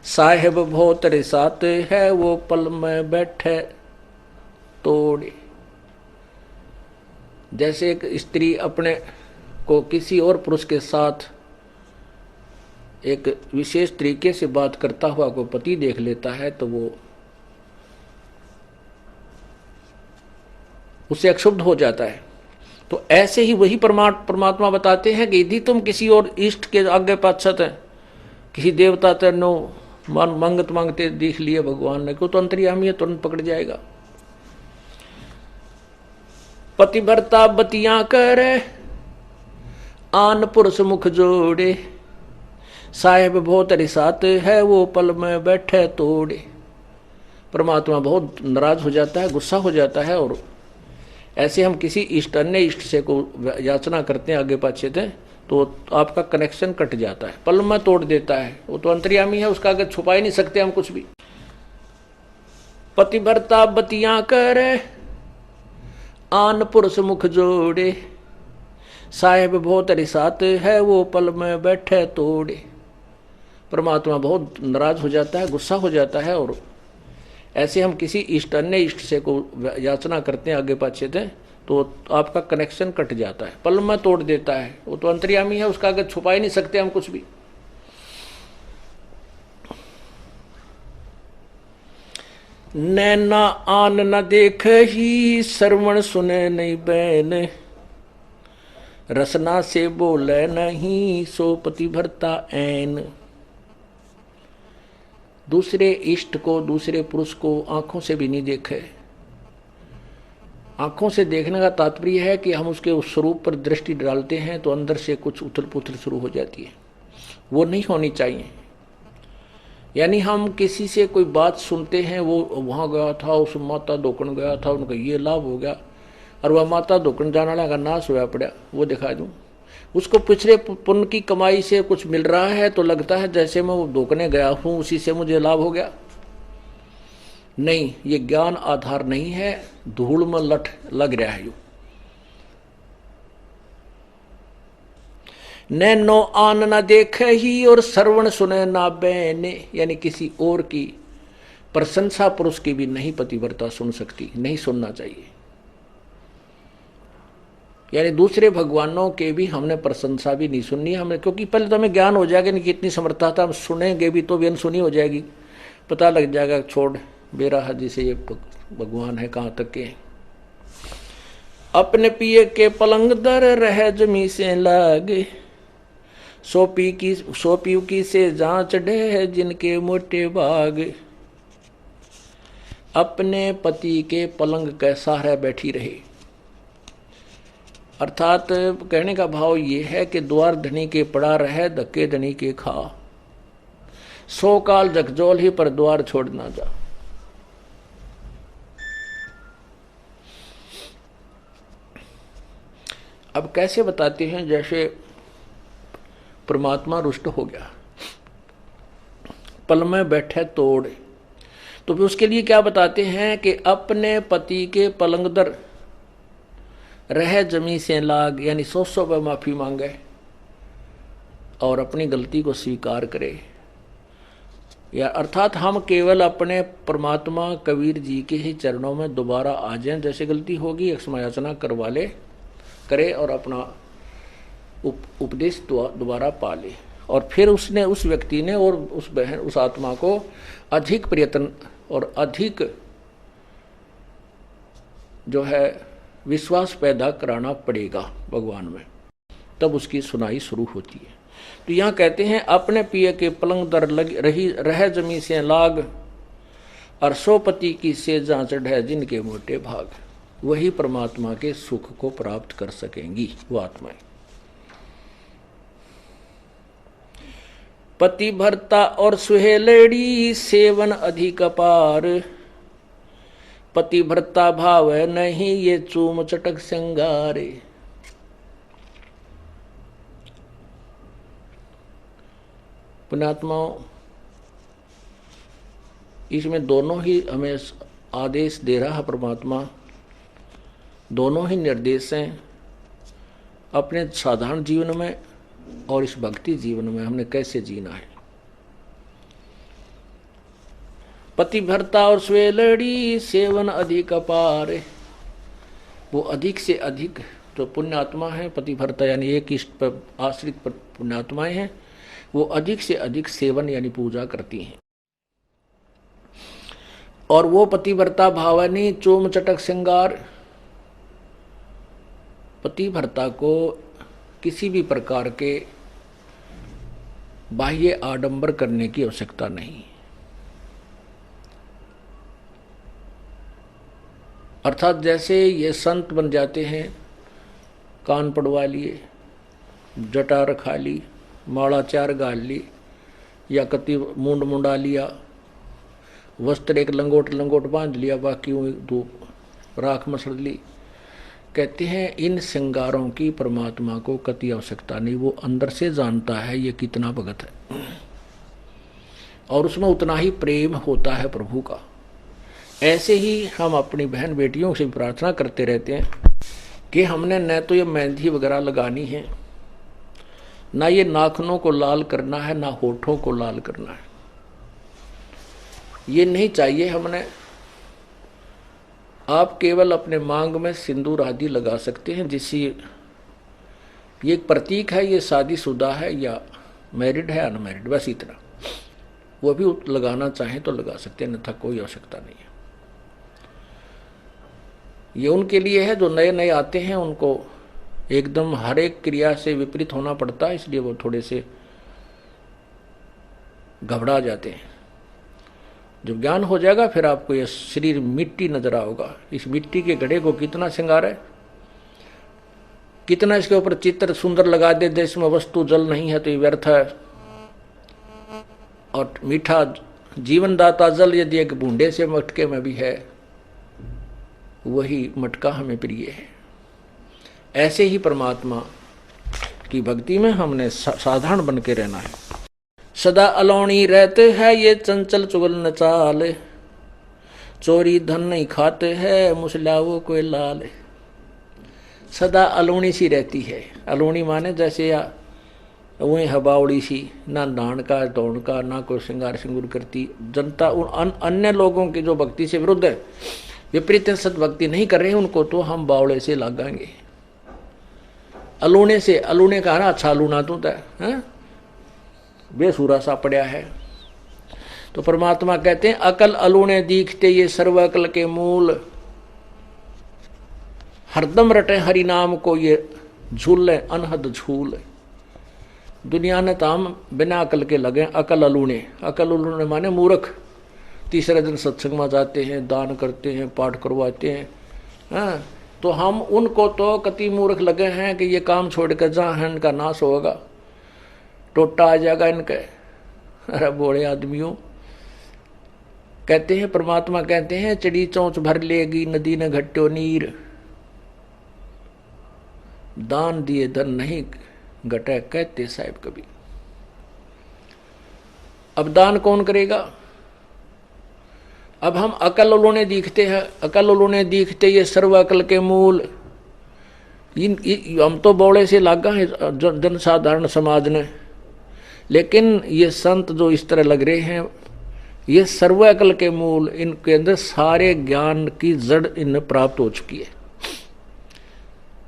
Speaker 1: साहेब बहुत रिसात है, वो पल में बैठे तोड़े। जैसे एक स्त्री अपने को किसी और पुरुष के साथ एक विशेष तरीके से बात करता हुआ कोई पति देख लेता है तो वो उसे अक्षुब्ध हो जाता है। तो ऐसे ही वही परमात्मा बताते हैं कि यदि तुम किसी और इष्ट के आगे पाछत है, किसी देवता तेनो मंगत मांगते देख लिए भगवान ने, क्यों तो अंतर्यामी है, तुरंत पकड़ जाएगा। पति भरता बतियां करे, आन पुरुष मुख जोड़े। साहेब बहुत रिसात है, वो पल में बैठे तोड़े। परमात्मा बहुत नाराज हो जाता है, गुस्सा हो जाता है, और ऐसे हम किसी इष्ट अन्य इष्ट से को याचना करते हैं आगे पाछे थे तो आपका कनेक्शन कट जाता है, पल में तोड़ देता है। वो तो अंतर्यामी है, उसका आगे छुपा ही नहीं सकते हम कुछ भी। पति भरता बतियां करे, आन पुरुष मुख जोड़े। साहेब बहुत रिसात है, वो पल में बैठे तोड़े। परमात्मा बहुत नाराज हो जाता है, गुस्सा हो जाता है, और ऐसे हम किसी इष्ट अन्य इष्ट से को याचना करते हैं आगे पाछे थे तो आपका कनेक्शन कट जाता है, पल में तोड़ देता है। वो तो अंतर्यामी है, उसका आगे छुपा ही नहीं सकते हम कुछ भी। नैना आन न देख ही, श्रवण सुने नहीं बैन। रसना से बोले नहीं, सो पति भरता ऐन। दूसरे इष्ट को, दूसरे पुरुष को आंखों से भी नहीं देखे। आंखों से देखने का तात्पर्य है कि हम उसके उस स्वरूप पर दृष्टि डालते हैं तो अंदर से कुछ उथल पुथल शुरू हो जाती है, वो नहीं होनी चाहिए। यानी हम किसी से कोई बात सुनते हैं, वो वहाँ गया था, उस माता दोकन गया था, उनका ये लाभ हो गया, और वह माता दोकन जाने वाला का नाश हुआ पड़ा, वो दिखा दूँ। उसको पिछले पुण्य की कमाई से कुछ मिल रहा है तो लगता है जैसे मैं वो दोकने गया हूँ, उसी से मुझे लाभ हो गया। नहीं, ये ज्ञान आधार नहीं है, धूल में लठ लग रहा है। यू नैनो आन न देखे ही, और श्रवण सुने ना बैने। यानी किसी और की प्रशंसा पुरुष की भी नहीं पतिव्रता सुन सकती, नहीं सुनना चाहिए। यानी दूसरे भगवानों के भी हमने प्रशंसा भी नहीं सुननी है हमें, क्योंकि पहले तो हमें ज्ञान हो जाएगा नहीं कितनी समर्थता था, हम सुनेंगे भी तो भी अनसुनी हो जाएगी, पता लग जाएगा छोड़ बेरा जिसे ये भगवान है कहाँ तक के। अपने पिए के पलंग दर रह जमी से लागे, सोपी की से जांच डे जिनके मोटे भाग। अपने पति के पलंग के सहारे बैठी रहे, अर्थात कहने का भाव ये है कि द्वार धनी के पड़ा रहे, धक्के धनी के खा। 100 काल जगजोल ही पर द्वार छोड़ ना जा। अब कैसे बताते हैं, जैसे परमात्मा रुष्ट हो गया, पल में बैठे तोड़े, तो फिर उसके लिए क्या बताते हैं कि अपने पति के पलंग दर रह जमी से लाग, यानी 100 पर माफी मांगे और अपनी गलती को स्वीकार करे। या अर्थात हम केवल अपने परमात्मा कबीर जी के ही चरणों में दोबारा आ जाएं, जैसे गलती होगी क्षमायाचना करवा ले करे और अपना उपदेश दोबारा पा ले। और फिर उसने, उस व्यक्ति ने और उस बहन, उस आत्मा को अधिक प्रयत्न और अधिक जो है विश्वास पैदा कराना पड़ेगा भगवान में, तब उसकी सुनाई शुरू होती है। तो यहाँ कहते हैं अपने पिए के पलंग दर रह जमी से लाग, और सोपति की से जांच ढह जिनके मोटे भाग। वही परमात्मा के सुख को प्राप्त कर सकेंगी वो आत्माएं। पति भरता और सुहेलड़ी, सेवन अधिक अपार। पति भरता भाव नहीं, ये चूम चटक श्रृंगारे। पुण्यात्माओं, इसमें दोनों ही हमें आदेश दे रहा है परमात्मा, दोनों ही निर्देश हैं अपने साधारण जीवन में और इस भक्ति जीवन में हमने कैसे जीना है। पतिव्रता और स्वेलड़ी सेवन अधिक अपार, वो अधिक से अधिक जो पुण्यात्मा है, पतिव्रता यानी एक इष्ट पर आश्रित पुण्यात्माएं हैं, वो अधिक से अधिक सेवन यानी पूजा करती हैं। और वो पतिव्रता भावनी चोम चटक श्रृंगार, पतिव्रता को किसी भी प्रकार के बाह्य आडंबर करने की आवश्यकता नहीं, अर्थात जैसे ये संत बन जाते हैं, कान पड़वा लिए, जटा रखा ली, माला चार गाल ली, या कति मुंड मुंडा लिया, वस्त्र एक लंगोट लंगोट बांध लिया, बाकी दो राख मसड़ ली। कहते हैं इन श्रृंगारों की परमात्मा को कति आवश्यकता नहीं, वो अंदर से जानता है ये कितना भगत है और उसमें उतना ही प्रेम होता है प्रभु का। ऐसे ही हम अपनी बहन बेटियों से प्रार्थना करते रहते हैं कि हमने न तो ये मेहंदी वगैरह लगानी है, ना ये नाखूनों को लाल करना है, ना होठों को लाल करना है, ये नहीं चाहिए हमने। आप केवल अपने मांग में सिंदूर आदि लगा सकते हैं, जिससे ये एक प्रतीक है ये शादीशुदा है या मैरिड है अनमैरिड, बस इतना। वो भी लगाना चाहें तो लगा सकते हैं, अन्यथा कोई आवश्यकता नहीं है। ये उनके लिए है जो नए नए आते हैं, उनको एकदम हर एक क्रिया से विपरीत होना पड़ता है, इसलिए वो थोड़े से घबरा जाते हैं। जब ज्ञान हो जाएगा फिर आपको ये शरीर मिट्टी नजर आओगा। इस मिट्टी के घड़े को कितना श्रृंगार है, कितना इसके ऊपर चित्र सुंदर लगा दे, इसमें वस्तु जल नहीं है तो ये व्यर्थ है। और मीठा जीवनदाता जल यदि एक बूंदे से मटके में भी है, वही मटका हमें प्रिय है। ऐसे ही परमात्मा की भक्ति में हमने साधारण बन के रहना है। सदा अलौनी रहते हैं ये चंचल चुगल न चाल, चोरी धन नहीं खाते हैं मुसला वो कोई लाल। सदा अलौनी सी रहती है, अलौनी माने जैसे या वही हबावड़ी सी, ना डांड का दौड़ का, ना कोई श्रृंगार सिंगूर करती। जनता उन अन्य लोगों की जो भक्ति से विरुद्ध है, विपरीत सद्भक्ति नहीं कर रहे हैं, उनको तो हम बावड़े से लगाएंगे। अलूने से, अलूने कहा ना अच्छा लूना तू है, बेसुरा सा पड़ा है। तो परमात्मा कहते हैं अकल अलूने दीखते ये सर्व अकल के मूल, हरदम रटे हरि नाम को ये झूले अनहद झूल। दुनिया ने तो हम बिना अकल के लगे, अकल अलूने, अकल अलूने माने मूर्ख। तीसरे दिन सत्संग में जाते हैं, दान करते हैं, पाठ करवाते हैं, हाँ, तो हम उनको तो कति मूर्ख लगे हैं कि ये काम छोड़ कर जहाँ है इनका नाश होगा, टोटा आ जाएगा इनके। अरे बोले आदमियों, कहते हैं परमात्मा कहते हैं चिड़ी चौंच भर लेगी नदी ने घट्टो नीर, दान दिए धन नहीं घटे कहते साहब कभी। अब दान कौन करेगा? अब हम अकल उन्होंने दिखते हैं, अकल उन्होंने दिखते ये सर्व अकल के मूल। हम तो बौड़े से लागा है जनसाधारण समाज ने, लेकिन ये संत जो इस तरह लग रहे हैं, ये सर्व अकल के मूल, इनके अंदर सारे ज्ञान की जड़ इन्हें प्राप्त हो चुकी है।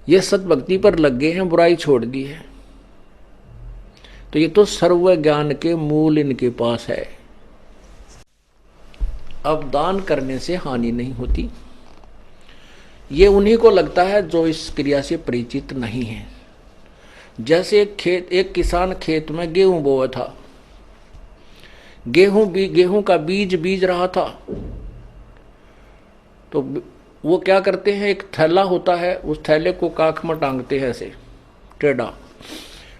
Speaker 1: ये सतभक्ति पर लग गए हैं, बुराई छोड़ दी है, तो ये तो सर्व ज्ञान के मूल इनके पास है। अब दान करने से हानि नहीं होती, ये उन्हीं को लगता है जो इस क्रिया से परिचित नहीं है। जैसे एक किसान खेत में गेहूं बोया था, गेहूं का बीज रहा था, तो वो क्या करते हैं, एक थैला होता है, उस थैले को काख में टांगते हैं ऐसे टेढ़ा,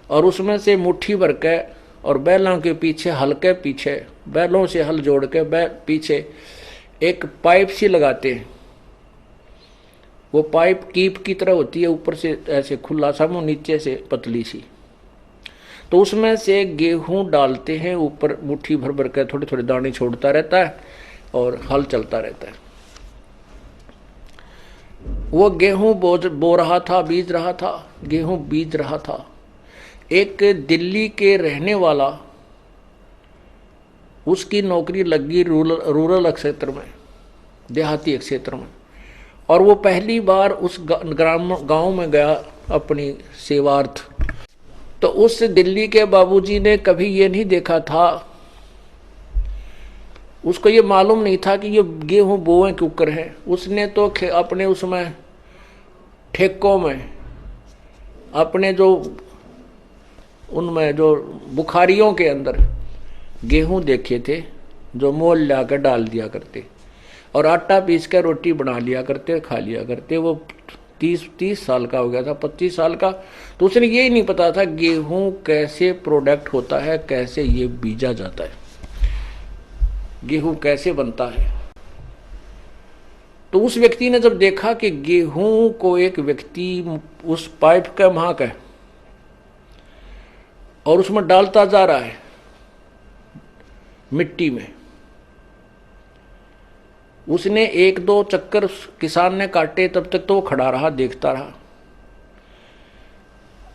Speaker 1: और उसमें से मुट्ठी भर के और बैलों के पीछे हल्के पीछे बैलों से हल जोड़ के पीछे एक पाइप सी लगाते हैं। वो पाइप कीप की तरह होती है, ऊपर से ऐसे खुला सा मुंह, नीचे से पतली सी, तो उसमें से गेहूं डालते हैं, ऊपर मुट्ठी भर भर के थोड़े थोड़े दाने छोड़ता रहता है, और हल चलता रहता है। वो गेहूं बो रहा था, बीज रहा था, गेहूं बीज रहा था। एक दिल्ली के रहने वाला, उसकी नौकरी लगी रूरल क्षेत्र में, देहाती क्षेत्र में, और वो पहली बार उस गांव में गया अपनी सेवार्थ। तो उस दिल्ली के बाबूजी ने कभी ये नहीं देखा था, उसको ये मालूम नहीं था कि ये गेहूं बोए के ऊपर है। उसने तो अपने उसमें ठेकों में, अपने जो उनमें जो बुखारियों के अंदर गेहूं देखे थे, जो मोल ला कर डाल दिया करते और आटा पीस कर रोटी बना लिया करते, खा लिया करते। वो 30 साल का हो गया था, 25 साल का। तो उसने ये ही नहीं पता था गेहूं कैसे प्रोडक्ट होता है, कैसे ये बीजा जाता है, गेहूं कैसे बनता है। तो उस व्यक्ति ने जब देखा कि गेहूं को एक व्यक्ति उस पाइप का महक है और उसमें डालता जा रहा है मिट्टी में, उसने 1-2 चक्कर किसान ने काटे, तब तक तो वो खड़ा रहा, देखता रहा।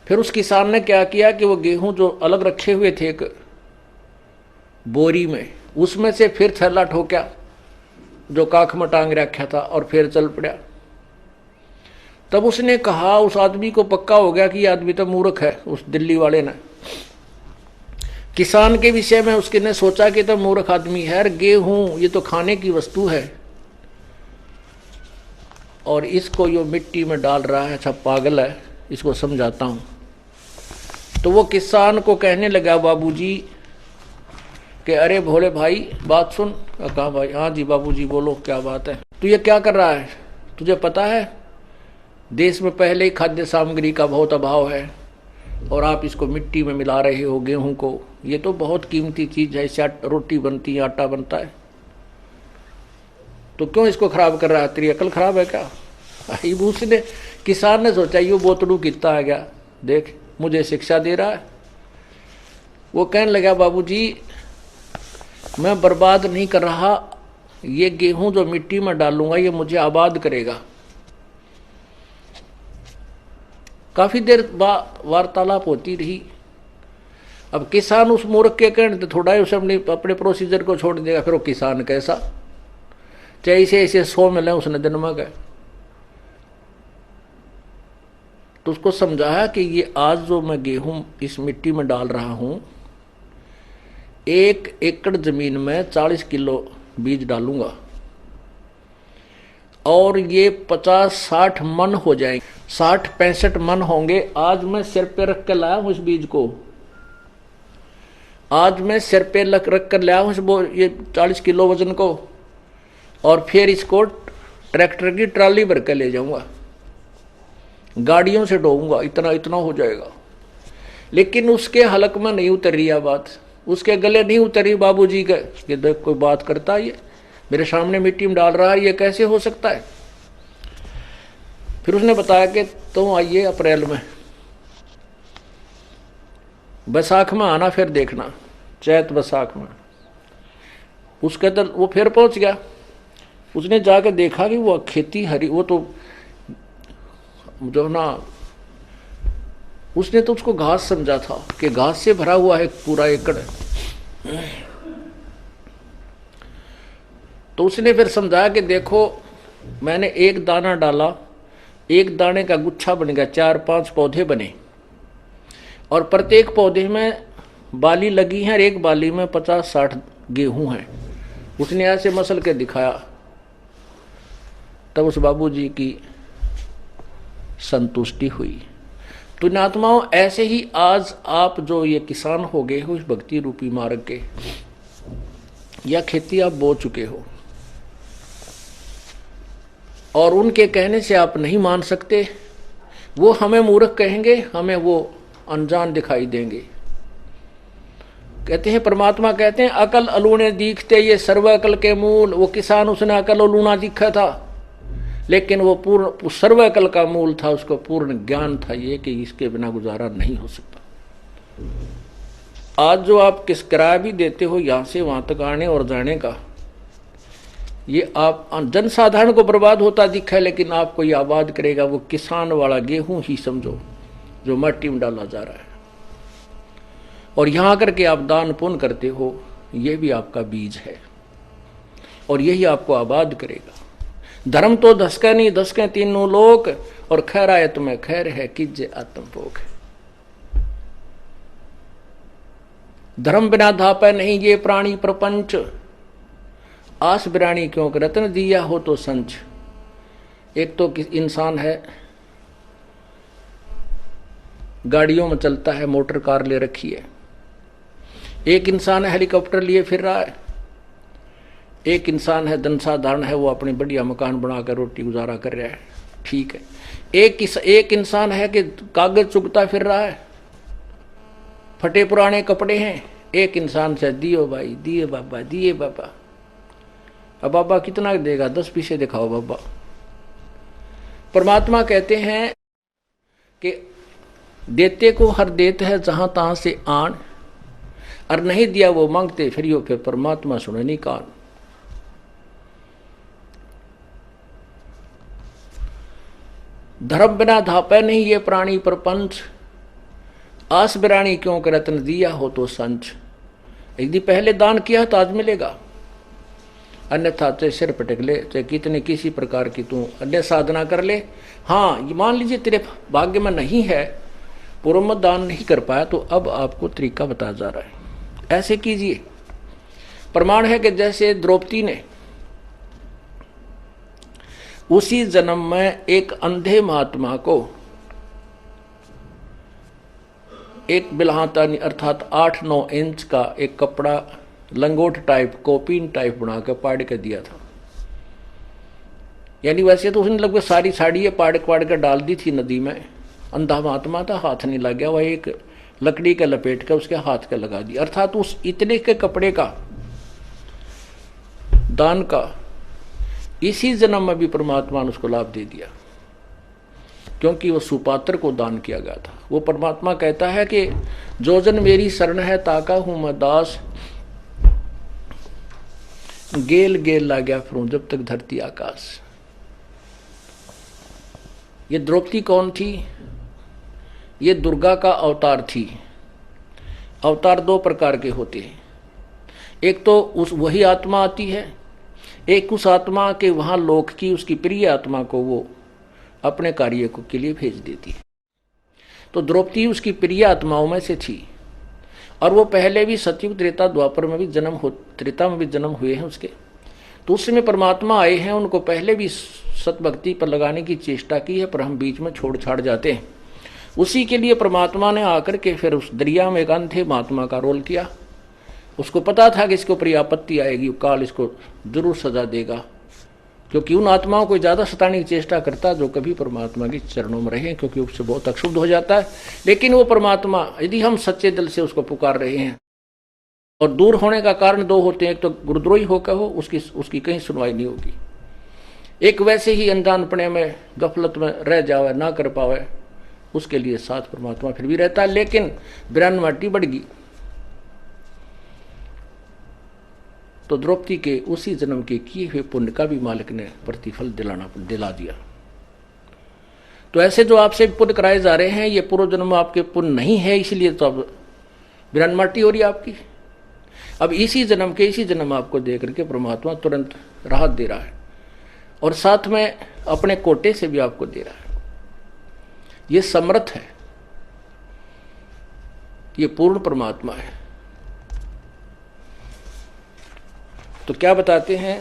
Speaker 1: फिर उस किसान ने क्या किया कि वो गेहूं जो अलग रखे हुए थे एक बोरी में, उसमें से फिर थैला ठोक्या जो काख में टांग रखा था और फिर चल पड़ा। तब उसने कहा, उस आदमी को पक्का हो गया कि ये आदमी तो मूर्ख है। उस दिल्ली वाले ने किसान के विषय में उसके ने सोचा कि तो मूर्ख आदमी है, गेहूं ये तो खाने की वस्तु है और इसको यो मिट्टी में डाल रहा है, अच्छा पागल है, इसको समझाता हूं। तो वो किसान को कहने लगा, बाबूजी कि अरे भोले भाई बात सुन। कहा भाई, हाँ जी बाबूजी बोलो क्या बात है। तू ये क्या कर रहा है, तुझे पता है देश में पहले ही खाद्य सामग्री का बहुत अभाव है और आप इसको मिट्टी में मिला रहे हो गेहूं को, ये तो बहुत कीमती चीज है, इससे रोटी बनती है, आटा बनता है, तो क्यों इसको खराब कर रहा है, तेरी अकल खराब है क्या। उसने किसान ने सोचा ये बोतड़ू कितना आ गया, देख मुझे शिक्षा दे रहा है। वो कहने लगा, बाबूजी मैं बर्बाद नहीं कर रहा, ये गेहूं जो मिट्टी में डालूंगा ये मुझे आबाद करेगा। काफी देर वार्तालाप होती रही। अब किसान उस मूर्ख के कहने तो थोड़ा ही उसे अपने प्रोसीजर को छोड़ देगा। फिर वो किसान कैसा, चाहे इसे ऐसे 100 मिले उसने दिन में गए। तो उसको समझाया कि ये आज जो मैं गेहूं इस मिट्टी में डाल रहा हूं, 1 एकड़ जमीन में 40 किलो बीज डालूंगा और ये 50-60 मन हो जाएंगे, 60-65 मन होंगे। आज मैं सिर पे रख कर लाया हूं इस बीज को, आज मैं सिर पे रख कर लाया हूं ये 40 किलो वजन को, और फिर इसको ट्रैक्टर की ट्राली भर कर ले जाऊंगा, गाड़ियों से ढोऊंगा, इतना इतना हो जाएगा। लेकिन उसके हलक में नहीं उतरी यह बात, उसके गले नहीं उतरी बाबूजी का कि देख कोई बात करता है, ये मेरे सामने मिट्टी में डाल रहा है, ये कैसे हो सकता है। फिर उसने बताया कि तुम आइए अप्रैल में, बैसाख में आना, फिर देखना, चैत बैसाख में। उसके तो वो फिर पहुंच गया, उसने जाकर देखा कि वो खेती हरी, वो तो जो ना, उसने तो उसको घास समझा था कि घास से भरा हुआ है पूरा एकड़। तो उसने फिर समझाया कि देखो मैंने एक दाना डाला, एक दाने का गुच्छा बन गया, 4-5 पौधे बने और प्रत्येक पौधे में बाली लगी है और एक बाली में 50-60 गेहूं हैं। उसने ऐसे मसल के दिखाया। तब उस बाबूजी की संतुष्टि हुई। तो नात्माओं, ऐसे ही आज आप जो ये किसान हो गए हो इस भक्ति रूपी मार्ग के, या खेती आप बो चुके हो और उनके कहने से आप नहीं मान सकते, वो हमें मूर्ख कहेंगे, हमें वो अनजान दिखाई देंगे। कहते हैं परमात्मा कहते हैं अकल अलूणे दिखते ये सर्व अकल के मूल। वो किसान उसने अकल अलूणा दिखा था, लेकिन वो पूर्ण सर्व अकल का मूल था, उसको पूर्ण ज्ञान था ये कि इसके बिना गुजारा नहीं हो सकता। आज जो आप किस किराया भी देते हो यहां से वहां तक आने और जाने का, ये आप जनसाधारण को बर्बाद होता दिखा है, लेकिन आपको ये आबाद करेगा वो किसान वाला गेहूं ही समझो जो मिट्टी में डाला जा रहा है। और यहां आकर के आप दान पुण्य करते हो, ये भी आपका बीज है और यही आपको आबाद करेगा। धर्म तो धसके नहीं धसके तीनों लोक, और खैर आए तुम्हें खैर है कीजे आत्म भोग। धर्म बिना धापे नहीं ये प्राणी प्रपंच, आस बिरानी क्यों रत्न दिया हो तो संच। एक तो इंसान है गाड़ियों में चलता है, मोटर कार ले रखी है। एक इंसान है हेलीकॉप्टर लिए फिर रहा है। एक इंसान है जनसाधारण है, वो अपनी बढ़िया मकान बनाकर रोटी गुजारा कर रहा है, ठीक है। एक इंसान है कि कागज चुगता फिर रहा है, फटे पुराने कपड़े हैं। एक इंसान से दियो भाई दिए बाबा दिए बाबा। अब बाबा कितना देगा, 10 पैसे दिखाओ बाबा। परमात्मा कहते हैं कि देते को हर देते है जहां तहां से आन, और नहीं दिया वो मांगते फिर परमात्मा सुने नहीं कान। धर्म बिना धापे नहीं ये प्राणी प्रपंच, आस बिरानी क्यों कर रत्न दिया हो तो संच। यदि पहले दान किया तो आज मिलेगा, अन्यथा चाहे सिर पटक ले, चाहे कितने किसी प्रकार की तू अन्य साधना कर ले। हाँ, ये मान लीजिए तेरे भाग्य में नहीं है, पूर्व में दान नहीं कर पाया, तो अब आपको तरीका बताया जा रहा है, ऐसे कीजिए। प्रमाण है कि जैसे द्रौपदी ने उसी जन्म में एक अंधे महात्मा को एक बिल्हाता अर्थात 8-9 इंच का एक कपड़ा लंगोट टाइप कोपीन टाइप बनाकर पाड़ के दिया था। यानी वैसे तो उसने लगभग सारी साड़ी पाड़ कर डाल दी थी नदी में। अंधा महात्मा था, हाथ नहीं लग गया, वह एक लकड़ी का लपेट कर उसके हाथ का लगा दी। अर्थात उस इतने के कपड़े का दान का इसी जन्म में भी परमात्मा ने उसको लाभ दे दिया, क्योंकि वो सुपात्र को दान किया गया था। वो परमात्मा कहता है कि जो जन मेरी शरण है ताका हूं मैं दास, गेल गेल ला गया फिरूं जब तक धरती आकाश। ये द्रौपदी कौन थी? ये दुर्गा का अवतार थी। अवतार 2 प्रकार के होते हैं, एक तो उस वही आत्मा आती है, एक उस आत्मा के वहां लोक की उसकी प्रिय आत्मा को वो अपने कार्य को के लिए भेज देती है। तो द्रौपदी उसकी प्रिय आत्माओं में से थी, और वो पहले भी सतयुग त्रेता द्वापर में भी त्रेता में भी जन्म हुए हैं उसके। तो उस समय परमात्मा आए हैं, उनको पहले भी सतभक्ति पर लगाने की चेष्टा की है, पर हम बीच में छोड़ छाड़ जाते हैं। उसी के लिए परमात्मा ने आकर के फिर उस दरिया में एक अंधे महात्मा का रोल किया। उसको पता था कि इसके ऊपर आपत्ति आएगी, काल इसको जरूर सजा देगा, क्योंकि उन आत्माओं को ज्यादा सताने की चेष्टा करता जो कभी परमात्मा के चरणों में रहे, क्योंकि उससे बहुत अक्षुब्ध हो जाता है। लेकिन वो परमात्मा यदि हम सच्चे दिल से उसको पुकार रहे हैं, और दूर होने का कारण 2 होते हैं, एक तो गुरुद्रोही होकर हो, उसकी कहीं सुनवाई नहीं होगी। एक वैसे ही अनजानपने में गफलत में रह जावे, ना कर पावे, उसके लिए साथ परमात्मा फिर भी रहता है। लेकिन बिरान माटी बढ़ गई तो द्रौपदी के उसी जन्म के किए हुए पुण्य का भी मालिक ने प्रतिफल दिला दिया। तो ऐसे जो आपसे पुण्य कराए जा रहे हैं, ये पूर्व जन्म में आपके पुण्य नहीं है, इसलिए तो अब बिरान माटी हो रही है आपकी। अब इसी जन्म आपको दे करके परमात्मा तुरंत राहत दे रहा है, और साथ में अपने कोटे से भी आपको दे रहा है। ये समर्थ है, ये पूर्ण परमात्मा है। तो क्या बताते हैं?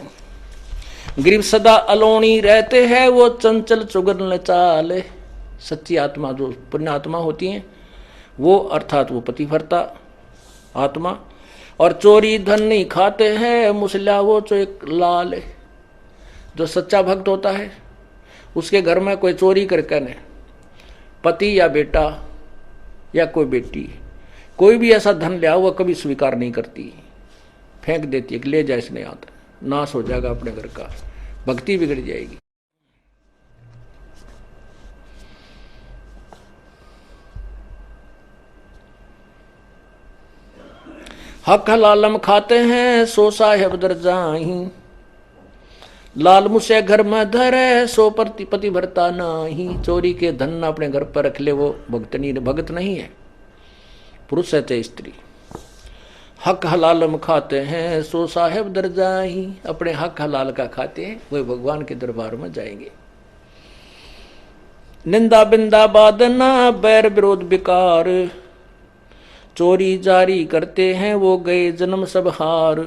Speaker 1: गरीब सदा अलोनी रहते हैं, वो चंचल चुगन चाले। सच्ची आत्मा जो पुण्य आत्मा होती हैं वो, अर्थात वो पतिव्रता आत्मा, और चोरी धन नहीं खाते हैं, मुसला वो जो एक लाल है। जो सच्चा भक्त होता है उसके घर में कोई चोरी करके न, पति या बेटा या कोई बेटी कोई भी ऐसा धन लिया हुआ कभी स्वीकार नहीं करती, फेंक देती है कि ले जाए, इसने आता, नाश हो जाएगा अपने घर का, भक्ति बिगड़ जाएगी। हक हलालम खाते हैं, सो साहेब दर जाही, लाल मुसे घर में धरे सो पति भरता नहीं। चोरी के धन अपने घर पर रख ले, वो भगत नहीं है, पुरुष है चाहे स्त्री। हक हलाल में खाते हैं सो साहेब दर्जा ही। अपने हक हलाल का खाते हैं, वे भगवान के दरबार में जाएंगे। निंदा बिंदा बादना बैर विरोध बेकार। चोरी जारी करते हैं वो गए जन्म सब हार।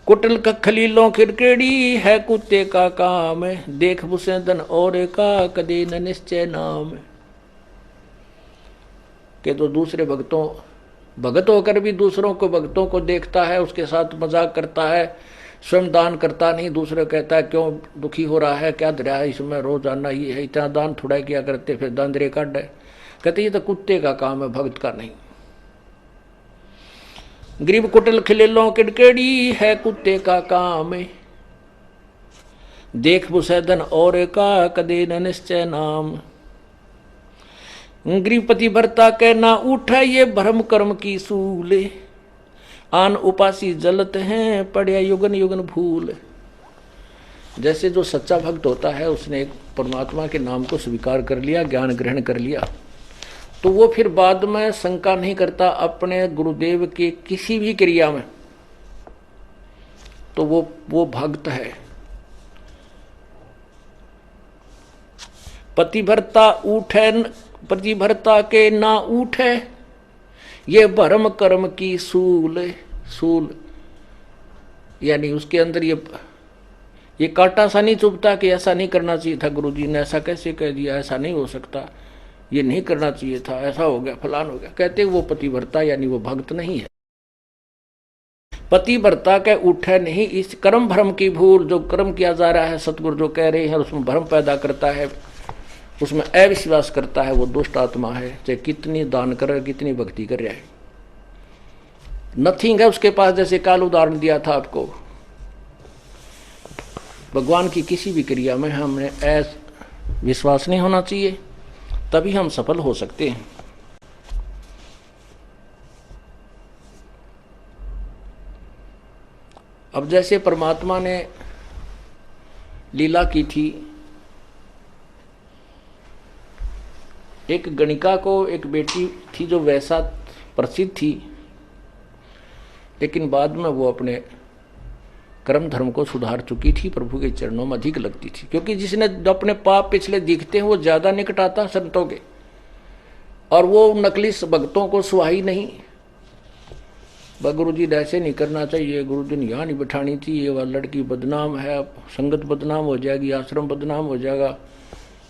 Speaker 1: कुटल का खलीलों खिड़केड़ी है कुत्ते का काम। देख बुसे धन और का कदे न निश्चय नाम। के तो दूसरे भगत होकर भी दूसरों को भक्तों को देखता है, उसके साथ मजाक करता है, स्वयं दान करता नहीं, दूसरे कहता है क्यों दुखी हो रहा है, क्या दरिया है इसमें, रोज आना ही है, इतना दान थोड़ा किया करते, फिर दांदरे काट है। कहते ये तो कुत्ते का काम है, भगत का नहीं। गरीब कुटिल खिलेलों किड़केड़ी है कुत्ते का काम। देख बुसैदन और का कदे न निश्चय नाम। गृहपति भरता के ना उठा ये भ्रम कर्म की सूल। आन उपासी जलत हैं पड़े युगन युगन भूल। जैसे जो सच्चा भक्त होता है उसने एक परमात्मा के नाम को स्वीकार कर लिया, ज्ञान ग्रहण कर लिया, तो वो फिर बाद में शंका नहीं करता अपने गुरुदेव के किसी भी क्रिया में, तो वो भक्त है। पतिभरता के ना उठे ये भरम कर्म की सूल, यानी उसके अंदर ये कांटा सा नहीं चुभता कि ऐसा नहीं करना चाहिए था, गुरुजी ने ऐसा कैसे कह दिया, ऐसा नहीं हो सकता, ये नहीं करना चाहिए था, ऐसा हो गया, फलान हो गया। कहते वो पतिव्रता यानी वो भक्त नहीं है। पतिव्रता के उठे नहीं इस कर्म भ्रम की भूल। जो कर्म किया जा रहा है, सतगुरु जो कह रहे हैं, उसमें भ्रम पैदा करता है, उसमें अविश्वास करता है, वो दुष्ट आत्मा है। चाहे कितनी दान कर रहा है, कितनी भक्ति कर रहा है, नथिंग है उसके पास। जैसे काल उदाहरण दिया था आपको, भगवान की किसी भी क्रिया में हमें विश्वास नहीं होना चाहिए, तभी हम सफल हो सकते हैं। अब जैसे परमात्मा ने लीला की थी, एक गणिका को एक बेटी थी जो वैसा प्रसिद्ध थी, लेकिन बाद में वो अपने कर्म धर्म को सुधार चुकी थी, प्रभु के चरणों में अधिक लगती थी। क्योंकि जिसने अपने पाप पिछले दिखते हैं वो ज्यादा निकट आता संतों के, और वो नकली भक्तों को सुहाई नहीं। गुरु जी ऐसे नहीं करना चाहिए, गुरु जी ने यहाँ नहीं बिठानी थी, ये वह लड़की बदनाम है, संगत बदनाम हो जाएगी, आश्रम बदनाम हो जाएगा,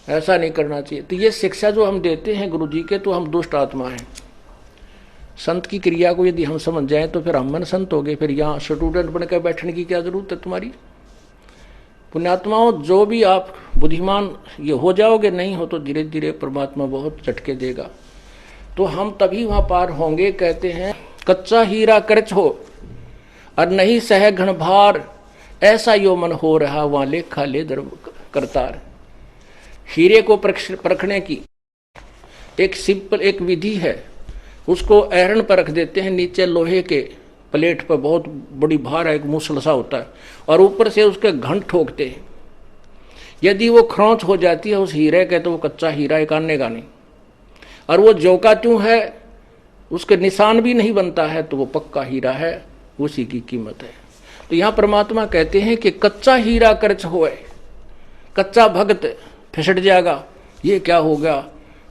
Speaker 1: ऐसा नहीं करना चाहिए। तो ये शिक्षा जो हम देते हैं गुरु जी के, तो हम दुष्ट आत्मा हैं। संत की क्रिया को यदि हम समझ जाएं तो फिर हम मन संत हो गए। फिर यहाँ स्टूडेंट बनकर बैठने की क्या जरूरत है तुम्हारी। पुण्यात्माओं, जो भी आप बुद्धिमान ये हो जाओगे, नहीं हो तो धीरे धीरे परमात्मा बहुत झटके देगा, तो हम तभी वहां पार होंगे। कहते हैं कच्चा हीरा कर्च हो और नहीं सह घन भार, ऐसा यो मन हो रहा वहां लेखा ले दर करतार। हीरे को परखने की एक सिंपल एक विधि है, उसको ऐरण पर रख देते हैं, नीचे लोहे के प्लेट पर बहुत बड़ी भार है, एक मूसल सा होता है, और ऊपर से उसके घंट ठोकते हैं। यदि वो खरोंच हो जाती है उस हीरे के, तो वो कच्चा हीरा एक आने का नहीं, और वो जो का त्यों है उसके निशान भी नहीं बनता है, तो वो पक्का हीरा है, उसी की कीमत है। तो यहाँ परमात्मा कहते हैं कि कच्चा हीरा कर्च होए, कच्चा भक्त फिसट जाएगा। ये क्या हो गया,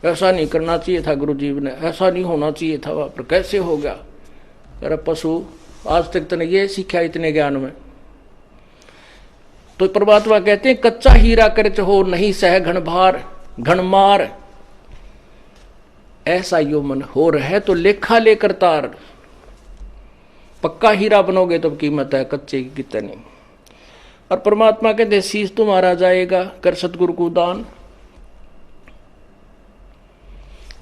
Speaker 1: ऐसा नहीं करना चाहिए था गुरु जी ने, ऐसा नहीं होना चाहिए था, वहाँ पर कैसे हो गया। अरे पशु, आज तक तूने ये सीखा इतने ज्ञान में। तो परमात्मा कहते हैं कच्चा हीरा कर्च हो नहीं सह घन भार घन मार, ऐसा यो मन हो रहे तो लेखा लेकर तार। पक्का हीरा बनोगे तो कीमत है, कच्चे की कितनी। और परमात्मा कहते शीश तुम्हारा जाएगा कर सतगुरु को दान,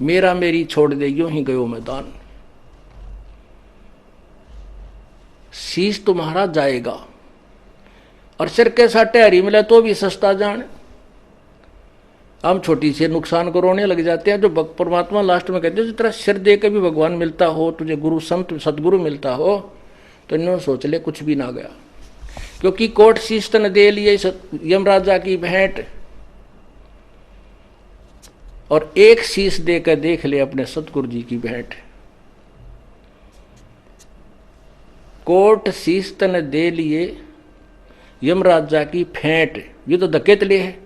Speaker 1: मेरा मेरी छोड़ दे यूं ही गयो मैदान। शीश तुम्हारा जाएगा, और सिर के साटे हरी मिले तो भी सस्ता जान। हम छोटी से नुकसान को रोने लग जाते हैं। जो परमात्मा लास्ट में कहते हैं तेरा सिर दे के भी भगवान मिलता हो, तुझे गुरु संत सदगुरु मिलता हो, तो इन्होंने सोच ले कुछ भी ना गया। क्योंकि कोट शीश तन दे लिए यमराजा की भेंट, और एक शीश देकर देख ले अपने सतगुरु जी की भेंट। कोट शीश तन दे लिए यमराजा की फेंट, ये तो धक्के तले है,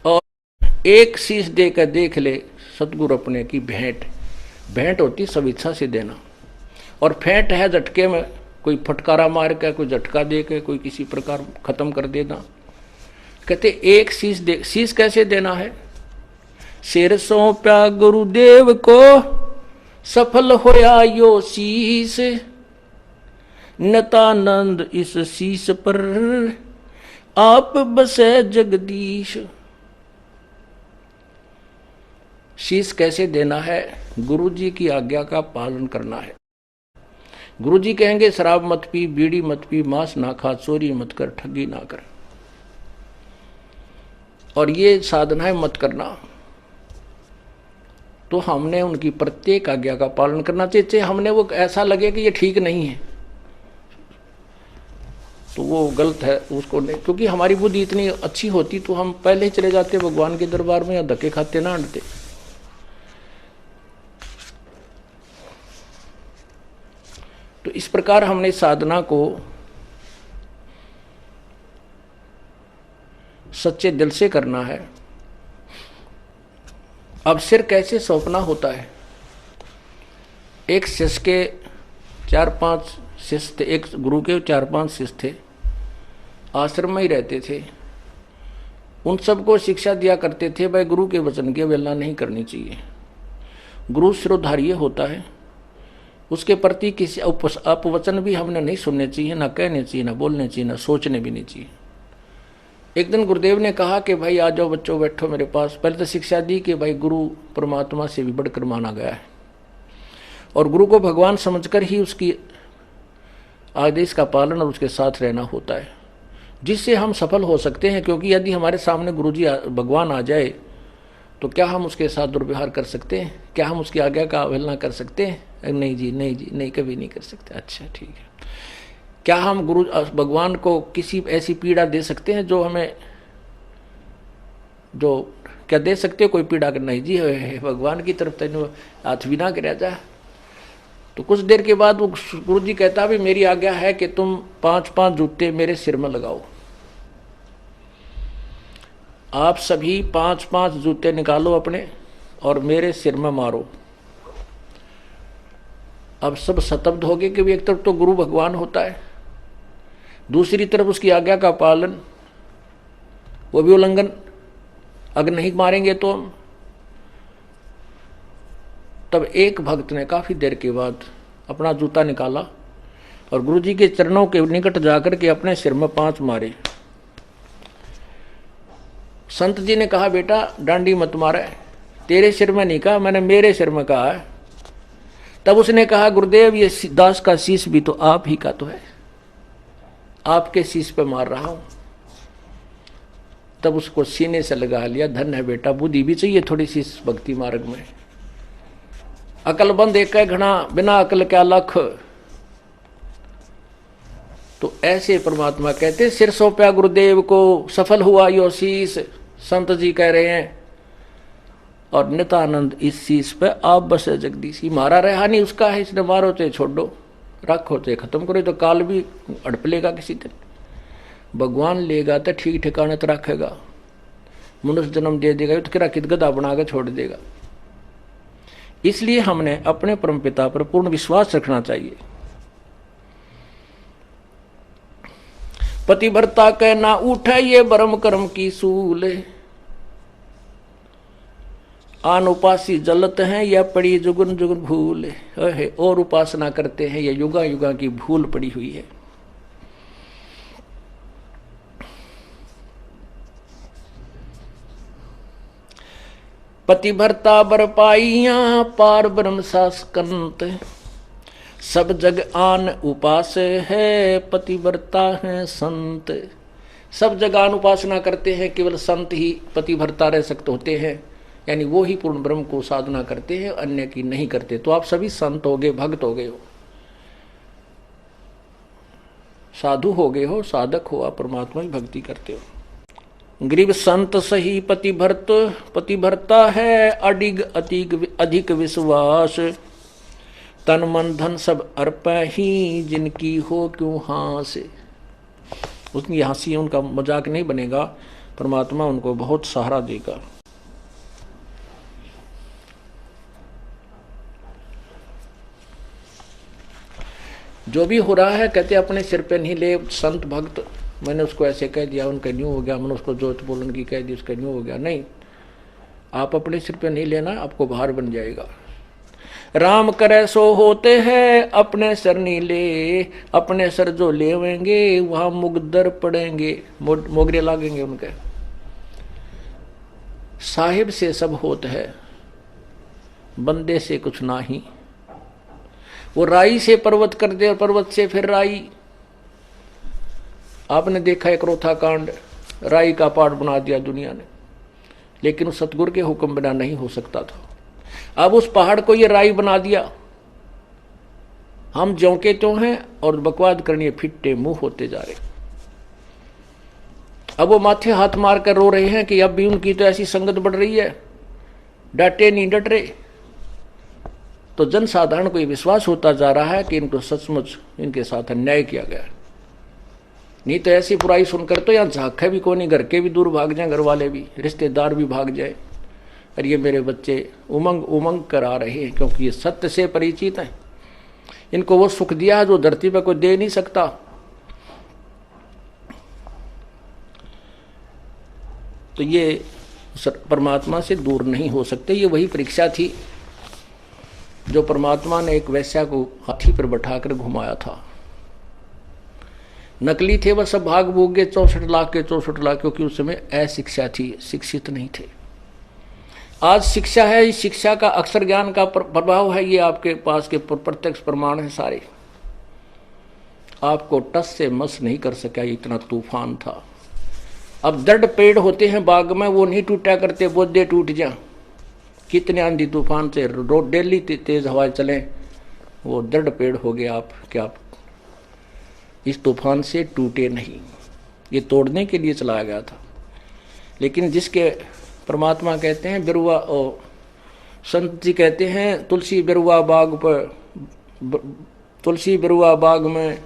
Speaker 1: और एक शीश देकर देख ले सतगुरु अपने की भेंट। भेंट होती सब इच्छा से देना, और फेंट है झटके में, कोई फटकारा मार के, कोई झटका दे के, कोई किसी प्रकार खत्म कर देना। कहते एक शीश दे। शीश कैसे देना है? सिर सौंप्या गुरुदेव को, सफल होया यो शीश, नतानंद इस शीश पर आप बसे जगदीश। शीश कैसे देना है? गुरु जी की आज्ञा का पालन करना है। गुरु जी कहेंगे शराब मत पी, बीड़ी मत पी, मांस ना खा, चोरी मत कर, ठगी ना कर, और ये साधनाएं मत करना। तो हमने उनकी प्रत्येक आज्ञा का पालन करना चाहिए, चाहे हमने वो ऐसा लगे कि ये ठीक नहीं है तो वो गलत है, उसको नहीं। क्योंकि हमारी बुद्धि इतनी अच्छी होती तो हम पहले ही चले जाते भगवान के दरबार में, या धक्के खाते ना अड़ते। तो इस प्रकार हमने साधना को सच्चे दिल से करना है। अब सिर कैसे सौंपना होता है? एक शिष्य के 4-5 शिष्य थे, एक गुरु के 4-5 शिष्य थे, आश्रम में ही रहते थे। उन सबको शिक्षा दिया करते थे भाई गुरु के वचन की अवहेलना नहीं करनी चाहिए। गुरु शिरोधार्य होता है, उसके प्रति किसी अपवचन भी हमने नहीं सुनने चाहिए, ना कहने चाहिए, ना बोलने चाहिए, ना सोचने भी नहीं चाहिए। एक दिन गुरुदेव ने कहा कि भाई आ जाओ बच्चों, बैठो मेरे पास। पहले तो शिक्षा दी कि भाई गुरु परमात्मा से भी बढ़कर माना गया है, और गुरु को भगवान समझकर ही उसकी आदेश का पालन और उसके साथ रहना होता है, जिससे हम सफल हो सकते हैं। क्योंकि यदि हमारे सामने गुरु जी भगवान आ जाए तो क्या हम उसके साथ दुर्व्यवहार कर सकते हैं? क्या हम उसकी आज्ञा का अवहेलना कर सकते हैं? नहीं जी, नहीं जी, नहीं, कभी नहीं कर सकते। अच्छा ठीक है। क्या हम गुरु भगवान को किसी ऐसी पीड़ा दे सकते हैं जो हमें, जो क्या दे सकते हो कोई पीड़ा? कर नहीं जी, भगवान की तरफ तेन हाथ भी ना कर जा। तो कुछ देर के बाद वो गुरु जी कहता भी मेरी आज्ञा है कि तुम 5-5 जूते मेरे सिर में लगाओ। आप सभी 5-5 जूते निकालो अपने और मेरे सिर में मारो। अब सब शतब्द हो गए कि एक तरफ तो गुरु भगवान होता है, दूसरी तरफ उसकी आज्ञा का पालन, वो भी उल्लंघन। अगर नहीं मारेंगे तो हम। तब एक भक्त ने काफी देर के बाद अपना जूता निकाला और गुरु जी के चरणों के निकट जाकर के अपने सिर में 5 मारे। संत जी ने कहा बेटा डांडी मत मारे, तेरे सिर में नहीं कहा, मैंने मेरे सिर में कहा है। तब उसने कहा गुरुदेव ये दास का शीश भी तो आप ही का तो है, आपके शीश पे मार रहा हूं। तब उसको सीने से लगा लिया। धन है बेटा, बुद्धि भी चाहिए थोड़ी सी इस भक्ति मार्ग में। अकलबंद एक घना, बिना अकल क्या लख। तो ऐसे परमात्मा कहते सिर सौंपया गुरुदेव को, सफल हुआ यो शीश, संत जी कह रहे हैं। और नितानंद इस शीश पे आप बसे जगदीश। मारा रहा नहीं उसका है, इसने मारो तो छोड़ो, रखो तो खत्म करो, तो काल भी अड़प लेगा किसी दिन। भगवान लेगा तो ठीक ठिकाने तो रखेगा, मनुष्य जन्म दे देगा तो किरा कित गधा बना के छोड़ देगा। इसलिए हमने अपने परमपिता पर पूर्ण विश्वास रखना चाहिए। पतिव्रता के ना उठे ये ब्रह्म कर्म की सूल, आन उपासी जलत हैं या पड़ी जुगन जुगन भूल। और उपासना करते हैं, ये युगा युगा की भूल पड़ी हुई है। पतिव्रता बर पाइया पार ब्रह्म सासकंत, सब जग आन उपास है पतिव्रता है संत। सब जग आन उपासना करते हैं, केवल संत ही पतिव्रता रह सकते होते हैं, यानी वो ही पूर्ण ब्रह्म को साधना करते हैं, अन्य की नहीं करते। तो आप सभी संत हो गए, भक्त हो गए हो। साधु हो गए हो, साधक हो, आप परमात्मा की भक्ति करते हो। गरीब संत सही पतिभरता है, अडिग अधिक विश्वास, तन मन धन सब अर्पण ही, जिनकी हो क्यों हास। उसकी हंसी उनका मजाक नहीं बनेगा, परमात्मा उनको बहुत सहारा देगा। जो भी हो रहा है कहते अपने सिर पे नहीं ले। संत भक्त, मैंने उसको ऐसे कह दिया, उनका न्यू हो गया, मैंने उसको जोत बोलन की कह दी, उसका न्यू हो गया। नहीं, आप अपने सिर पे नहीं लेना, आपको भार बन जाएगा। राम करे सो होते हैं, अपने सर नहीं ले, अपने सर जो लेवेंगे वहां मुगदर पड़ेंगे, मोगरे लागेंगे उनके। साहिब से सब होता है, बंदे से कुछ ना ही। वो राई से पर्वत कर दे और पर्वत से फिर राई। आपने देखा एक रोथा कांड, राई का पहाड़ बना दिया दुनिया ने, लेकिन उस सतगुरु के हुक्म बिना नहीं हो सकता था। अब उस पहाड़ को ये राई बना दिया। हम ज्यों के त्यों हैं और बकवाद करनी फिट्टे मुंह होते जा रहे। अब वो माथे हाथ मार कर रो रहे हैं कि अब भी उनकी तो ऐसी संगत बढ़ रही है, डटे नहीं डट रहे। तो जनसाधारण को ये विश्वास होता जा रहा है कि इनको सचमुच इनके साथ अन्याय किया गया। नहीं तो ऐसी बुराई सुनकर तो यहाँ झांका भी कोई नहीं, घर के भी दूर भाग जाए, घर वाले भी, रिश्तेदार भी भाग जाए। और ये मेरे बच्चे उमंग उमंग कर आ रहे हैं, क्योंकि ये सत्य से परिचित हैं। इनको वो सुख दिया जो धरती पर कोई दे नहीं सकता। तो ये परमात्मा से दूर नहीं हो सकते। ये वही परीक्षा थी जो परमात्मा ने एक वैश्या को हाथी पर बैठाकर घुमाया था। नकली थे वह सब, भाग भूग गए 64 लाख के 64 लाख, क्योंकि उस समय अशिक्षा थी, शिक्षित नहीं थे। आज शिक्षा है, इस शिक्षा का अक्षर ज्ञान का प्रभाव है। ये आपके पास के प्रत्यक्ष प्रमाण है सारे। आपको टस से मस नहीं कर सका, इतना तूफान था। अब दृढ़ पेड़ होते हैं बाग में, वो नहीं टूटा करते, बोदे टूट जा। कितने आंधी तूफान से रोड डेली तेज हवाएं चले, वो दृढ़ पेड़ हो गए आप, क्या आप इस तूफान से टूटे नहीं। ये तोड़ने के लिए चलाया गया था। लेकिन जिसके परमात्मा कहते हैं बिरुआ, संत जी कहते हैं तुलसी बिरुआ बाग पर, तुलसी बिरुआ बाग में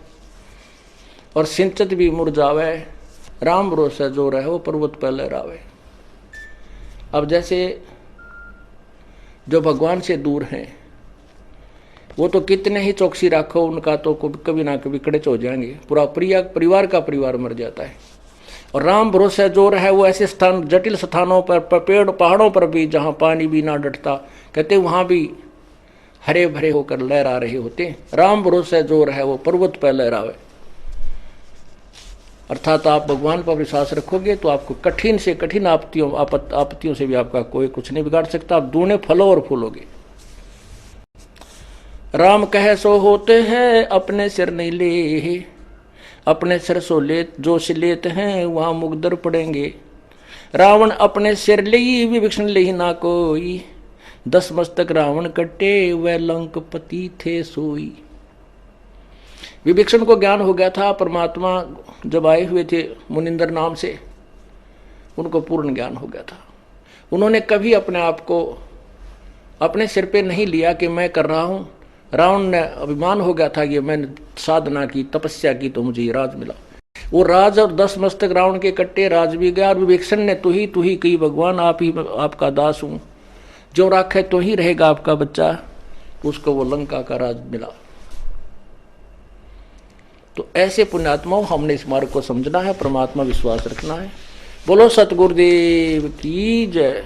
Speaker 1: और सिंचत भी मुरझावे, राम भरोसा जो रहे वो पर्वत पर लहरावे। अब जैसे जो भगवान से दूर हैं वो तो कितने ही चौकसी रखो, उनका तो कभी ना कभी कड़च हो जाएंगे, पूरा परिवार का परिवार मर जाता है। और राम भरोसा जोर है वो ऐसे स्थान, जटिल स्थानों पर, पेड़ पहाड़ों पर भी जहाँ पानी भी ना डटता, कहते वहाँ भी हरे भरे होकर लहरा रहे होते। राम भरोसा जोर है वो पर्वत पर लहरावे। अर्थात आप भगवान पर विश्वास रखोगे तो आपको कठिन से कठिन आपत्तियों से भी आपका कोई कुछ नहीं बिगाड़ सकता। आप दूने फलो और फूलोगे। राम कहे सो होते हैं, अपने सिर नहीं ले, अपने सिर सो ले जो से लेते हैं वहां मुगदर पड़ेंगे। रावण अपने सिर ले विभीषण ले ही ना कोई, 10 मस्तक रावण कटे वह लंकपति थे सोई। विभीषण को ज्ञान हो गया था, परमात्मा जब आए हुए थे मुनिंदर नाम से, उनको पूर्ण ज्ञान हो गया था। उन्होंने कभी अपने आप को अपने सिर पे नहीं लिया कि मैं कर रहा हूं। रावण ने अभिमान हो गया था कि मैंने साधना की, तपस्या की तो मुझे ये राज मिला। वो राज और 10 मस्तक रावण के कट्टे राज भी गया। और विभीषण ने तू ही कही भगवान आप ही आपका दास हूं, जो राखे तो ही रहेगा आपका बच्चा। उसको वो लंका का राज मिला। तो ऐसे पुण्यात्माओं हमने इस मार्ग को समझना है, परमात्मा विश्वास रखना है। बोलो सतगुरुदेव की जय।